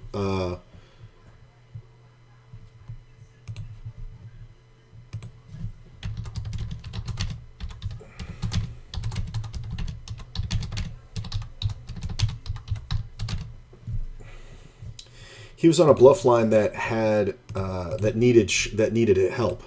He was on a bluff line that had that needed help.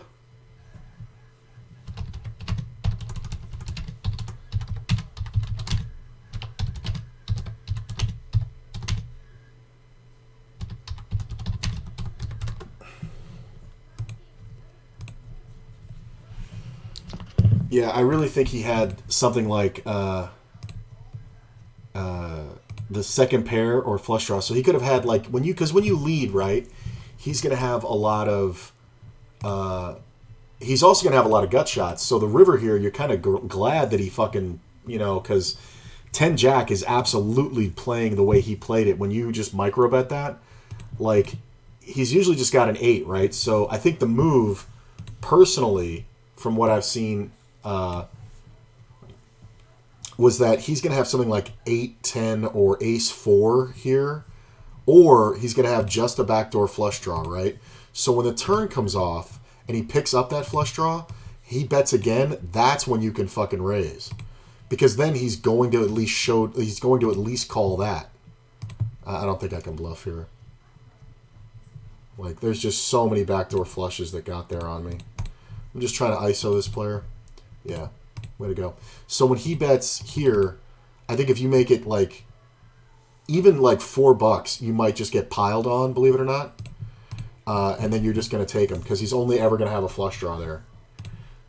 Yeah, I really think he had something like the second pair or flush draw. So he could have had like when you lead, right, he's going to have a lot of he's also going to have a lot of gut shots. So the river here, you're kind of glad that he fucking, because 10 Jack is absolutely playing the way he played it. When you just micro bet that, like, he's usually just got an 8, right? So I think the move, personally, from what I've seen, was that he's going to have something like 8, 10, or ace 4 here, or he's going to have just a backdoor flush draw, right? So when the turn comes off and he picks up that flush draw, he bets again. That's when you can fucking raise, because then he's going to at least call that. I don't think I can bluff here. Like, there's just so many backdoor flushes that got there on me. I'm just trying to ISO this player. Yeah, way to go. So when he bets here, I think if you make it like even like $4, you might just get piled on, believe it or not. And then you're just going to take him because he's only ever going to have a flush draw there.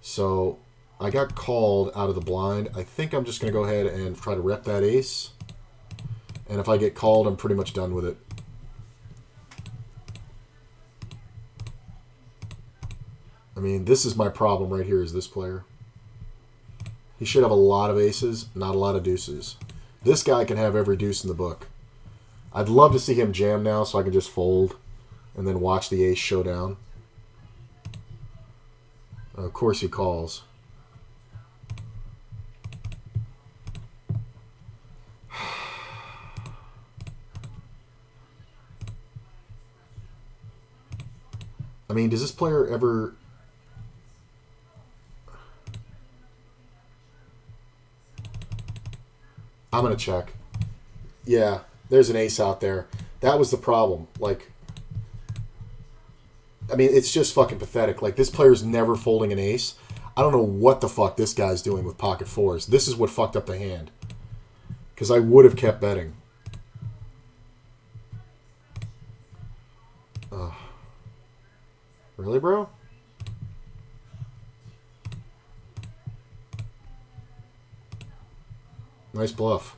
So I got called out of the blind. I think I'm just going to go ahead and try to rep that ace. And if I get called, I'm pretty much done with it. I mean, this is my problem right here, is this player. He should have a lot of aces, not a lot of deuces. This guy can have every deuce in the book. I'd love to see him jam now so I can just fold and then watch the ace showdown. Of course he calls. I mean, does this player ever... I'm going to check. Yeah, there's an ace out there. That was the problem. Like, I mean, it's just fucking pathetic. Like, this player's never folding an ace. I don't know what the fuck this guy's doing with pocket fours. This is what fucked up the hand. Because I would have kept betting. Really, bro? Nice bluff.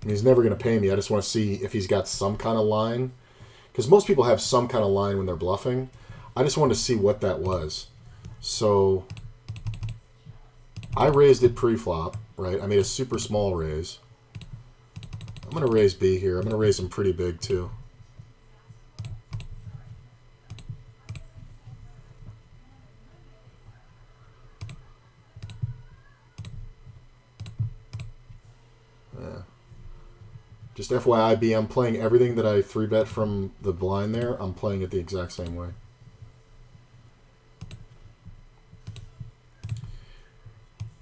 I mean, he's never going to pay me. I just want to see if he's got some kind of line. Because most people have some kind of line when they're bluffing. I just wanted to see what that was. So, I raised it pre-flop, right? I made a super small raise. I'm going to raise B here. I'm going to raise him pretty big, too. Just FYI, B, I'm playing everything that I 3-bet from the blind there. I'm playing it the exact same way.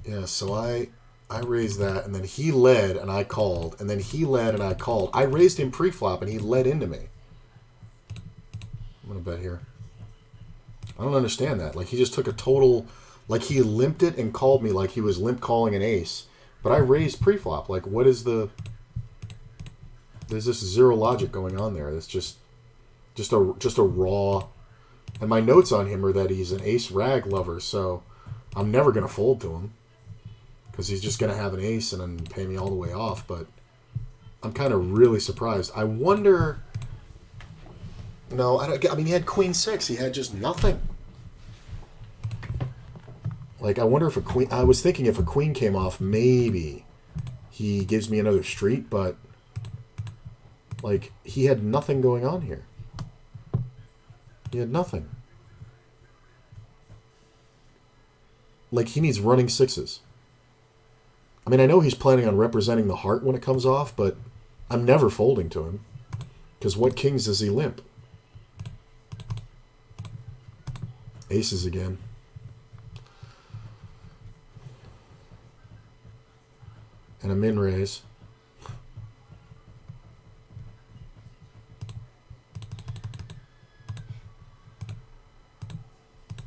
Yeah, so I I raised that, and then he led, and I called, and then he led, and I called. I raised him pre-flop, and he led into me. I'm going to bet here. I don't understand that. Like, he just took a total... Like, he limped it and called me like he was limp calling an ace. But I raised pre-flop. Like, what is the... There's this zero logic going on there. It's just a raw... And my notes on him are that he's an ace rag lover, so I'm never going to fold to him. Because he's just going to have an ace and then pay me all the way off. But I'm kind of really surprised. I wonder... No, I mean, he had queen six. He had just nothing. Like, I wonder if a queen... I was thinking if a queen came off, maybe he gives me another street, but... Like, he had nothing going on here. He had nothing. Like, he needs running sixes. I mean, I know he's planning on representing the heart when it comes off, but I'm never folding to him. Because what kings does he limp? Aces again. And a min raise.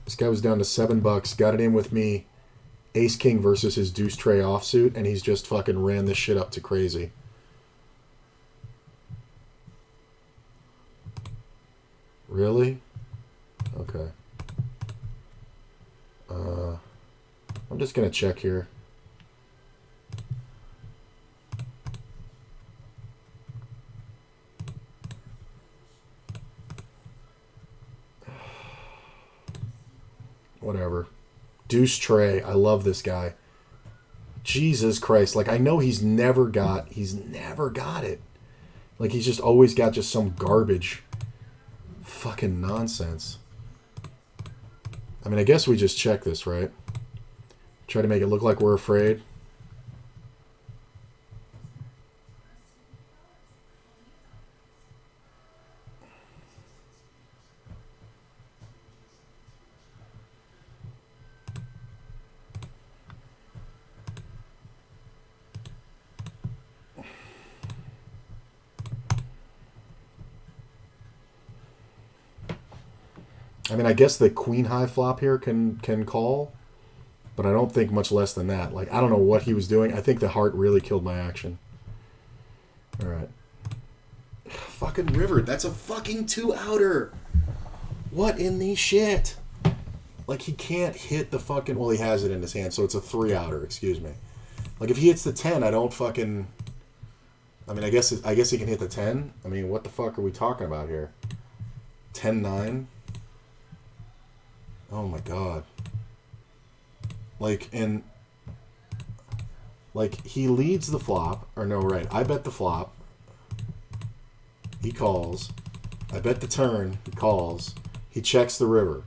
This guy was down to $7, got it in with me. Ace king versus his deuce tray offsuit, and he's just fucking ran this shit up to crazy. Really? Okay. I'm just going to check here. Whatever. Deuce tray. I love this guy. Jesus Christ. Like, I know he's never got it. Like, he's just always got just some garbage. Fucking nonsense. I mean, I guess we just check this, right? Try to make it look like we're afraid. I mean, I guess the queen high flop here can call, but I don't think much less than that. Like, I don't know what he was doing. I think the heart really killed my action. All right. Fucking river. That's a fucking two-outer. What in the shit? Like, he can't hit the fucking... Well, he has it in his hand, so it's a three-outer. Excuse me. Like, if he hits the 10, I don't fucking... I mean, I guess he can hit the 10. I mean, what the fuck are we talking about here? 10-9? Oh my god. Like, and... Like, he leads the flop. Or no, right. I bet the flop. He calls. I bet the turn. He calls. He checks the river.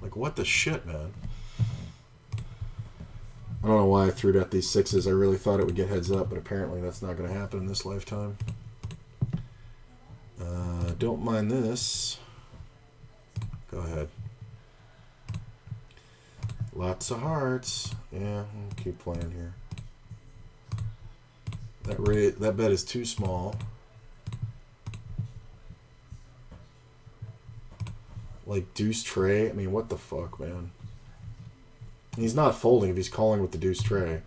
Like, what the shit, man? I don't know why I threw out these sixes. I really thought it would get heads up, but apparently that's not going to happen in this lifetime. Don't mind this. Go ahead. Lots of hearts. Yeah, I'll keep playing here. That bet is too small. Like deuce tray. I mean, what the fuck, man? He's not folding if he's calling with the deuce tray.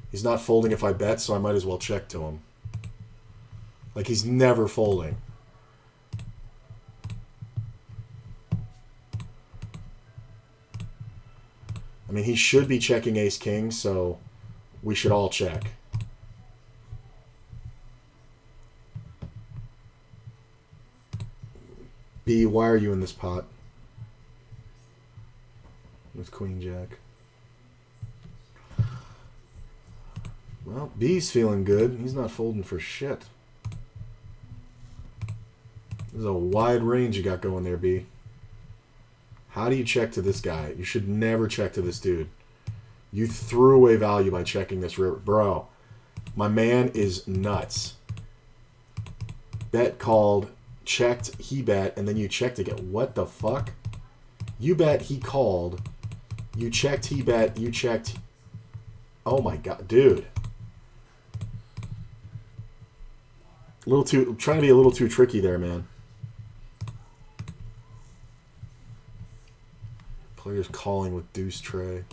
He's not folding if I bet, so I might as well check to him. Like, he's never folding. I mean, he should be checking ace-king, so we should all check. B, why are you in this pot? With queen-jack. Well, B's feeling good. He's not folding for shit. There's a wide range you got going there, B. How do you check to this guy? You should never check to this dude. You threw away value by checking this river. Bro, my man is nuts. Bet called, checked, he bet, and then you checked again. What the fuck? You bet, he called. You checked, he bet, you checked. Oh my god, dude. A little too trying to be a little too tricky there, man. Players calling with deuce tray.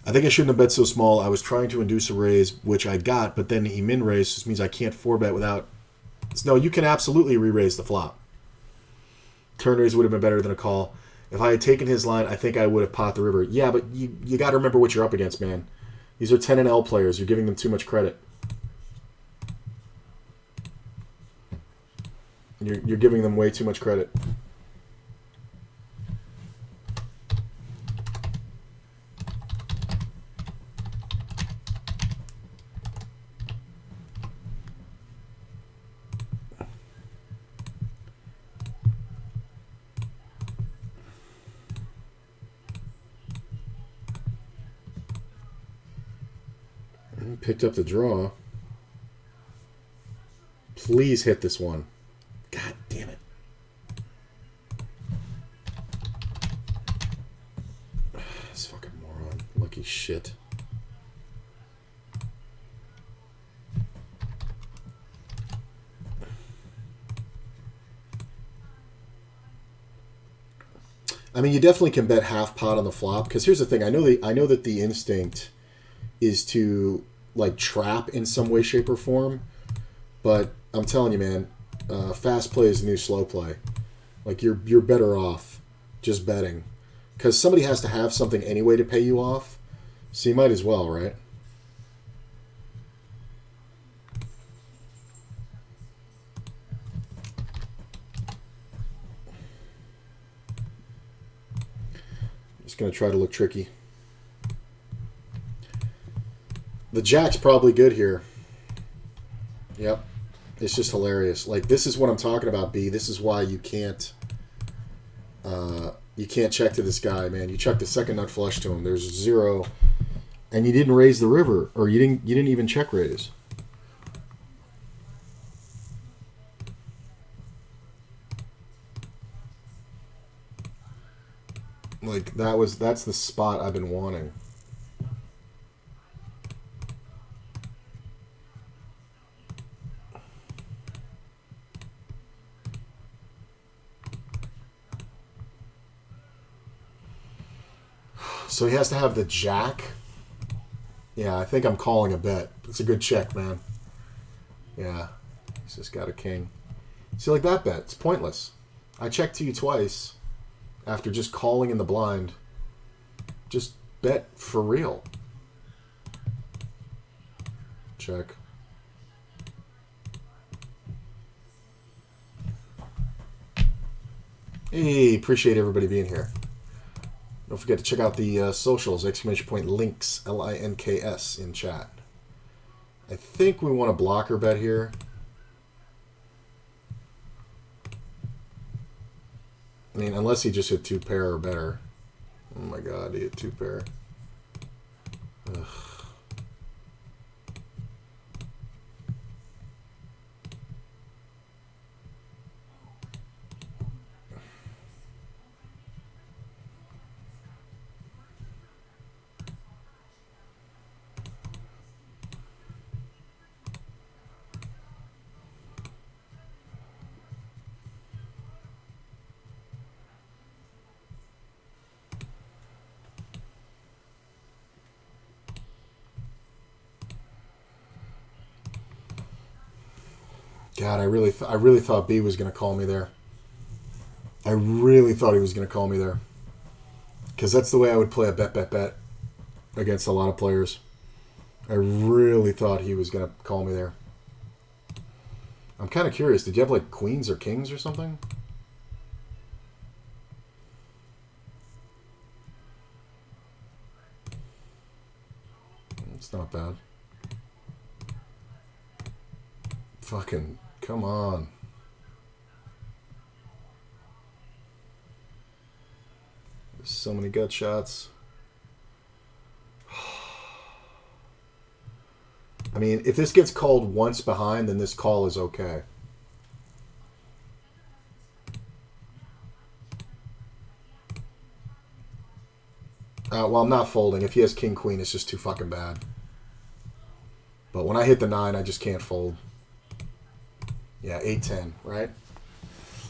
I think I shouldn't have bet so small. I was trying to induce a raise, which I got, but then he min raised, which means I can't 4-bet without. No, you can absolutely re-raise the flop. Turn raise would have been better than a call. If I had taken his line, I think I would have pot the river. Yeah, but you got to remember what you're up against, man. These are 10 and L players. You're giving them too much credit. You're giving them way too much credit. Picked up the draw. Please hit this one. God damn it. This fucking moron. Lucky shit. I mean, you definitely can bet half pot on the flop, because here's the thing. I know that the instinct is to like trap in some way, shape, or form, but I'm telling you, man, fast play is the new slow play. Like you're better off just betting, because somebody has to have something anyway to pay you off, so you might as well, right? Just gonna try to look tricky. The jack's probably good here. Yep. It's just hilarious. Like, this is what I'm talking about, B. This is why you can't check to this guy, man. You check the second nut flush to him. There's 0, and you didn't raise the river, or you didn't even check raise. Like, that's the spot I've been wanting. So he has to have the jack. Yeah, I think I'm calling a bet. It's a good check, man. Yeah, he's just got a king. See, like that bet, it's pointless. I checked to you twice after just calling in the blind. Just bet for real. Check. Hey, appreciate everybody being here. Don't forget to check out the socials, exclamation point links, LINKS in chat. I think we want a blocker bet here. I mean, unless he just hit 2 pair or better. Oh my god, he hit 2 pair. Ugh. God, I really thought B was going to call me there. I really thought he was going to call me there. Because that's the way I would play a bet against a lot of players. I really thought he was going to call me there. I'm kind of curious. Did you have like queens or kings or something? It's not bad. Fucking, come on. There's so many gut shots. I mean, if this gets called once behind, then this call is okay. Well, I'm not folding. If he has king queen, it's just too fucking bad. But when I hit the 9, I just can't fold. Yeah, 8-10, right?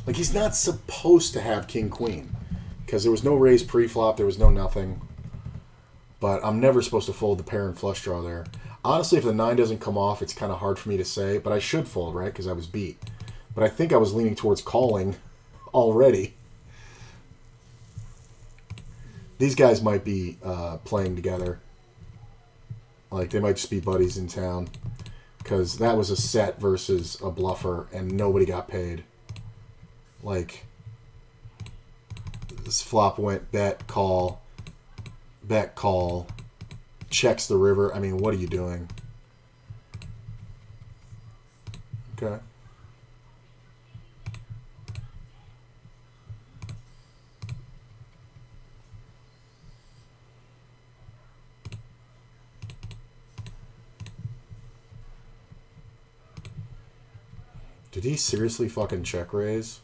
Like, he's not supposed to have king queen. Because there was no raise pre-flop, there was no nothing. But I'm never supposed to fold the pair and flush draw there. Honestly, if the 9 doesn't come off, it's kind of hard for me to say. But I should fold, right? Because I was beat. But I think I was leaning towards calling already. These guys might be playing together. Like, they might just be buddies in town. Because that was a set versus a bluffer, and nobody got paid. Like, this flop went bet, call, checks the river. I mean, what are you doing? Okay. Did he seriously fucking check raise?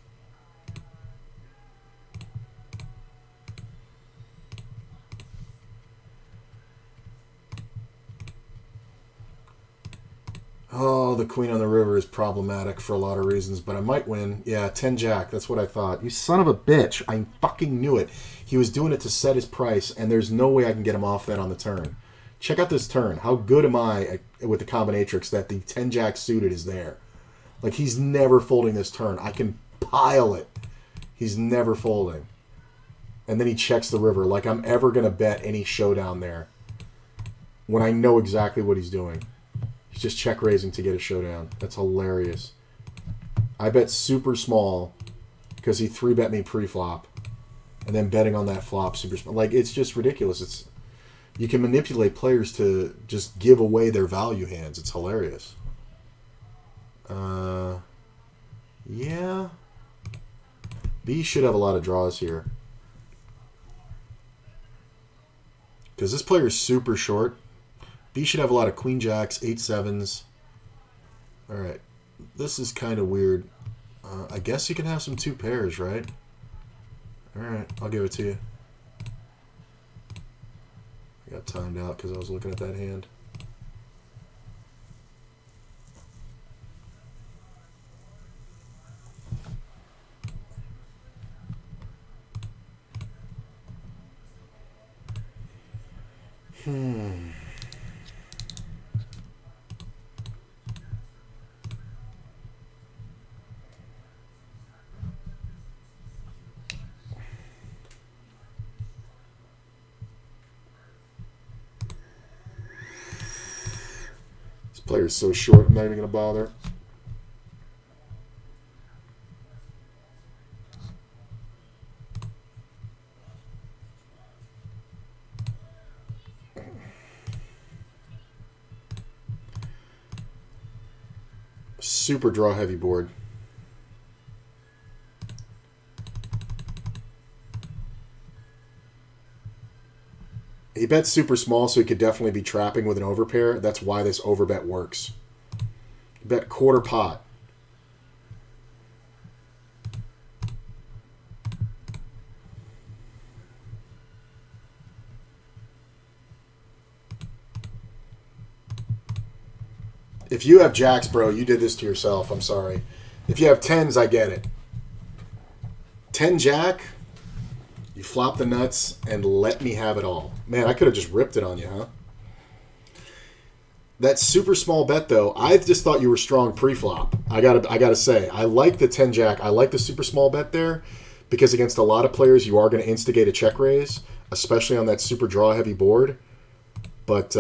Oh, the queen on the river is problematic for a lot of reasons, but I might win. Yeah, 10 jack. That's what I thought. You son of a bitch. I fucking knew it. He was doing it to set his price, and there's no way I can get him off that on the turn. Check out this turn. How good am I with the combinatrix that the 10 jack suited is there? Like, he's never folding this turn. I can pile it. He's never folding. And then he checks the river. Like, I'm ever going to bet any showdown there when I know exactly what he's doing. He's just check raising to get a showdown. That's hilarious. I bet super small because he 3-bet me pre-flop and then betting on that flop super small. Like, it's just ridiculous. You can manipulate players to just give away their value hands. It's hilarious. Yeah. B should have a lot of draws here. Because this player is super short. B should have a lot of queen jacks, 8-7s. Alright. This is kind of weird. I guess you can have some 2 pairs, right? Alright, I'll give it to you. I got timed out because I was looking at that hand. This player's so short, I'm not even going to bother. Super draw heavy board. He bets super small, so he could definitely be trapping with an overpair. That's why this overbet works. He bet quarter pot. If you have jacks, bro, you did this to yourself. I'm sorry. If you have 10s, I get it. 10 jack, you flop the nuts and let me have it all. Man, I could have just ripped it on you, huh? That super small bet, though, I just thought you were strong pre-flop. I gotta say, I like the 10 jack. I like the super small bet there because against a lot of players, you are going to instigate a check raise, especially on that super draw heavy board. But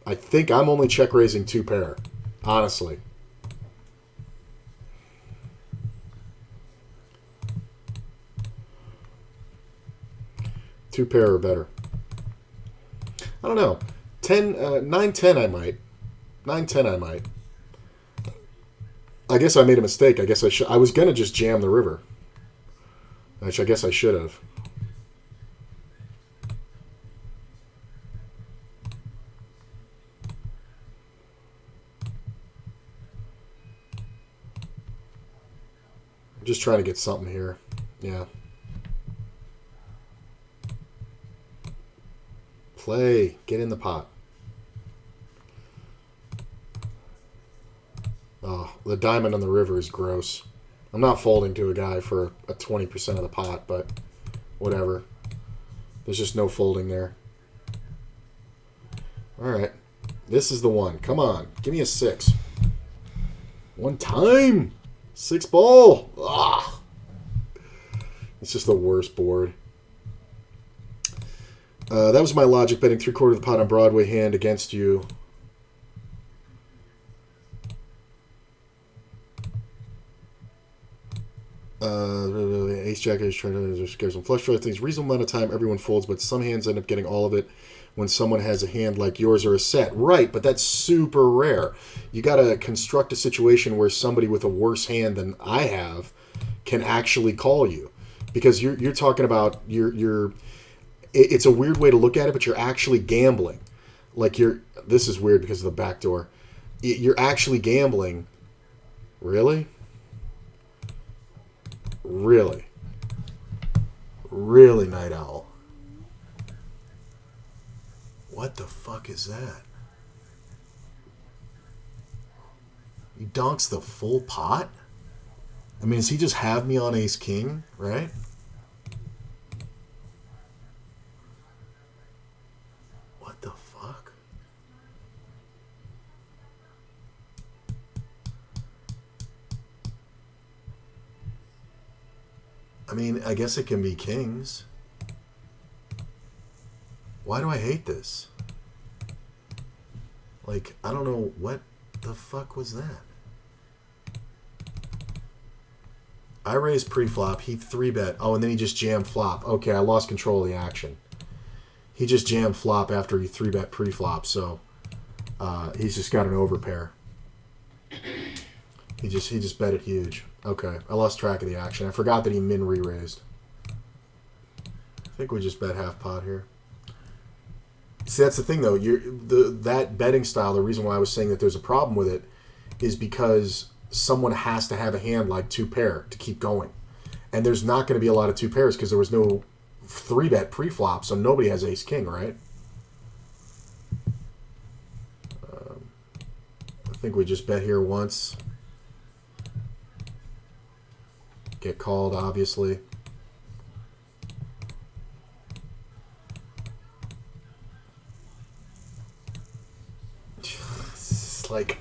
I think I'm only check raising 2 pair, honestly. Two pair or better. I don't know. 9-10 I might. 9-10 I might. I guess I made a mistake. I guess I was going to just jam the river. Which I guess I should have. just trying to get something here. Yeah. Play. Get in the pot. Oh, the diamond on the river is gross. I'm not folding to a guy for a 20% of the pot, but whatever. There's just no folding there. Alright. This is the one. Come on. Give me a 6. One time! 6 ball! Ah! It's just the worst board. That was my logic, betting 3/4 of the pot on Broadway hand against you. Ace Jack is trying to scare some flush draws. Things reasonable amount of time everyone folds, but some hands end up getting all of it when someone has a hand like yours or a set. Right, but that's super rare. You got to construct a situation where somebody with a worse hand than I have can actually call you, because you're talking about you're. It's a weird way to look at it, but you're actually gambling. Like this is weird because of the back door. You're actually gambling. Really? Really? Really, Night Owl? What the fuck is that? He donks the full pot? I mean, does he just have me on Ace King, right? What the fuck? I mean, I guess it can be kings. Why do I hate this? Like, I don't know what the fuck was that. I raised pre-flop. He 3-bet. Oh, and then he just jammed flop. Okay, I lost control of the action. He just jammed flop after he 3-bet pre-flop, so he's just got an overpair. He just bet it huge. Okay, I lost track of the action. I forgot that he min re-raised. I think we just bet half pot here. See, that's the thing, though. That betting style, the reason why I was saying that there's a problem with it is because someone has to have a hand like 2-pair to keep going. And there's not going to be a lot of 2 pairs because there was no 3-bet pre-flop, so nobody has ace-king, right? I think we just bet here once. Get called, obviously. It's like,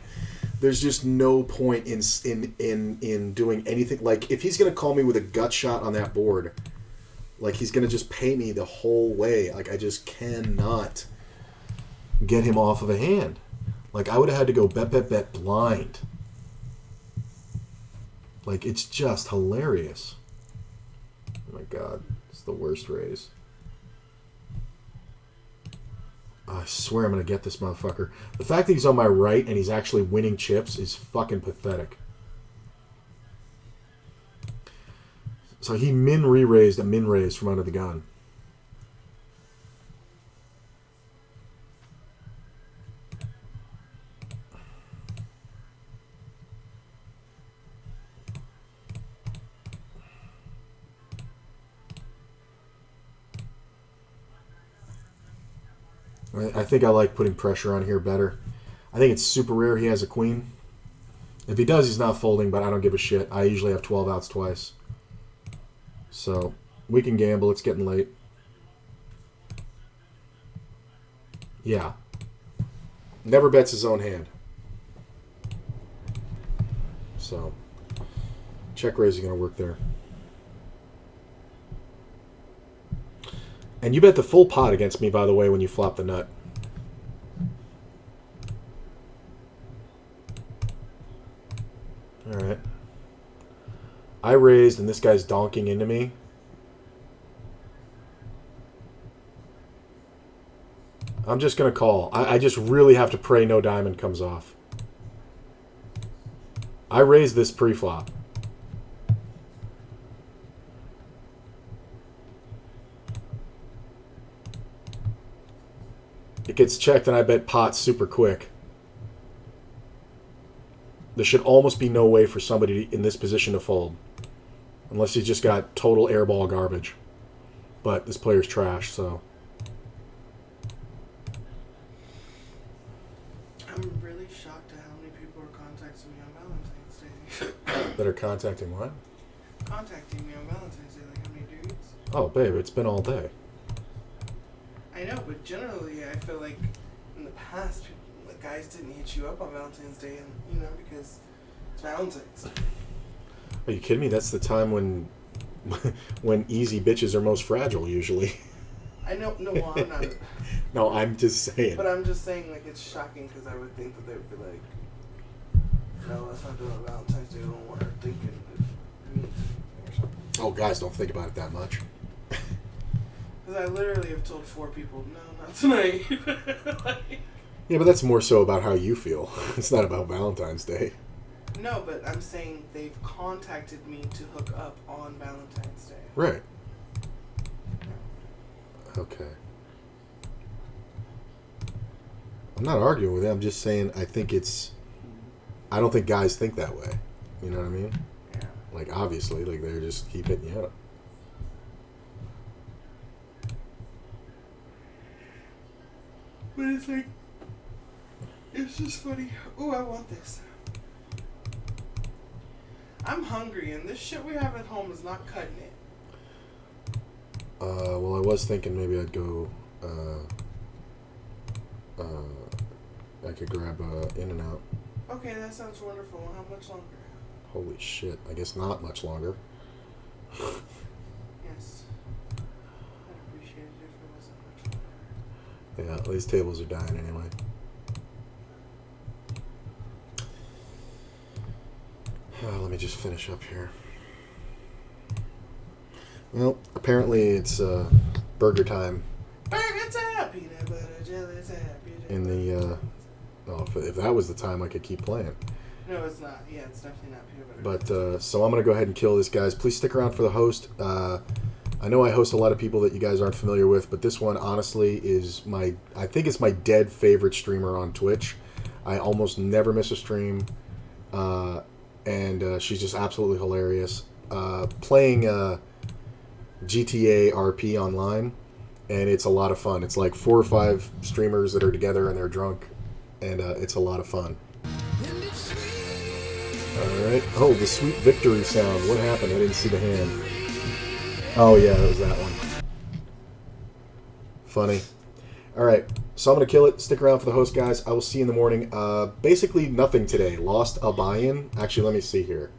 there's just no point in doing anything. Like, if he's gonna call me with a gut shot on that board, like, he's gonna just pay me the whole way. Like, I just cannot get him off of a hand. Like, I would have had to go bet blind. Like, it's just hilarious. Oh my god, it's the worst raise. Oh, I swear I'm going to get this motherfucker. The fact that he's on my right and he's actually winning chips is fucking pathetic. So he min re-raised a min raise from under the gun. I think I like putting pressure on here better. I think it's super rare he has a queen. If he does, he's not folding, but I don't give a shit. I usually have 12 outs twice. So, we can gamble. It's getting late. Yeah. Never bets his own hand. So, check raise is going to work there. And you bet the full pot against me, by the way, when you flop the nut. Alright. I raised, and this guy's donking into me. I'm just going to call. I just really have to pray no diamond comes off. I raised this pre-flop. It gets checked, and I bet pot super quick. There should almost be no way for somebody in this position to fold. Unless he's just got total airball garbage. But this player's trash, so. I'm really shocked at how many people are contacting me on Valentine's Day. That are contacting what? Contacting me on Valentine's Day, like how many dudes? Oh, babe, it's been all day. I know, but generally I feel like in the past, people, like guys didn't hit you up on Valentine's Day, and because it's Valentine's. Are you kidding me? That's the time when when easy bitches are most fragile, usually. I know, no, well, I'm not. No, I'm just saying. But I'm just saying, like, it's shocking because I would think that they would be like, no, let's not do it on Valentine's Day. I don't want her thinking that it means something or something. Oh, guys, don't think about it that much. Because I literally have told 4 people, no, not tonight. Like, Yeah, but that's more so about how you feel. It's not about Valentine's Day. no, but I'm saying they've contacted me to hook up on Valentine's Day. Right. Okay. I'm not arguing with it. I'm just saying I don't think guys think that way. You know what I mean? Yeah. Like, obviously, like, they're just keep hitting you up. But it's like, it's just funny. Ooh, I want this. I'm hungry, and this shit we have at home is not cutting it. Well, I was thinking maybe I'd go, I could grab In-N-Out. Okay, that sounds wonderful. How much longer? Holy shit. I guess not much longer. Yes. I'd appreciate it if it wasn't much longer. Yeah, these tables are dying anyway. Let me just finish up here. Well, apparently it's burger time Burger time! Peanut butter jelly time. in the... Oh, if that was the time, I could keep playing. No, it's not. Yeah, it's definitely not peanut butter. But, so I'm going to go ahead and kill this, guys. Please stick around for the host. I know I host a lot of people that you guys aren't familiar with, but this one, honestly, is I think it's my dead favorite streamer on Twitch. I almost never miss a stream. And she's just absolutely hilarious. Playing GTA RP online, and it's a lot of fun. It's like 4 or 5 streamers that are together and they're drunk, and it's a lot of fun. Alright. Oh, the sweet victory sound. What happened? I didn't see the hand. Oh, yeah, that was that one. Funny. Alright, so I'm going to kill it. Stick around for the host, guys. I will see you in the morning. Basically, nothing today. Lost a buy-in. Actually, let me see here.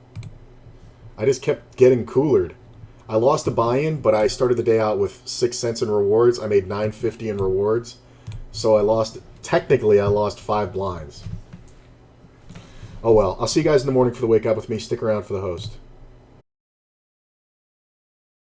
I just kept getting coolered. I lost a buy-in, but I started the day out with 6 cents in rewards. I made $9.50 in rewards. So I lost 5 blinds. Oh well, I'll see you guys in the morning for the wake up with me. Stick around for the host.